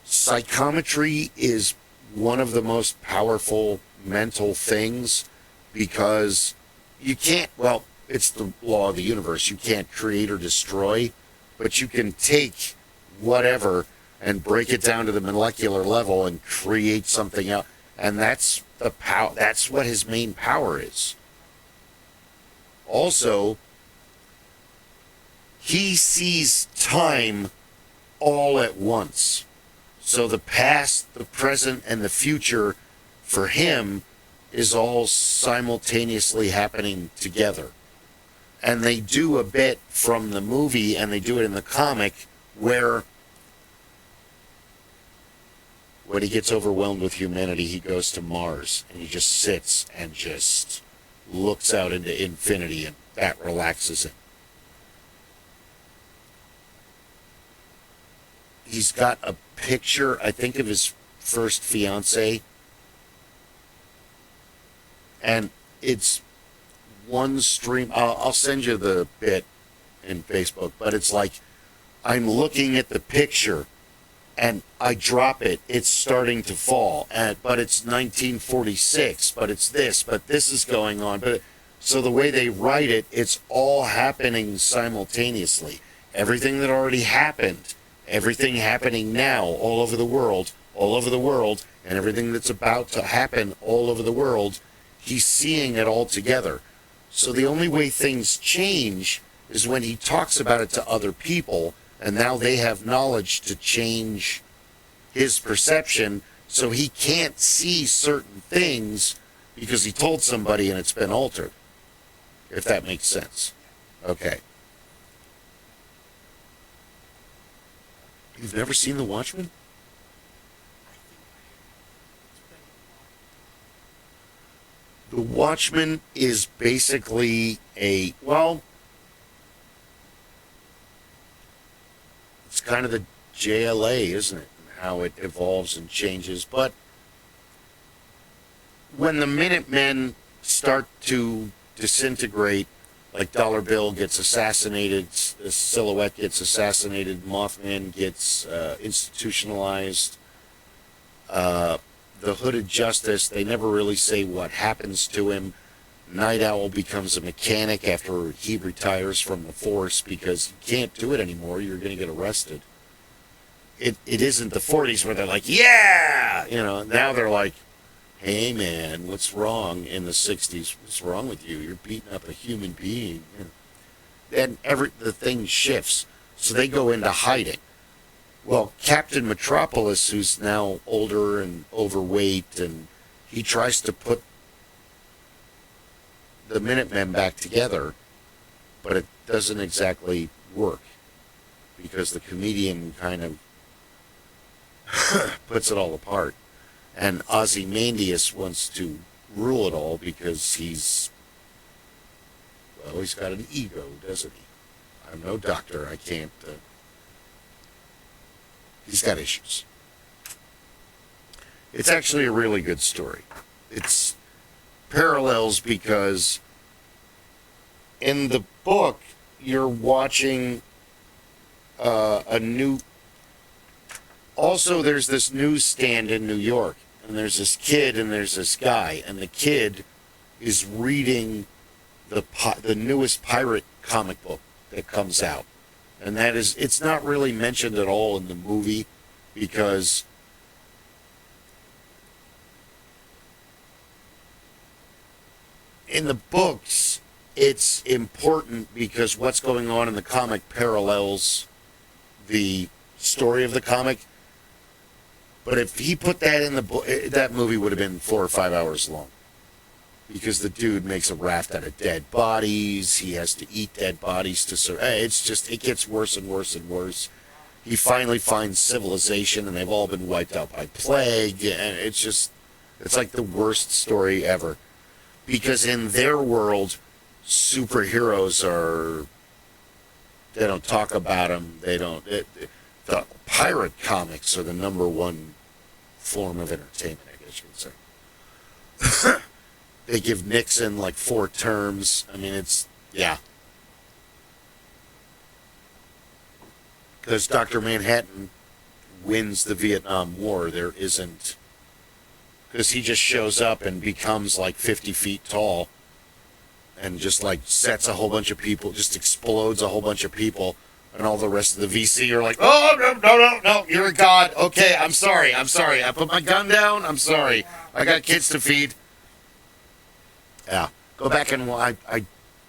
psychometry is one of the most powerful mental things, because you can't, well, it's the law of the universe. You can't create or destroy, but you can take whatever and break it down to the molecular level and create something else. And that's the power. That's what his main power is. Also, he sees time all at once. So the past, the present, and the future for him is all simultaneously happening together. And they do a bit from the movie, and they do it in the comic, where when he gets overwhelmed with humanity, he goes to Mars, and he just sits and just looks out into infinity, and that relaxes him. He's got a picture, I think, of his first fiance, and it's one stream. I'll send you the bit in Facebook, but it's like I'm looking at the picture and I drop it, it's starting to fall, but it's 1946, but it's this, but this is going on. But so the way they write it, it's all happening simultaneously. Everything that already happened, everything happening now all over the world, and everything that's about to happen all over the world, he's seeing it all together. So the only way things change is when he talks about it to other people, and now they have knowledge to change his perception, so he can't see certain things because he told somebody and it's been altered. If that makes sense. Okay. You've never seen The Watchmen? The Watchmen is basically a, well, it's kind of the JLA, isn't it? How it evolves and changes. But when the Minutemen start to disintegrate, like Dollar Bill gets assassinated, Silhouette gets assassinated, Mothman gets institutionalized, the Hooded Justice, they never really say what happens to him. Night Owl becomes a mechanic after he retires from the force because you can't do it anymore, you're going to get arrested. It isn't the 40s where they're like, yeah! You know, now they're like, hey man, what's wrong? In the 60s, what's wrong with you? You're beating up a human being. Then the thing shifts, so they go into hiding. Well, Captain Metropolis, who's now older and overweight, and he tries to put the Minutemen back together, but it doesn't exactly work because the comedian kind of puts it all apart. And Ozymandias wants to rule it all because he's got an ego, doesn't he? I'm no doctor, I can't... He's got issues. It's actually a really good story. It's parallels because in the book, you're watching a new... Also, there's this newsstand in New York, and there's this kid and there's this guy, and the kid is reading the newest pirate comic book that comes out. And that is, it's not really mentioned at all in the movie because in the books, it's important because what's going on in the comic parallels the story of the comic. But if he put that in the book, that movie would have been 4 or 5 hours long. because the dude makes a raft out of dead bodies. He has to eat dead bodies to survive. It's just, it gets worse and worse and worse. He finally finds civilization, and they've all been wiped out by plague, and it's like the worst story ever. Because in their world, superheroes they don't talk about them. The pirate comics are the #1 form of entertainment, I guess you could say. They give Nixon like 4 terms. I mean, yeah. Because Dr. Manhattan wins the Vietnam War, there isn't... Because he just shows up and becomes like 50 feet tall and just like sets a whole bunch of people, just explodes a whole bunch of people, and all the rest of the VC are like, oh, no, you're a god. Okay, I'm sorry. I put my gun down. I'm sorry. I got kids to feed. Yeah. Go back and I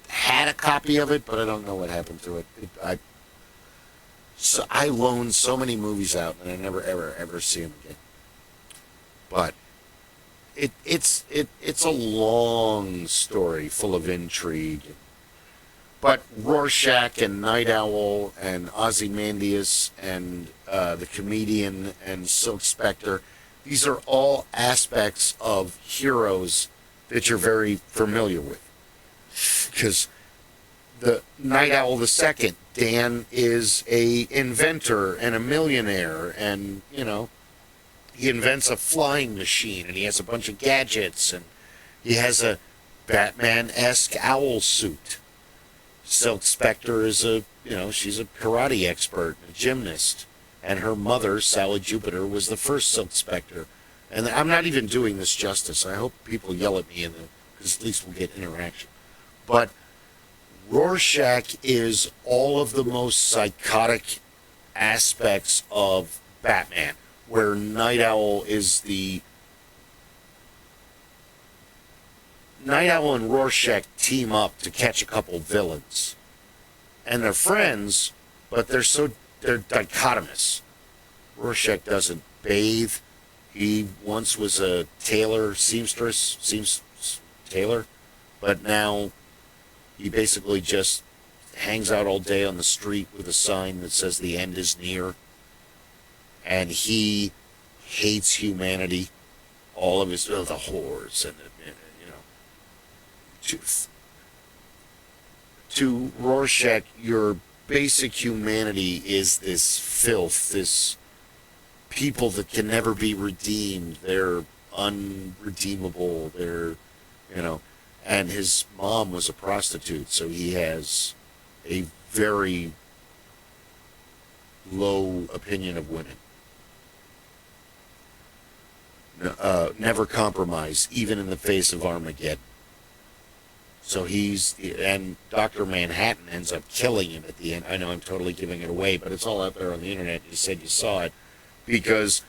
had a copy of it, but I don't know what happened to it. So I loaned so many movies out, and I never, ever see them again. But it's a long story full of intrigue. But Rorschach and Night Owl and Ozymandias and the Comedian and Silk Spectre, these are all aspects of heroes that you're very familiar with. Because the Night Owl II, Dan is a inventor and a millionaire, and, you know, he invents a flying machine, and he has a bunch of gadgets, and he has a Batman-esque owl suit. Silk Spectre is she's a karate expert, a gymnast, and her mother, Sally Jupiter, was the first Silk Spectre. And I'm not even doing this justice. I hope people yell at me, because at least we'll get interaction. But Rorschach is all of the most psychotic aspects of Batman, where Night Owl is the... Night Owl and Rorschach team up to catch a couple villains. And they're friends, but they're dichotomous. Rorschach doesn't bathe. He once was a tailor, tailor, but now he basically just hangs out all day on the street with a sign that says the end is near. And he hates humanity. All of his, the whores and to Rorschach, your basic humanity is this filth, this people that can never be redeemed. They're unredeemable. They're, and his mom was a prostitute, so he has a very low opinion of women. Never compromise, even in the face of Armageddon. So and Dr. Manhattan ends up killing him at the end. I know I'm totally giving it away, but it's all out there on the internet. You said you saw it. Because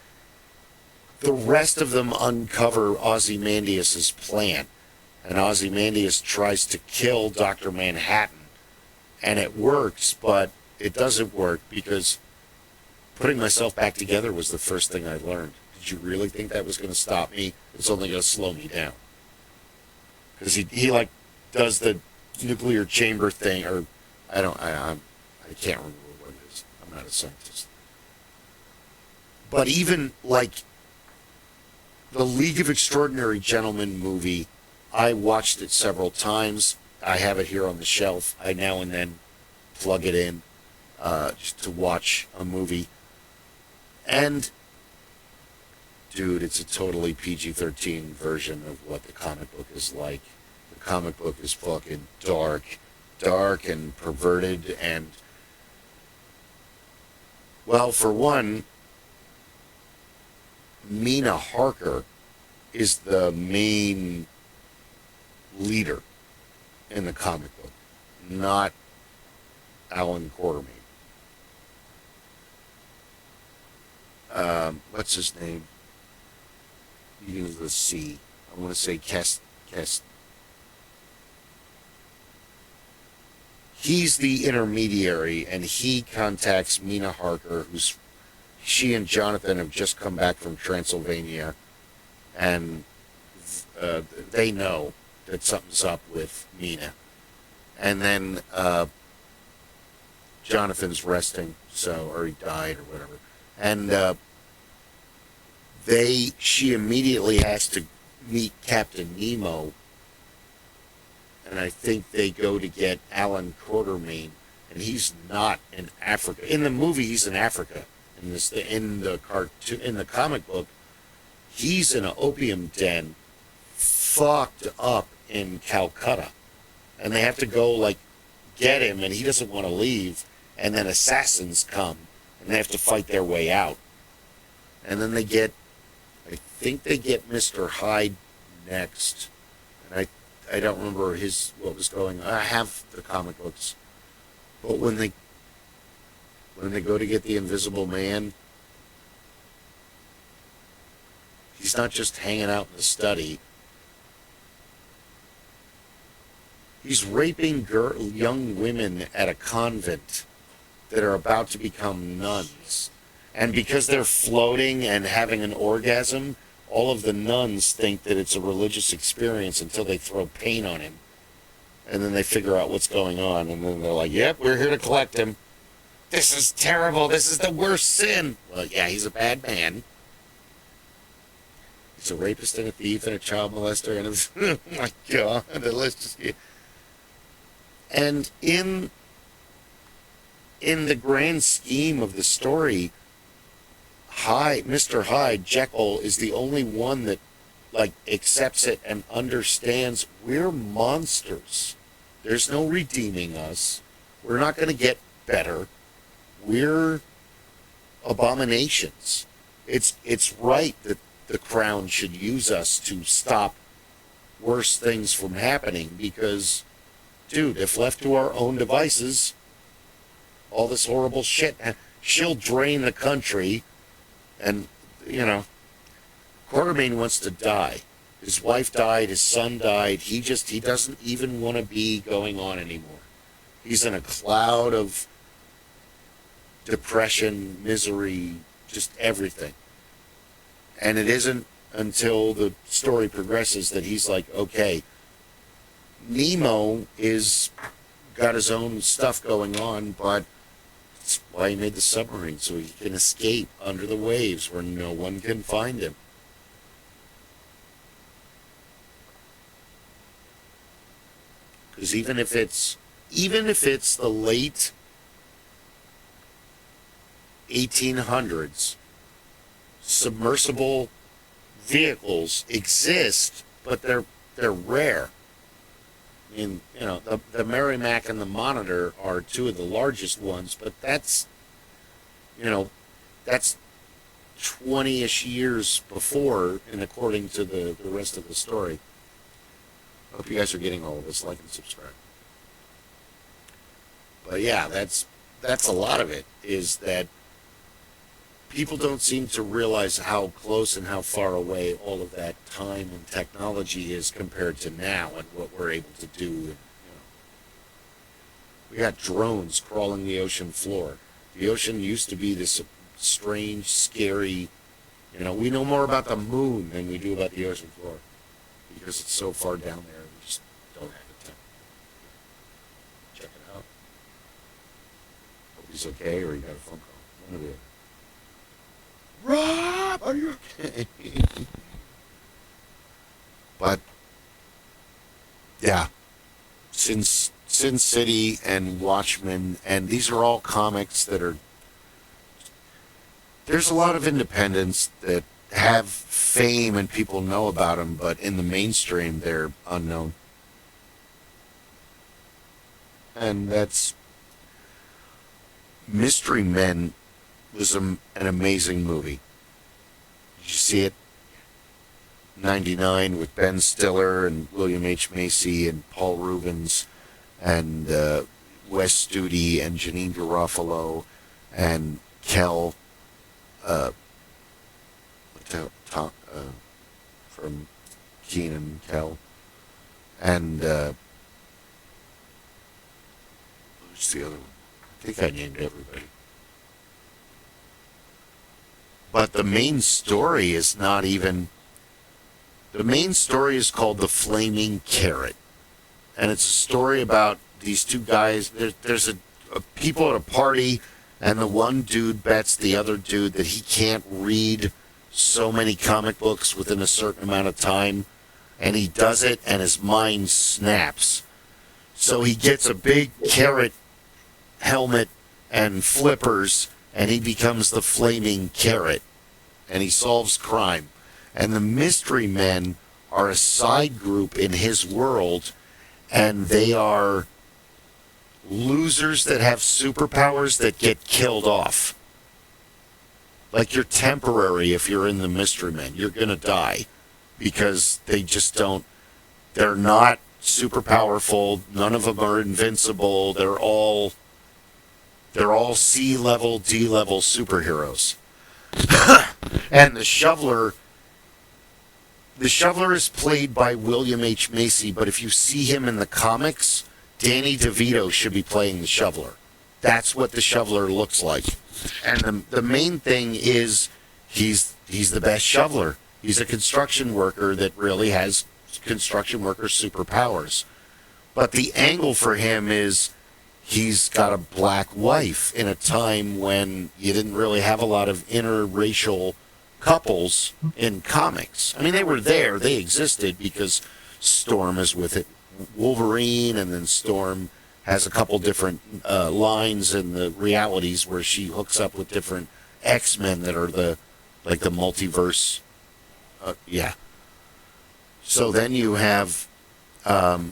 the rest of them uncover Ozymandias' plan. And Ozymandias tries to kill Dr. Manhattan. And it works, but it doesn't work because putting myself back together was the first thing I learned. Did you really think that was going to stop me? It's only going to slow me down. Because he does the nuclear chamber thing, or I can't remember what it is. I'm not a scientist. But even the League of Extraordinary Gentlemen movie, I watched it several times. I have it here on the shelf. I now and then plug it in just to watch a movie. And dude, it's a totally PG-13 version of what the comic book is like. The comic book is fucking dark and perverted, and, well, for one, Mina Harker is the main leader in the comic book, not Alan Quartermain. What's his name? Begins with a C. I want to say Kest. He's the intermediary, and he contacts Mina Harker, she and Jonathan have just come back from Transylvania, and they know that something's up with Mina. And then Jonathan's resting, or he died or whatever. And she immediately has to meet Captain Nemo, and I think they go to get Alan Quatermain, and he's not in Africa. In the movie, he's in Africa. In the comic book, he's in an opium den, fucked up in Calcutta, and they have to go get him, and he doesn't want to leave. And then assassins come, and they have to fight their way out. And then I think they get Mr. Hyde next, and I don't remember what was going on. I have the comic books, but when they go to get the Invisible Man, he's not just hanging out in the study. He's raping young women at a convent that are about to become nuns. And because they're floating and having an orgasm, all of the nuns think that it's a religious experience until they throw paint on him. And then they figure out what's going on. And then they're like, yep, we're here to collect him. This is terrible. This is the worst sin. Well, yeah, he's a bad man. He's a rapist and a thief and a child molester. And it's, oh my God. Let's just get... And in the grand scheme of the story, Mr. Hyde, Jekyll, is the only one that accepts it and understands we're monsters. There's no redeeming us. We're not going to get better. We're abominations. It's right that the crown should use us to stop worse things from happening because, dude, if left to our own devices, all this horrible shit, she'll drain the country. And, Quatermain wants to die. His wife died, his son died. He doesn't even want to be going on anymore. He's in a cloud of depression, misery, just everything. And it isn't until the story progresses that he's like, okay, Nemo is got his own stuff going on, but that's why he made the submarine, so he can escape under the waves where no one can find him. Because even if it's the late 1800s, submersible vehicles exist, but they're rare. I mean, the Merrimack and the Monitor are two of the largest ones, but that's 20-ish years before, and according to the rest of the story. I hope you guys are getting all of this. Like and subscribe. But yeah, that's a lot of it, is that people don't seem to realize how close and how far away all of that time and technology is compared to now and what we're able to do. We got drones crawling the ocean floor. The ocean used to be this strange, scary, we know more about the moon than we do about the ocean floor because it's so far down there. We just don't have the time. Check it out. Hope he's okay, or he got a phone call. One of the other. Rob, are you okay? But yeah, Sin City and Watchmen, and these are all comics that are. There's a lot of independents that have fame and people know about them, but in the mainstream they're unknown. And that's Mystery Men was an amazing movie. Did you see it? 99 with Ben Stiller and William H. Macy and Paul Rubens and Wes Studi and Janine Garofalo and Kel from Keenan Kel and who's the other one? I think I named everybody. But the main story is not even The main story is called The Flaming Carrot. And it's a story about these two guys. There's a people at a party, and the one dude bets the other dude that he can't read so many comic books within a certain amount of time. And he does it, and his mind snaps. So he gets a big carrot helmet and flippers, and he becomes the Flaming Carrot. And he solves crime. And the Mystery Men are a side group in his world, and they are losers that have superpowers that get killed off. Like, you're temporary if you're in the Mystery Men. You're going to die because they just don't, they're not super powerful. None of them are invincible. They're all C-level, D-level superheroes. And the Shoveler is played by William H. Macy, but if you see him in the comics, Danny DeVito should be playing the Shoveler. That's what the Shoveler looks like. And the main thing is he's the best shoveler. He's a construction worker that really has construction worker superpowers. But the angle for him is he's got a black wife in a time when you didn't really have a lot of interracial couples in comics. I mean, they were there. They existed because Storm is with it. Wolverine, and then Storm has a couple different lines in the realities where she hooks up with different X-Men that are the multiverse. Yeah. So then you have, I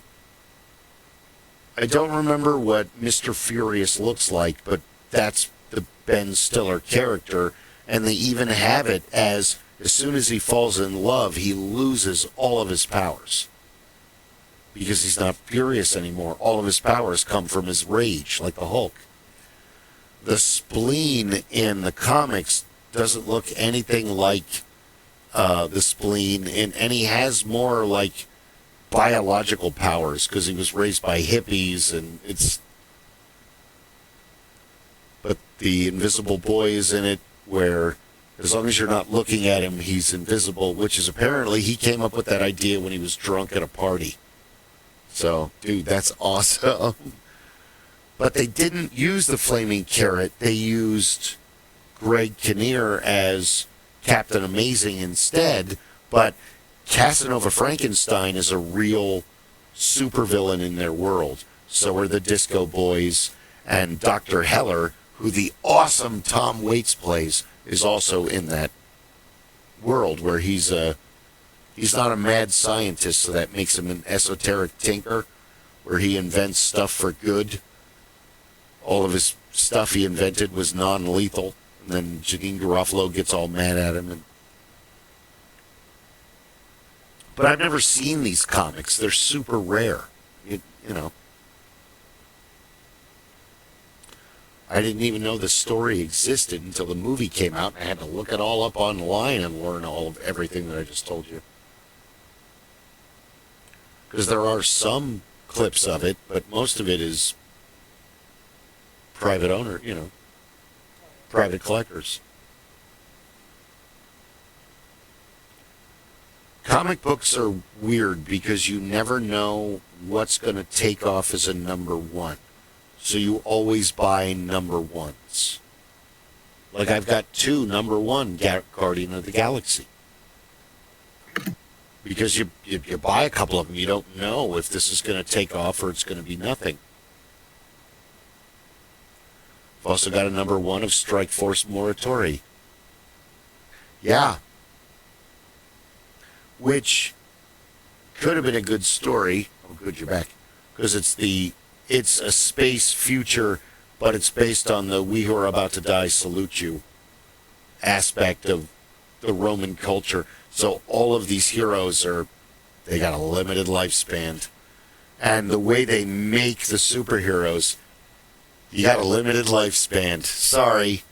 don't remember what Mr. Furious looks like, but that's the Ben Stiller character, and they even have it as soon as he falls in love, he loses all of his powers. Because he's not furious anymore. All of his powers come from his rage, like the Hulk. The spleen in the comics doesn't look anything like the spleen, and he has more like biological powers because he was raised by hippies, and it's. But the Invisible Boy is in it, where as long as you're not looking at him, he's invisible, which is apparently he came up with that idea when he was drunk at a party. So, dude, that's awesome. But they didn't use the Flaming Carrot. They used Greg Kinnear as Captain Amazing instead. But Casanova Frankenstein is a real supervillain in their world. So are the Disco Boys, and Dr. Heller, who the awesome Tom Waits plays, is also in that world where he's not a mad scientist, so that makes him an esoteric tinker, where he invents stuff for good. All of his stuff he invented was non-lethal, and then Janeane Garofalo gets all mad at him. But I've never seen these comics. They're super rare. You know. I didn't even know the story existed until the movie came out, and I had to look it all up online and learn all of everything that I just told you. Because there are some clips of it, but most of it is private owner, private collectors. Comic books are weird because you never know what's going to take off as a number one. So you always buy number ones. Like I've got 2 number 1 Guardian of the Galaxy. Because you buy a couple of them, you don't know if this is going to take off or it's going to be nothing. I've also got a number 1 of Strike Force Morituri. Yeah. Which could have been a good story. Oh, good, you're back. Because it's a space future, but it's based on the "we who are about to die salute you" aspect of the Roman culture. So all of these heroes they got a limited lifespan. And the way they make the superheroes, you got a limited lifespan. Sorry,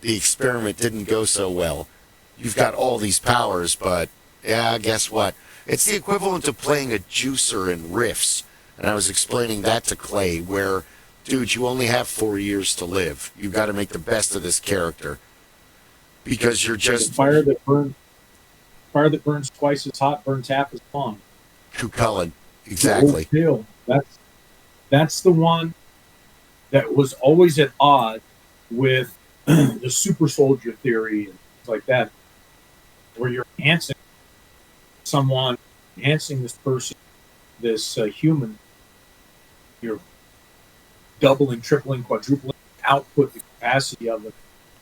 the experiment didn't go so well. You've got all these powers, but yeah, guess what? It's the equivalent of playing a juicer in Riffs. And I was explaining that to Clay, where, dude, you only have 4 years to live. You've got to make the best of this character. Because you're just... Fire that burns. fire that burns twice as hot burns half as long. Cucullin. Exactly. The old tale. That's the one that was always at odds with the super soldier theory and things like that, where you're enhancing someone, enhancing this person, this human. You're doubling, tripling, quadrupling output, the capacity of it,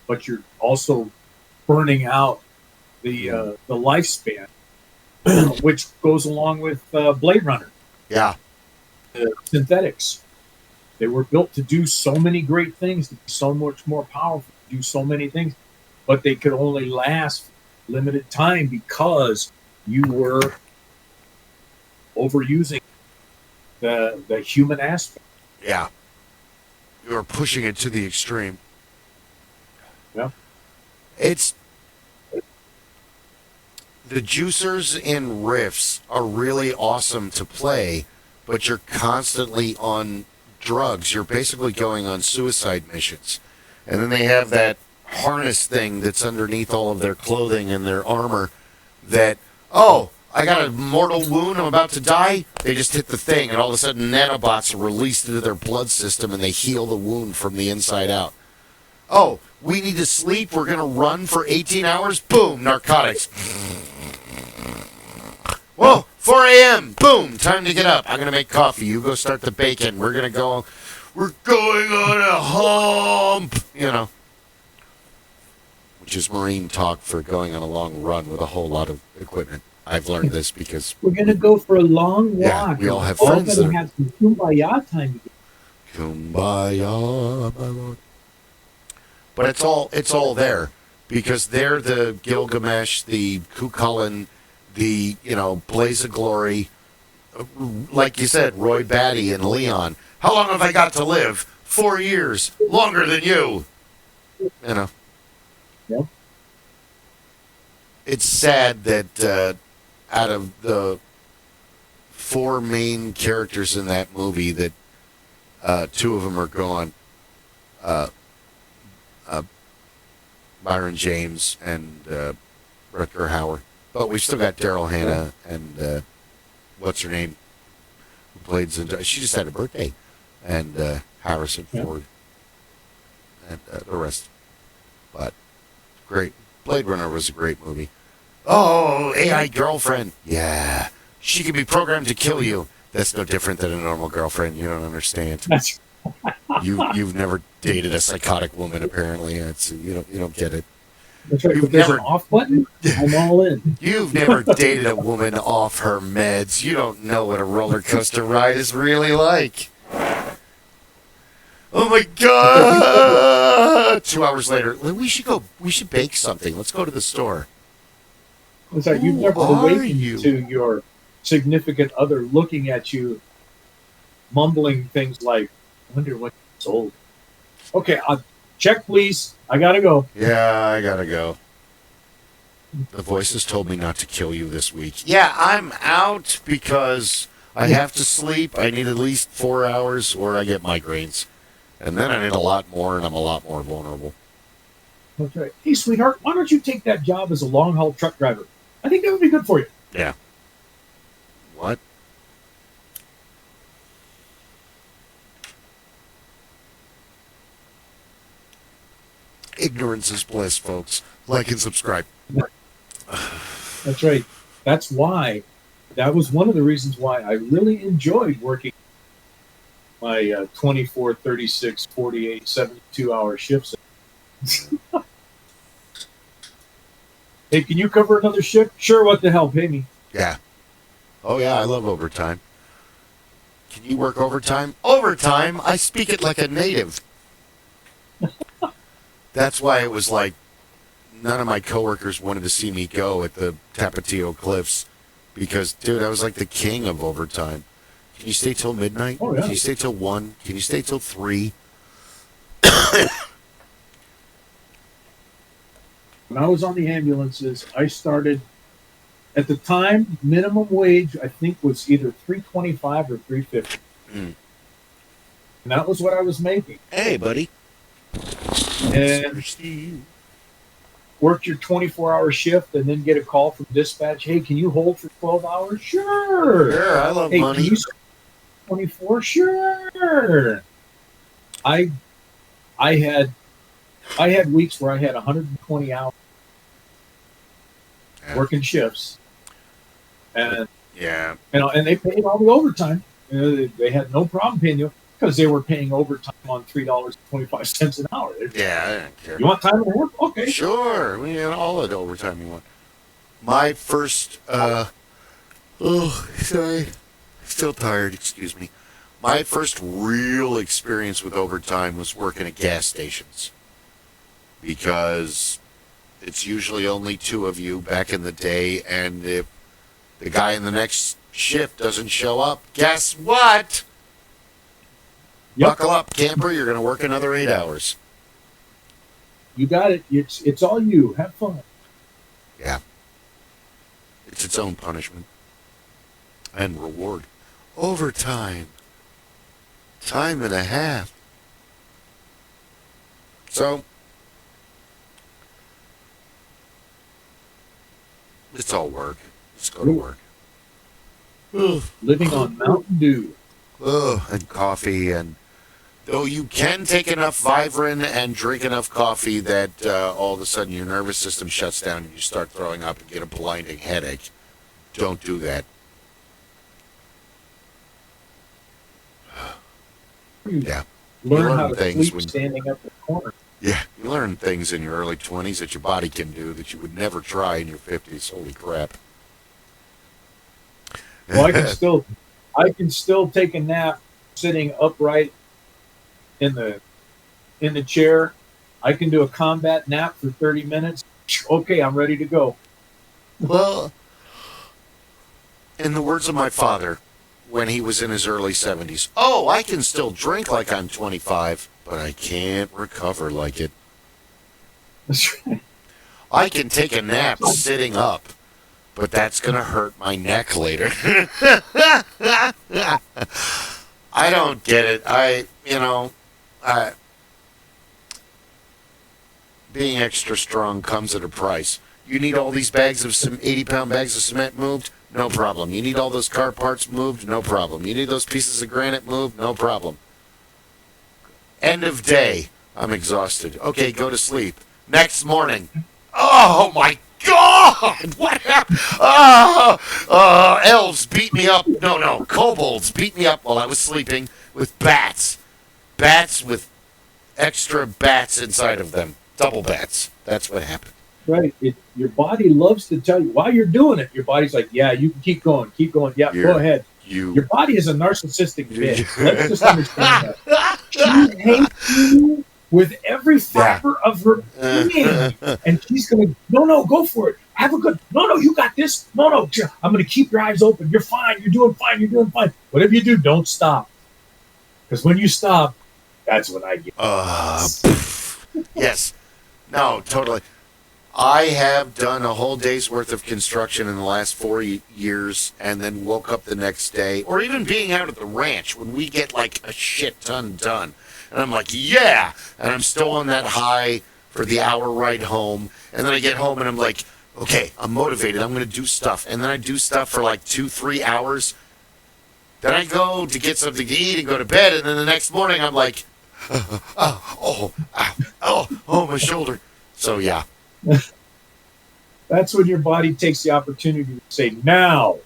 but you're also burning out the lifespan, which goes along with Blade Runner. Yeah. Synthetics. They were built to do so many great things, to be so much more powerful, to do so many things, but they could only last limited time because you were overusing the human aspect. Yeah. You were pushing it to the extreme. Yeah. It's the juicers and riffs are really awesome to play, but you're constantly on drugs. You're basically going on suicide missions. And then they have that harness thing that's underneath all of their clothing and their armor that, oh, I got a mortal wound, I'm about to die. They just hit the thing, and all of a sudden nanobots are released into their blood system, and they heal the wound from the inside out. Oh, we need to sleep, we're going to run for 18 hours? Boom, narcotics. Whoa, 4 a.m., boom, time to get up. I'm going to make coffee, you go start the bacon. We're going on a hump, you know. Which is Marine talk for going on a long run with a whole lot of equipment. I've learned this because we're going to go for a long walk. Yeah, we all have friends that have some kumbaya time together. Kumbaya, my lord. But it's all there because they're the Gilgamesh, the Cucullin, the Blaze of Glory, like you said, Roy Batty and Leon. How long have I got to live? 4 years, longer than you. Yeah. It's sad that out of the 4 main characters in that movie, that 2 of them are gone. Byron James and Rutger Hauer. But we've still got Daryl Hannah and what's her name, who played Zendaya. She just had a birthday. And Harrison Ford and the rest. But great. Blade Runner was a great movie. Oh, AI girlfriend. Yeah. She can be programmed to kill you. That's no different than a normal girlfriend. You don't understand. You've never dated a psychotic woman, apparently. You don't get it. That's right. You've If there's never- an off button, I'm all in. You've never dated a woman off her meds. You don't know what a roller coaster ride is really like. Oh my God! 2 hours later, we should bake something. Let's go to the store. It's like you've Who never are awakened you? to your significant other looking at you, mumbling things like, I wonder what you sold. Okay, check, please. I gotta go. Yeah, I gotta go. The voices told me not to kill you this week. Yeah, I'm out because I have to sleep. I need at least 4 hours or I get migraines. And then I need a lot more, and I'm a lot more vulnerable. That's right. Hey, sweetheart, why don't you take that job as a long haul truck driver? I think that would be good for you. Yeah. What? Ignorance is bliss, folks. Like and subscribe. That's right. That's why. That was one of the reasons why I really enjoyed working my 24, 36, 48, 72-hour shifts. Hey, can you cover another shift? Sure, what the hell? Pay me. Yeah. Oh, yeah, I love overtime. Can you work overtime? Overtime? I speak it like a native. That's why it was like none of my coworkers wanted to see me go at the Tapatio Cliffs because, dude, I was like the king of overtime. Can you stay till midnight? Oh, yeah. Can you stay till 1? Can you stay till 3? When I was on the ambulances, I started, at the time, minimum wage, I think, was either $3.25 or $3.50. Mm. And that was what I was making. Hey, buddy. And work your 24-hour shift and then get a call from dispatch. Hey, can you hold for 12 hours? Sure. Sure, I love Hey, money. can you 24? Sure. I had weeks where I had 120 hours working shifts, and Yeah. and they paid all the overtime. They had no problem paying you because they were paying overtime on $3.25 an hour. Yeah, I don't care. You want time and work? Okay. Sure, we had all the overtime you want. My first, sorry, still tired, excuse me. My first real experience with overtime was working at gas stations. Because it's usually only two of you back in the day, and if the guy in the next shift doesn't show up, guess what? Yep. Buckle up, camper, you're going to work another 8 hours. You got it. It's all you. Have fun. Yeah. It's its own punishment. And reward. Overtime. Time and a half. So, it's all work. Just go to work. Ugh. Living on Mountain Dew. Ugh, and coffee, and though you can take enough Vivarin and drink enough coffee that all of a sudden your nervous system shuts down and you start throwing up and get a blinding headache, don't do that. Yeah. Learn how to things sleep standing up in the corner. Yeah, you learn things in your early 20s that your body can do that you would never try in your 50s. Holy crap. Well, I can still take a nap sitting upright in the chair. I can do a combat nap for 30 minutes. Okay, I'm ready to go. Well, in the words of my father, when he was in his early 70s, oh, I can still drink like I'm 25, but I can't recover like it. That's right. I can take a nap sitting up, but that's going to hurt my neck later. I don't get it. Being extra strong comes at a price. You need all these bags of some 80-pound bags of cement moved? No problem. You need all those car parts moved? No problem. You need those pieces of granite moved? No problem. End of day. I'm exhausted. Okay, go to sleep. Next morning. Oh, my God! What happened? Elves beat me up. No, kobolds beat me up while I was sleeping with bats. Bats with extra bats inside of them. Double bats. That's what happened. Right. Your body loves to tell you while you're doing it. Your body's like, yeah, you can keep going. Yeah, go ahead. Your body is a narcissistic bitch. Let's just understand that. She hates you with every fiber of her being. And she's going to, no, go for it. Have a good, no, you got this. No, I'm going to keep your eyes open. You're fine. You're doing fine. Whatever you do, don't stop. Because when you stop, that's when I get Yes. No, totally. I have done a whole day's worth of construction in the last 4 years and then woke up the next day, or even being out at the ranch when we get like a shit ton done. And I'm like, yeah! And I'm still on that high for the hour ride home. And then I get home and I'm like, okay, I'm motivated. I'm going to do stuff. And then I do stuff for like 2-3 hours. Then I go to get something to eat and go to bed. And then the next morning I'm like, oh, my shoulder. So, yeah. That's when your body takes the opportunity to say, now,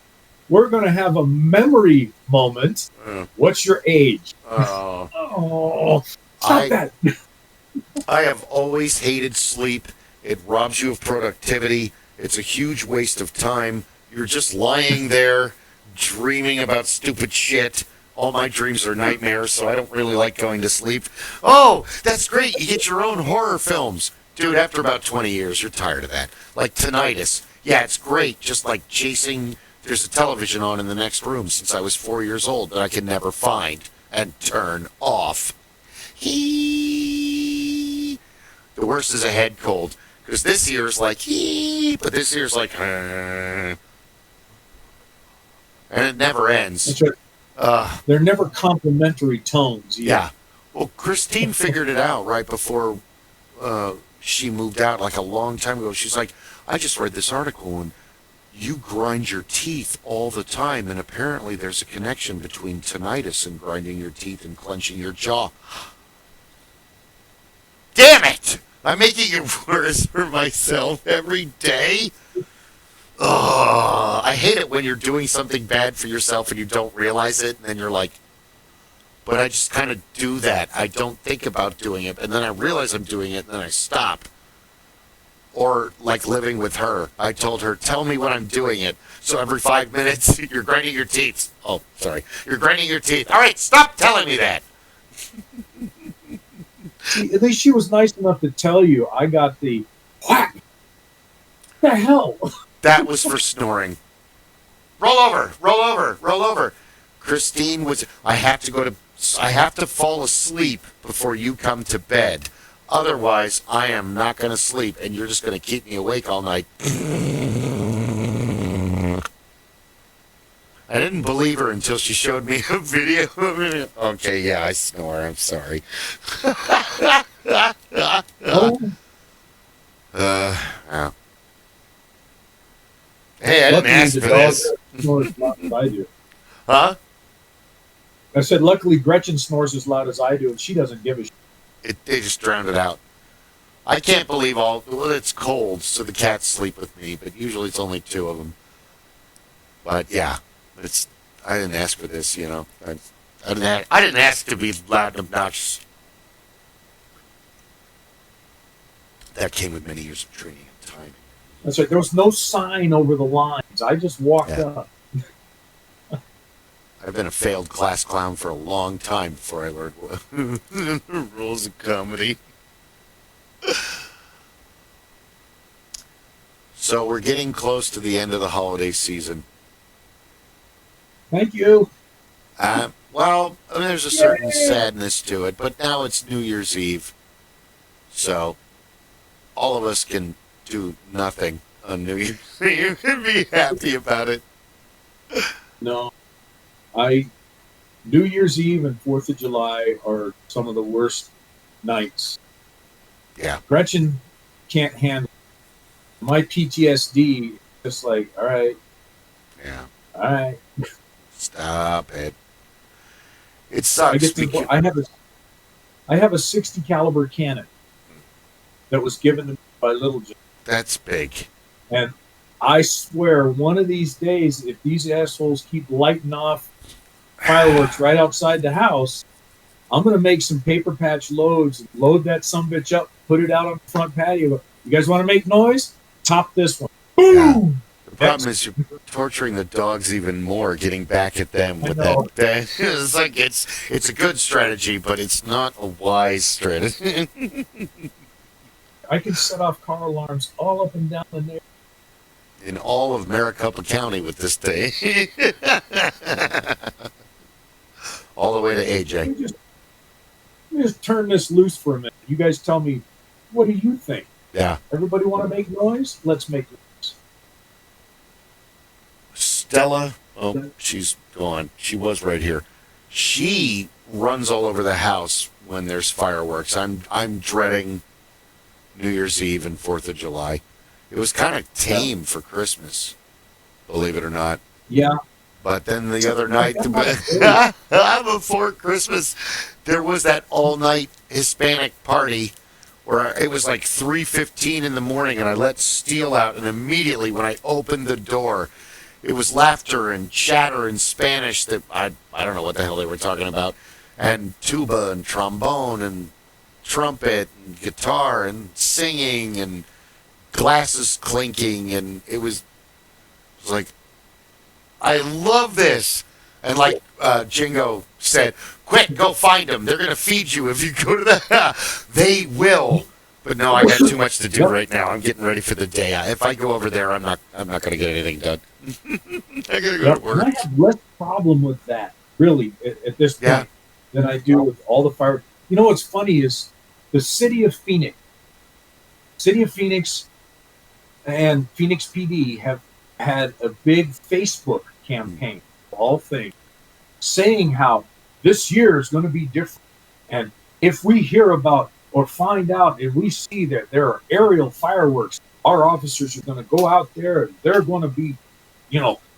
we're going to have a memory moment. What's your age? Stop that. I have always hated sleep. It robs you of productivity. It's a huge waste of time. You're just lying there dreaming about stupid shit. All my dreams are nightmares, so I don't really like going to sleep. Oh, that's great. You get your own horror films. Dude, after about 20 years, you're tired of that. Like tinnitus. Yeah, it's great. Just like chasing... There's a television on in the next room since I was 4 years old that I can never find and turn off. The worst is a head cold. Because this ear's like, but this ear's like, and it never ends. That's right. They're never complementary tones. Yeah. Well, Christine figured it out right before she moved out like a long time ago. She's like, I just read this article and you grind your teeth all the time, and apparently there's a connection between tinnitus and grinding your teeth and clenching your jaw. Damn it! I'm making it worse for myself every day. Ugh, I hate it when you're doing something bad for yourself and you don't realize it, and then you're like, but I just kind of do that. I don't think about doing it, and then I realize I'm doing it, and then I stop. Or like living with her. I told her, tell me when I'm doing it. So every 5 minutes, you're grinding your teeth. Oh, sorry. You're grinding your teeth. All right, stop telling me that. See, at least she was nice enough to tell you I got the whack. What the hell? That was for snoring. Roll over, roll over, roll over. Christine was, I have to fall asleep before you come to bed. Otherwise, I am not going to sleep, and you're just going to keep me awake all night. I didn't believe her until she showed me a video of it. Okay, yeah, I snore. I'm sorry. Oh, Yeah. Hey, I didn't luckily ask the for dog this. snores as loud as I do. Huh? I said, luckily Gretchen snores as loud as I do, and she doesn't give a shit. They just drowned it out. I can't believe well, it's cold, so the cats sleep with me, but usually it's only 2 of them. But yeah, I didn't ask for this, you know. I didn't ask to be loud and obnoxious. That came with many years of training and timing. That's right. There was no sign over the lines. I just walked up. I've been a failed class clown for a long time before I learned the rules of comedy. So we're getting close to the end of the holiday season. Thank you. Well, I mean, there's a certain sadness to it, but now it's New Year's Eve. So all of us can do nothing on New Year's Eve and be happy about it. No. New Year's Eve and 4th of July are some of the worst nights. Yeah. Gretchen can't handle it. My PTSD is just like, all right. Yeah. All right. Stop it. It sucks. I have a 60 caliber cannon that was given to me by Little Jim. That's big. And I swear, one of these days, if these assholes keep lighting off fireworks right outside the house, I'm going to make some paper patch loads and load that sumbitch up, put it out on the front patio. You guys want to make noise? Top this one. Boom! Yeah. The problem is you're torturing the dogs even more, getting back at them with that. It's like it's a good strategy, but it's not a wise strategy. I can set off car alarms all up and down the neighborhood. In all of Maricopa County with this thing. All the way to AJ. Let me just turn this loose for a minute. You guys tell me, what do you think? Yeah. Everybody want to make noise? Let's make noise. Stella, oh, she's gone. She was right here. She runs all over the house when there's fireworks. I'm dreading New Year's Eve and 4th of July. It was kind of tame for Christmas, believe it or not. Yeah. But then the other night, before Christmas, there was that all-night Hispanic party where it was like 3:15 in the morning, and I let Steele out, and immediately when I opened the door, it was laughter and chatter in Spanish that I don't know what the hell they were talking about, and tuba and trombone and trumpet and guitar and singing and glasses clinking, and it was like, I love this. And like Jingo said, quick, go find them. They're going to feed you if you go to the... They will. But no, I got too much to do right now. I'm getting ready for the day. If I go over there, I'm not going to get anything done. I got to go to work. I have less problem with that, really, at this point, than I do with all the fire. You know what's funny is the city of Phoenix and Phoenix PD have had a big Facebook campaign, all things, saying how this year is going to be different. And if we hear about, or find out and we see that there are aerial fireworks, our officers are going to go out there and they're going to be,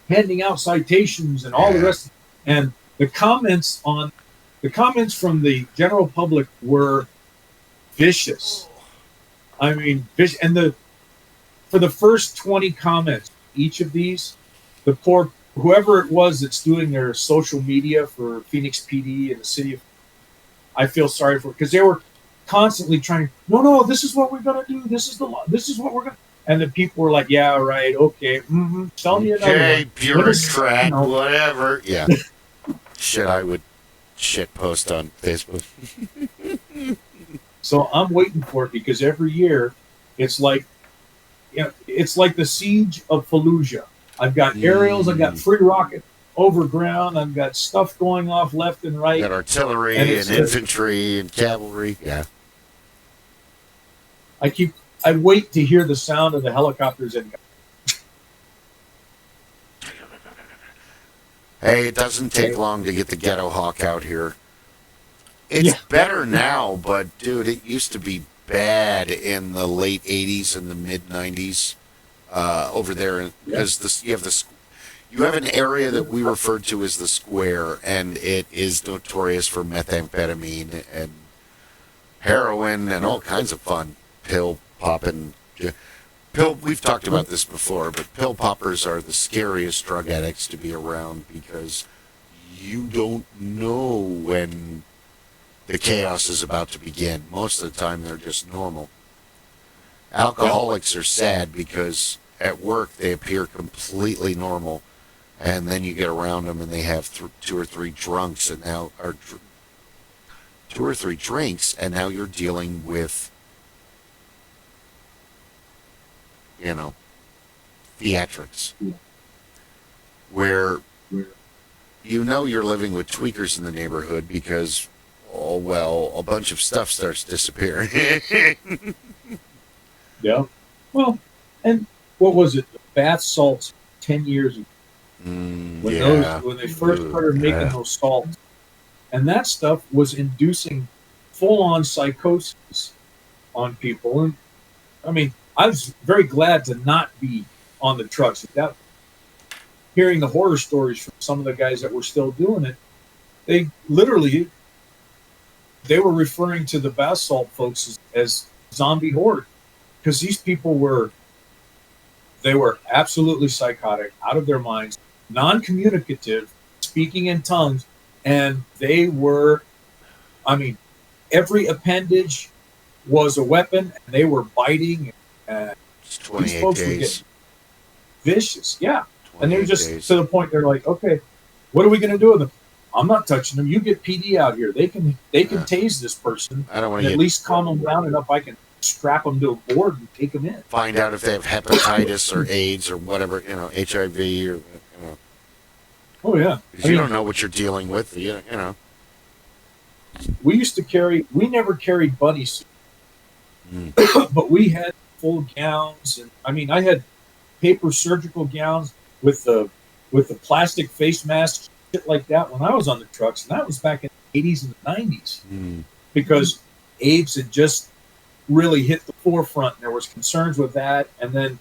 handing out citations and all the rest. And the comments from the general public were vicious. I mean, and for the first 20 comments, each of these, the poor whoever it was that's doing their social media for Phoenix PD and the city of, I feel sorry for, because they were constantly trying. No, this is what we're gonna do. This is the law. This is what we're gonna. And the people were like, "Yeah, right, okay, tell me another one." Okay, bureaucrat, whatever. Yeah. Shit, I would shit post on Facebook. So I'm waiting for it because every year, it's like the siege of Fallujah. I've got aerials, I've got free rocket over ground, I've got stuff going off left and right. Got artillery and infantry and cavalry. Yeah. I wait to hear the sound of the helicopters and hey, it doesn't take long to get the ghetto hawk out here. It's better now, but dude, it used to be bad in the late 80s and the mid 90s over there, because you have an area that we refer to as the square, and it is notorious for methamphetamine and heroin and all kinds of fun pill popping. We've talked about this before, but pill poppers are the scariest drug addicts to be around because you don't know when the chaos is about to begin. Most of the time, they're just normal. Alcoholics are sad because at work they appear completely normal, and then you get around them and they have two or three drinks, and now you're dealing with, theatrics, where you're living with tweakers in the neighborhood because, a bunch of stuff starts disappearing. Yeah. Well, and what was it? The bath salts 10 years ago. When they first started making those salts. And that stuff was inducing full-on psychosis on people. And I mean, I was very glad to not be on the trucks. Hearing the horror stories from some of the guys that were still doing it, they were referring to the bath salt folks as zombie horde, because these people were absolutely psychotic, out of their minds, non-communicative, speaking in tongues, and they were, every appendage was a weapon, and they were biting. It's 28 folks days. Were getting vicious, yeah. And they were just to the point they're like, okay, what are we going to do with them? I'm not touching them. You get PD out here. They can tase this person. I don't want to at least calm them down enough. I can strap them to a board and take them in. Find out if they have hepatitis or AIDS or whatever, HIV or. Oh yeah, you don't know what you're dealing with. We never carried bunny suits, but we had full gowns, and I had paper surgical gowns with the plastic face masks, shit like that when I was on the trucks, and that was back in the 80s and the 90s, because AIDS had just really hit the forefront, and there was concerns with that, and then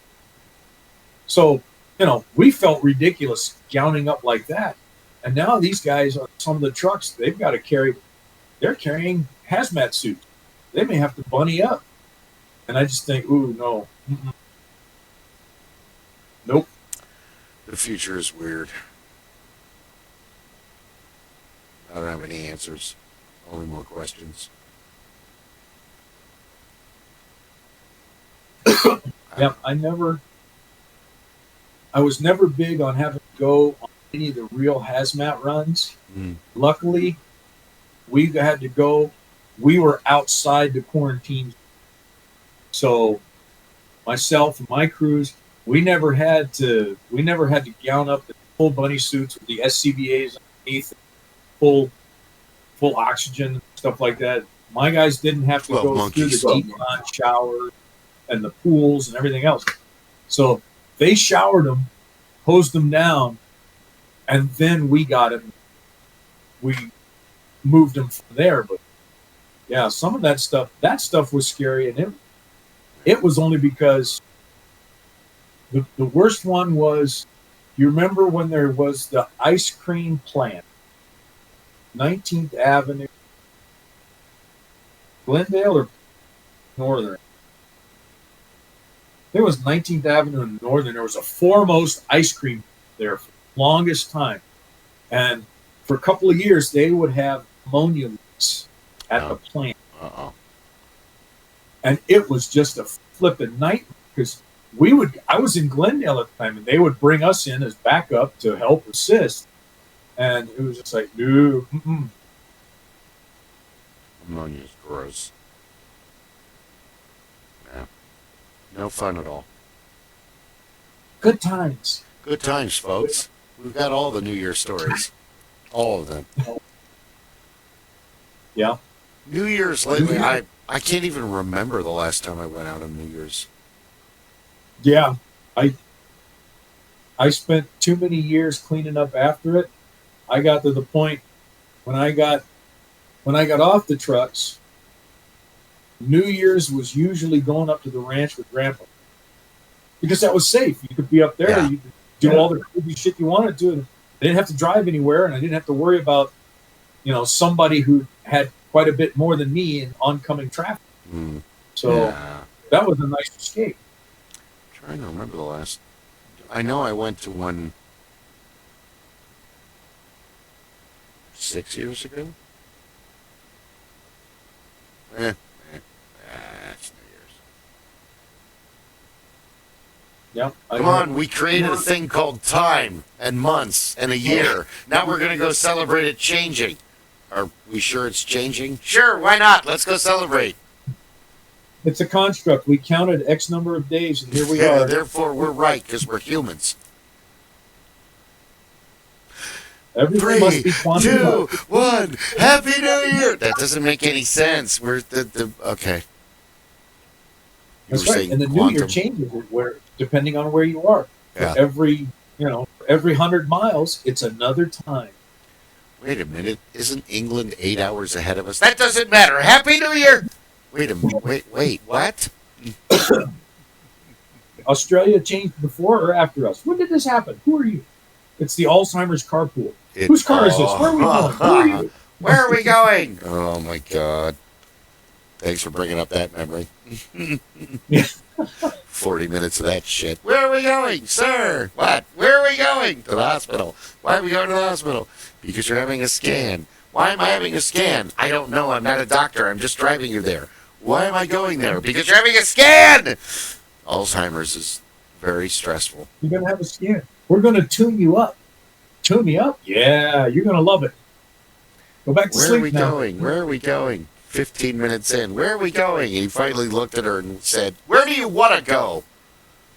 so we felt ridiculous gowning up like that, and now these guys on some of the trucks, they're carrying hazmat suits. They may have to bunny up, and I just think, ooh, no. Nope. The future is weird. I don't have any answers. Only more questions. Yeah, I was never big on having to go on any of the real hazmat runs. Luckily, we had to go. We were outside the quarantine. So myself and my crews, we never had to gown up in full bunny suits with the SCBAs underneath, full oxygen, stuff like that. My guys didn't have to go through the decon shower and the pools and everything else. So they showered them, hosed them down, and then we got them. We moved them from there. But Yeah, some of that stuff was scary, and it was only because the worst one was, you remember when there was the ice cream plant, 19th Avenue, Glendale or Northern? There was 19th Avenue and Northern. There was a Foremost ice cream there for the longest time. And for a couple of years, they would have ammonia leaks at the plant. Uh-oh. And it was just a flippin' nightmare because I was in Glendale at the time, and they would bring us in as backup to help assist. And it was just like, no. Ammonia is gross. Yeah. No fun at all. Good times. Good times, folks. We've got all the New Year stories. All of them. Yeah. New Year's lately, I can't even remember the last time I went out on New Year's. Yeah. I spent too many years cleaning up after it. I got to the point when I got off the trucks, New Year's was usually going up to the ranch with Grandpa. Because that was safe. You could be up there, you could do all the crazy shit you wanted to, and I didn't have to drive anywhere, and I didn't have to worry about, somebody who had quite a bit more than me in oncoming traffic. So that was a nice escape. I'm trying to remember the last. I know I went to one 6 years ago. That's New Year's. Yeah. Come on, we created a thing called time and months and a year. Now we're going to go celebrate it changing. Are we sure it's changing? Sure, why not? Let's go celebrate. It's a construct. We counted X number of days, and here we are. Therefore, we're right, because we're humans. Everything must be 3, 2, 1, Happy New Year! That doesn't make any sense. We're okay. That's right. And the New Year changes depending on where you are. Yeah. Every 100 miles, it's another time. Wait a minute. Isn't England 8 hours ahead of us? That doesn't matter. Happy New Year! Wait a minute. Wait, what? Australia changed before or after us? When did this happen? Who are you? It's the Alzheimer's carpool. Whose car is this? Where are we going? Who are you? Where are we going? Oh, my God. Thanks for bringing up that memory. 40 minutes of that shit. Where are we going, sir? What? Where are we going? To the hospital. Why are we going to the hospital? Because you're having a scan. Why am I having a scan? I don't know. I'm not a doctor. I'm just driving you there. Why am I going there? Because you're having a scan! Alzheimer's is very stressful. You're going to have a scan. We're going to tune you up. Tune me up? Yeah, you're going to love it. Go back to sleep now. Where are we going? Where are we going? 15 minutes in. Where are we going? And he finally looked at her and said, where do you want to go?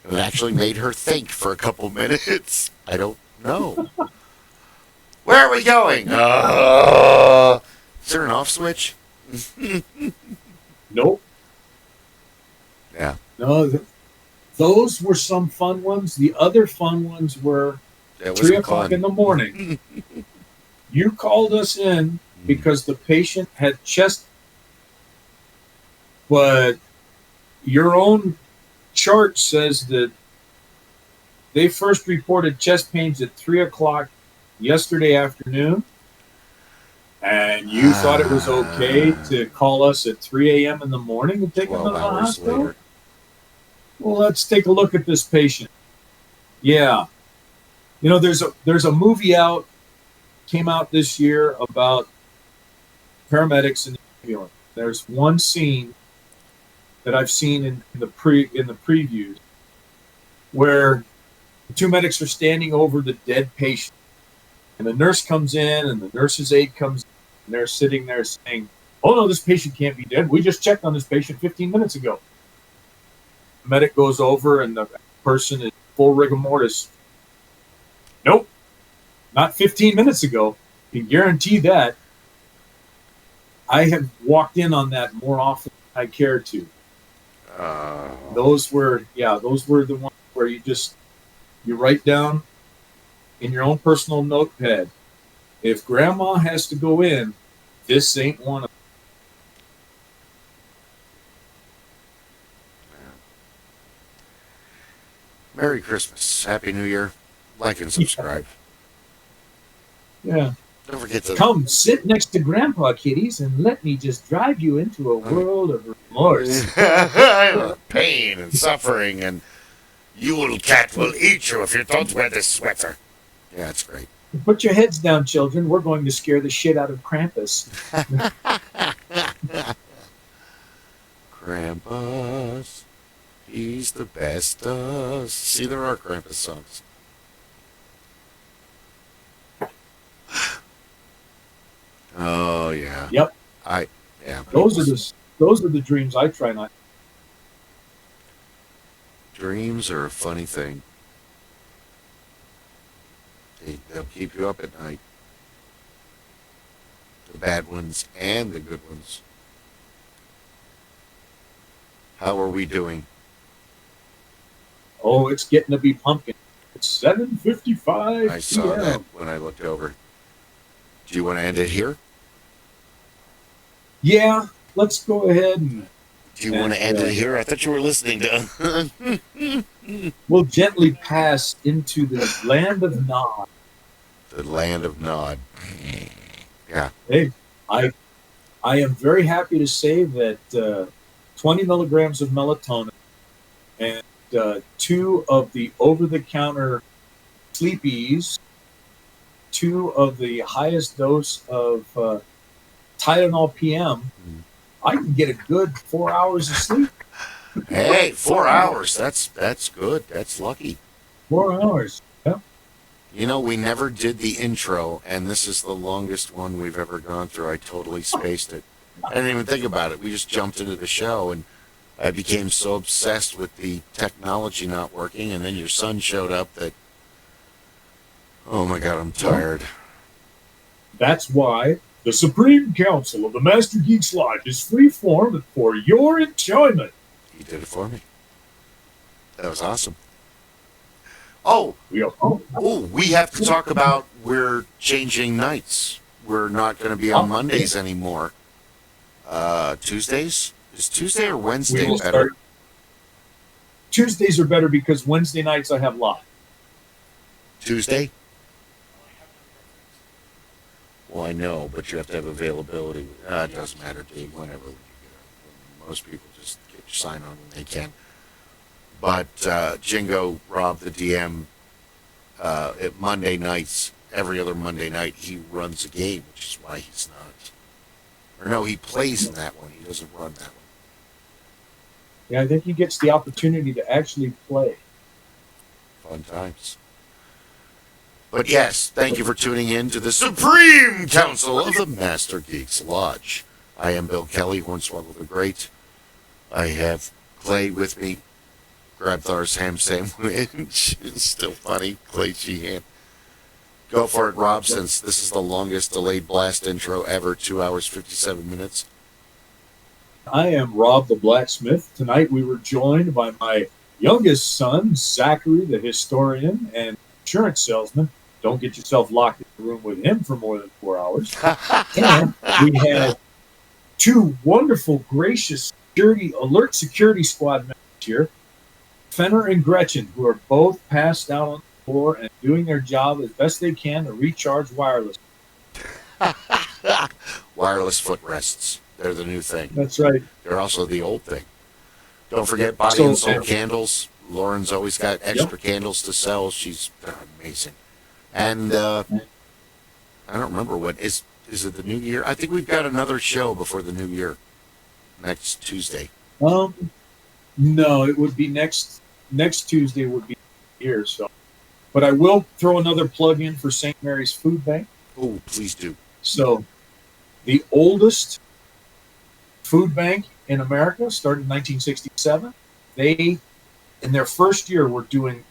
And it actually made her think for a couple minutes. I don't know. Where are we going? Is there an off switch? Nope. Yeah. No, those were some fun ones. The other fun ones were 3 o'clock in the morning. You called us in because the patient had chest, but your own chart says that they first reported chest pains at 3 o'clock yesterday afternoon, and you thought it was okay to call us at 3 a.m. in the morning and take them to the hospital? Later. Well, let's take a look at this patient. Yeah. There's a movie came out this year about paramedics in the ambulance. There's one scene that I've seen in the previews where the 2 medics are standing over the dead patient, and the nurse comes in, and the nurse's aide comes in, and they're sitting there saying, "Oh no, this patient can't be dead. We just checked on this patient 15 minutes ago." The medic goes over, and the person is full rigor mortis. Nope, not 15 minutes ago. You can guarantee that. I have walked in on that more often than I care to. Those were the ones where you write down in your own personal notepad, if grandma has to go in, this ain't one of them. Merry Christmas. Happy New Year. Like and subscribe. Yeah. Don't forget to Come sit next to Grandpa, kiddies, and let me just drive you into a world of remorse. pain and suffering, and you little cat will eat you if you don't wear this sweater. Yeah, that's great. Put your heads down, children. We're going to scare the shit out of Krampus. Krampus, he's the best. See, there are Krampus songs. Oh yeah. Yep. Those are the dreams I try not. Dreams are a funny thing. They'll keep you up at night. The bad ones and the good ones. How are we doing? Oh, it's getting to be pumpkin. It's 7:55. I saw that when I looked over. Do you want to end it here? Yeah, let's go ahead and. Do you want to end it here? I thought you were listening to. We'll gently pass into the land of Nod. The land of Nod. Yeah. Hey, I am very happy to say that 20 milligrams of melatonin and 2 of the over-the-counter sleepies, 2 of the highest dose of Tylenol PM, I can get a good 4 hours of sleep. Hey, 4 hours. That's good. That's lucky. 4 hours. Yeah. You know, we never did the intro, and this is the longest one we've ever gone through. I totally spaced it. I didn't even think about it. We just jumped into the show, and I became so obsessed with the technology not working, and then your son showed up that, oh my God, I'm tired. That's why the Supreme Council of the Master Geeks Lodge is free-form for your enjoyment. He did it for me. That was awesome. Oh, we have to talk about we're changing nights. We're not going to be on Mondays anymore. Tuesdays? Is Tuesday or Wednesday better? Tuesdays are better because Wednesday nights I have live. Tuesday? Well, I know, but you have to have availability. It doesn't matter, Dave. Whenever most people just get your sign on when they can. But Jingo, Rob, the DM, at Monday nights, every other Monday night, he runs a game, which is why he's not. Or no, he plays in that one. He doesn't run that one. Yeah, I think he gets the opportunity to actually play. Fun times. But yes, thank you for tuning in to the Supreme Council of the Master Geeks Lodge. I am Bill Kelly, Hornswoggle the Great. I have Clay with me. Grabthar's ham sandwich is still funny. Clay Shehan. Go for it, Rob, since this is the longest delayed blast intro ever, 2 hours, 57 minutes. I am Rob the Blacksmith. Tonight we were joined by my youngest son, Zachary the historian and insurance salesman. Don't get yourself locked in the room with him for more than 4 hours. And we had 2 wonderful, gracious alert security squad members here, Fenner and Gretchen, who are both passed out on the floor and doing their job as best they can to recharge wireless. Wireless footrests. They're the new thing. That's right. They're also the old thing. Don't forget Body and Soul candles. Lauren's always got extra candles to sell. She's amazing. And I don't remember what is it the new year? I think we've got another show before the new year. Next Tuesday. No, it would be next Tuesday would be here. So, but I will throw another plug in for St. Mary's Food Bank. Oh, please do. So, the oldest food bank in America started in 1967. They, in their first year, were doing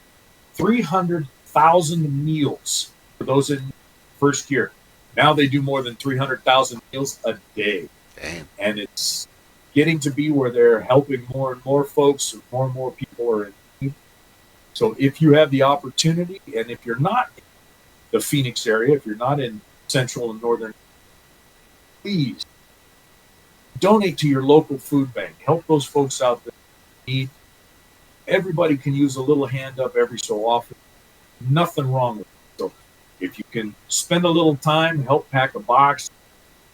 300,000 meals for those in first year. Now they do more than 300,000 meals a day. Damn. And it's getting to be where they're helping more and more folks, and more people are in need. So if you have the opportunity, and if you're not in the Phoenix area, if you're not in central and northern, please donate to your local food bank. Help those folks out that need. everybody can use a little hand up every so often. Nothing wrong with it. So if you can spend a little time, help pack a box,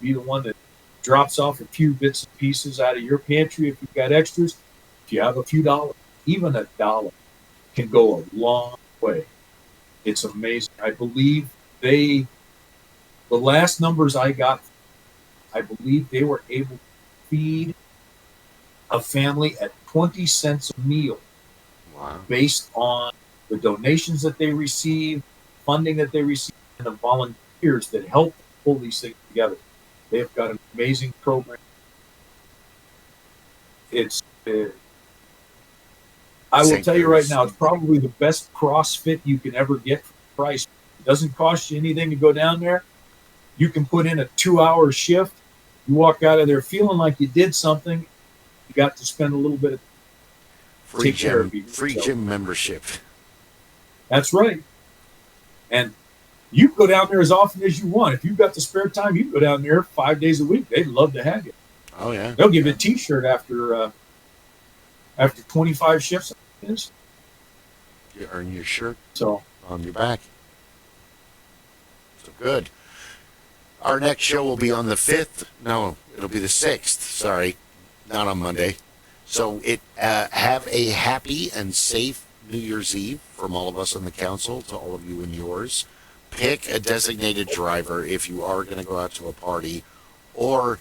be the one that drops off a few bits and pieces out of your pantry if you've got extras. If you have a few dollars, even $1 can go a long way. It's amazing. I believe the last numbers I got, I believe they were able to feed a family at 20 cents a meal. Wow. Based on the donations that they receive, funding that they receive, and the volunteers that help pull these things together. They've got an amazing program. It's, I will tell you right now, it's probably the best CrossFit you can ever get for the price. It doesn't cost you anything to go down there. You can put in a 2-hour shift. You walk out of there feeling like you did something. You got to spend a little bit of free gym membership. That's right. And you can go down there as often as you want. If you've got the spare time, you can go down there 5 days a week. They'd love to have you. Oh yeah. They'll give you a T-shirt after 25 shifts. You earn your shirt so on your back. So good. Our next show will be on the 5th. No, it'll be the 6th. Sorry, not on Monday. So have a happy and safe New Year's Eve from all of us on the council to all of you and yours. Pick a designated driver if you are going to go out to a party, or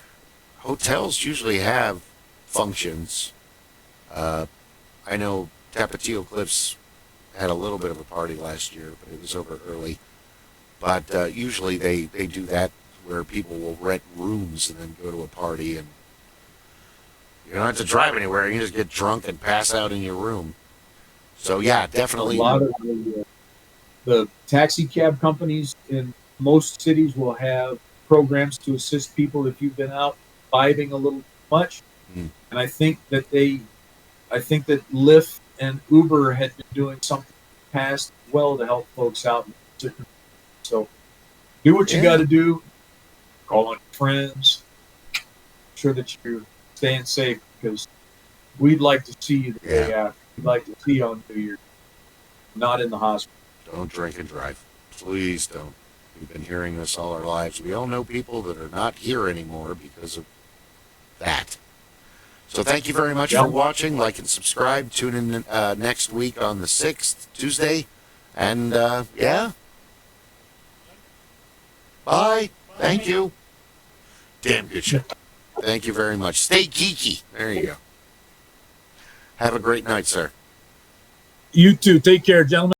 hotels usually have functions. I know Tapatio Cliffs had a little bit of a party last year, but it was over early. But usually they do that where people will rent rooms and then go to a party, and you don't have to drive anywhere. You just get drunk and pass out in your room. So yeah, definitely. A lot of the taxi cab companies in most cities will have programs to assist people if you've been out vibing a little much. And I think that Lyft and Uber had been doing something past well to help folks out. So do what you got to do. Call on your friends. Sure that you're staying safe, because we'd like to see you the day after. We'd like to see you on New Year's, not in the hospital. Don't drink and drive. Please don't. We've been hearing this all our lives. We all know people that are not here anymore because of that. So thank you very much for watching. Like and subscribe. Tune in next week on the 6th, Tuesday. And, bye. Thank you. Damn good show. Thank you very much. Stay geeky. There you go. Have a great night, sir. You too. Take care, gentlemen.